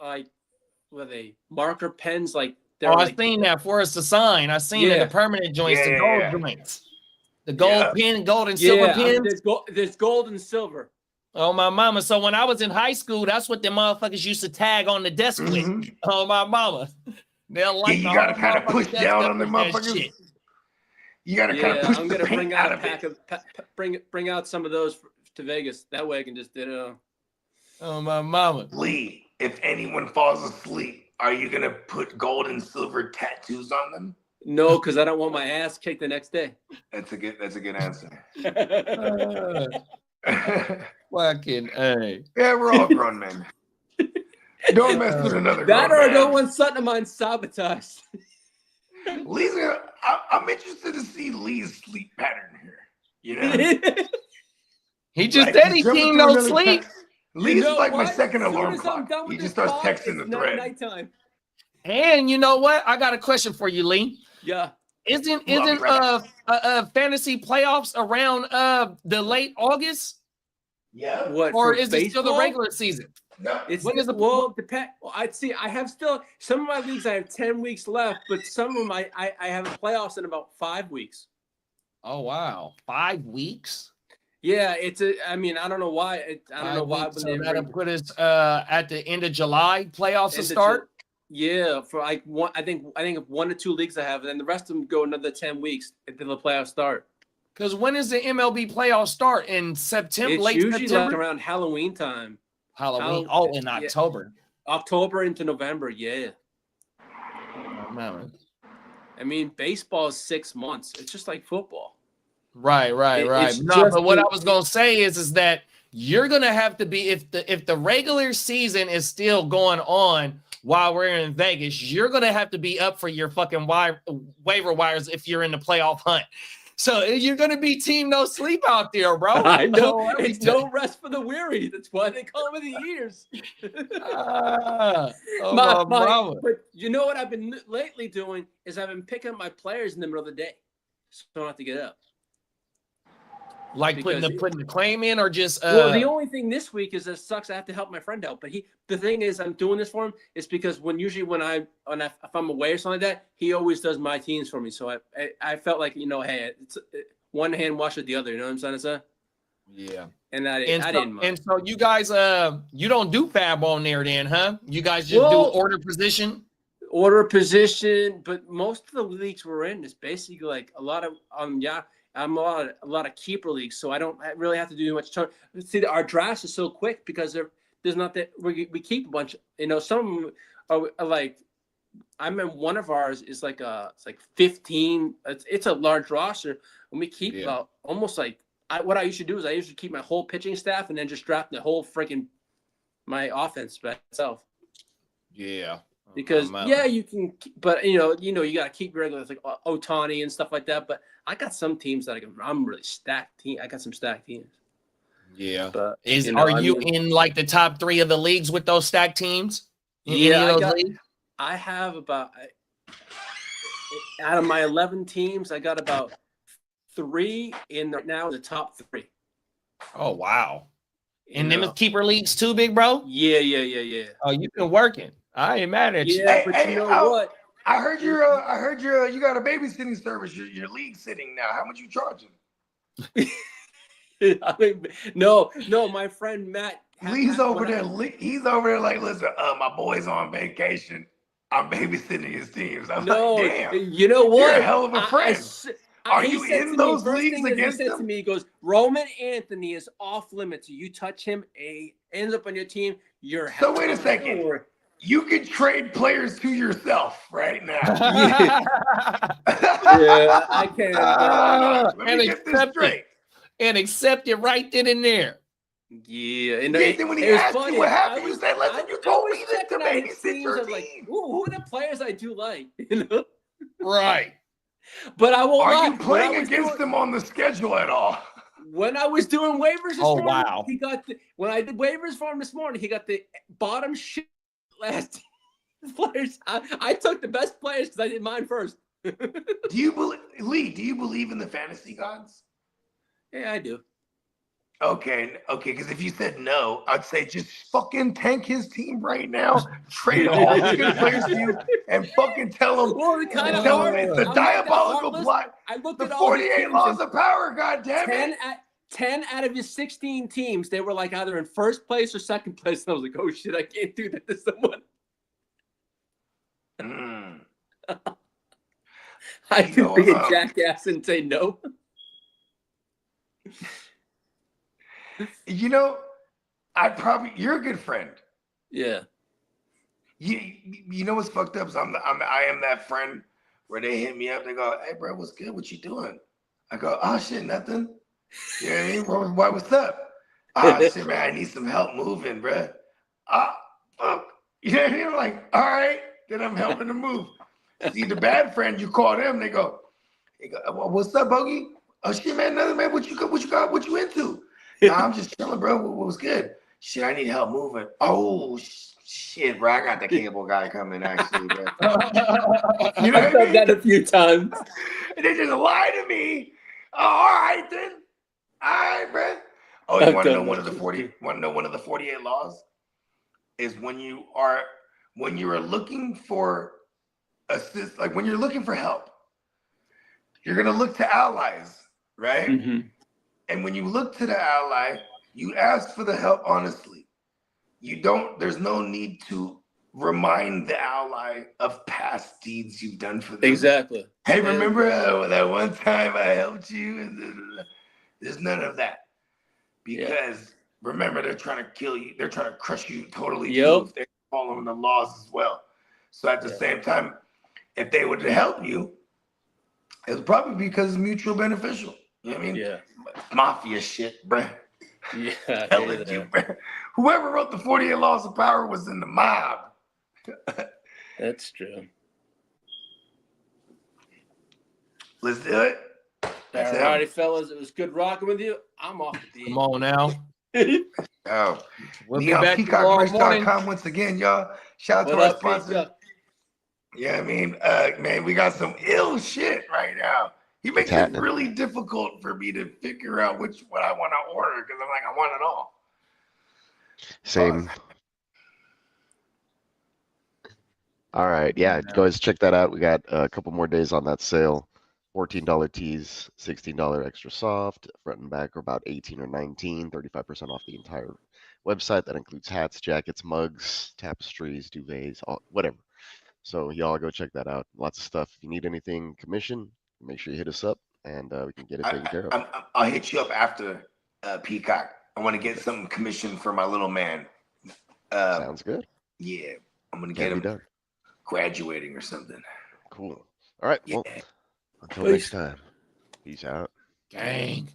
what are they marker pens like they're Oh, I like seen that for us to sign. I seen it, Yeah. the permanent joints, the Yeah, gold yeah. joints. The gold Yeah. pen, gold and silver pens. there's gold and silver. Oh, my mama. So when I was in high school, that's what the motherfuckers used to tag on the desk with. Mhm. Oh, my mama. They'll like you the gotta whole kind of motherfucking push desk down up on the with that motherfuckers. shit. You gotta kind Yeah, of push I'm the gonna paint bring out out a of pack it. of bring out some of those to Vegas. That way I can just Oh, my mama. Lee, if anyone falls asleep, are you gonna put gold and silver tattoos on them? no, because I don't want my ass kicked the next day. That's a good answer. Fucking A. Yeah, we're all grown men. Don't mess with another That grown or I man. don't want something of mine sabotaged. Lee's I'm interested to see Lee's sleep pattern here. You know, He just Like, said he he's jumping can't through no another sleep. text. Lee's know like my what? second As soon alarm as I'm clock. done with He this just starts pod, texting the it's now thread. nighttime. And you know what? I got a question for you, Lee. Yeah. Isn't Love you, brother. fantasy playoffs around the late August, Yeah. What? or for is it still the baseball? regular season? No. It's When is the- depend. Well, I'd see. I have still some of my leagues. I have 10 weeks left, but some of them I have playoffs in about 5 weeks. Oh wow, 5 weeks. Yeah, it's a. I mean, I don't know why. I don't know why. So that'll put us at the end of July. Playoffs will start. Yeah, for like one. I think 1 or 2 leagues I have, and then the rest of them go another 10 weeks until the playoffs start. Because when does the MLB playoffs start? In September, It's late usually September? like around Halloween time. Halloween. In Yeah. October. October into November. Yeah. Oh, man. I mean, baseball is 6 months. It's just like football. Right. It's No, just but what I was gonna say is that you're gonna have to be if the regular season is still going on while we're in Vegas, you're gonna have to be up for your fucking waiver wires if you're in the playoff hunt. So you're gonna be team no sleep out there, bro. I know. It's no rest for the weary. That's why they call me the years. But you know what I've been lately doing is I've been picking up my players in the middle of the day, so I don't have to get up. Like putting the claim in, or just well, the only thing this week is it sucks. I have to help my friend out, but the thing is, I'm doing this for him is because if I'm away or something like that, he always does my teams for me. So I felt like, hey, it's one hand washes the other. You know what I'm trying to say? Yeah. And I didn't mind. And so you guys, you don't do fab on there, then, huh? You guys just do order position. Order position, but most of the leagues we're in is basically like a lot of I'm a lot of keeper leagues, so I don't really have to do much. See, our draft is so quick because there's not that we keep a bunch. Some of them are like, I remember one of ours is like it's like 15. It's a large roster, and we keep about almost like what I usually do is I usually keep my whole pitching staff and then just draft the whole freaking my offense by itself. Yeah. Because you can, but you got to keep regulars like Ohtani and stuff like that. But I got some teams that I'm really stacked team. I got some stacked teams. Yeah, but are you in like the top 3 of the leagues with those stacked teams? I have about out of my 11 teams, I got about 3 in the top 3. Oh wow! And them is keeper leagues too, big bro. Yeah. Oh, you've been working. I ain't mad at you. Yeah, but you know what? I heard you got a babysitting service. You're league sitting now. How much you charging? No, my friend Matt. He's over there like, listen, my boy's on vacation. I'm babysitting his teams. I'm like, damn. You know what? You're a hell of a friend. Are you in those leagues against him? He said to me, he goes, Roman Anthony is off limits. You touch him, he ends up on your team. So wait a second. You can trade players to yourself right now. Yeah, I can. And accept it right then and there. Yeah, and then when he asked you what happened, you said, "Listen, you told me to babysit your team." Like, who are the players I do like? Right. But I won't. Are you playing against them on the schedule at all? When I was doing waivers this morning, wow. When I did waivers for him this morning, he got the bottom shit last players. I took the best players because I did mine first. Do you believe in the fantasy gods? Yeah, I do. Okay, because if you said no, I'd say just fucking tank his team right now, trade all the good players to you, and fucking tell him, it's a diabolical plot. I looked the at all 48 laws of power, goddammit. 10 out of his 16 teams, they were like either in first place or second place. And I was like, oh shit, I can't do that to someone. I could be a jackass and say no. You're a good friend. Yeah. You know what's fucked up is I am that friend where they hit me up. They go, "Hey, bro, what's good? What you doing?" I go, "Oh shit, nothing." You know what I mean? Why? What's up? Oh shit, man, I need some help moving, bro. Fuck. You know what I mean? I'm like, all right, then I'm helping them move. See, the bad friend, you call them, they go, "What's up, Bogey?" "Oh shit, man, nothing, man. What you got? What you into?" "Nah, I'm just chilling, bro. What was good?" "Shit, I need help moving." "Oh shit, bro, I got the cable guy coming actually, bro." You know I've done that a few times. And they just lie to me. "Oh, all right then. All right, bro." Oh, you want to know one of the 48 laws? Is when you are looking for assist, like when you're looking for help, you're gonna look to allies, right? Mm-hmm. And when you look to the ally, you ask for the help honestly. You don't, there's no need to remind the ally of past deeds you've done for them. Exactly. Hey, remember that one time I helped you? There's none of that. Because remember, they're trying to kill you. They're trying to crush you totally. Too, if they're following the laws as well. So at the same time, if they would help you, it was probably because it's mutual beneficial. You know what I mean? Yeah. Mafia shit, bruh. Yeah. Telling you, bruh. Whoever wrote the 48 Laws of Power was in the mob. That's true. Let's do it. All righty, fellas. It was good rocking with you. I'm off the beat. Come on now. Oh, We'll be back tomorrow morning. NeonPeacockMerch.com once again, y'all. Shout out to our sponsor. Yeah, I mean, man, we got some ill shit right now. He makes it really difficult for me to figure out what I want to order because I'm like, I want it all. Same. All right, yeah, guys, check that out. We got a couple more days on that sale. $14 tees, $16 extra soft. Front and back are about 18 or 19, 35% off the entire website. That includes hats, jackets, mugs, tapestries, duvets, whatever. So y'all go check that out. Lots of stuff. If you need anything commission, make sure you hit us up and we can get it taken care of. I'll hit you up after Peacock. I want to get some commission for my little man. Sounds good. Yeah, I'm going to get him graduating or something. Cool. All right. Yeah. Well, until next time. Peace out. Gang.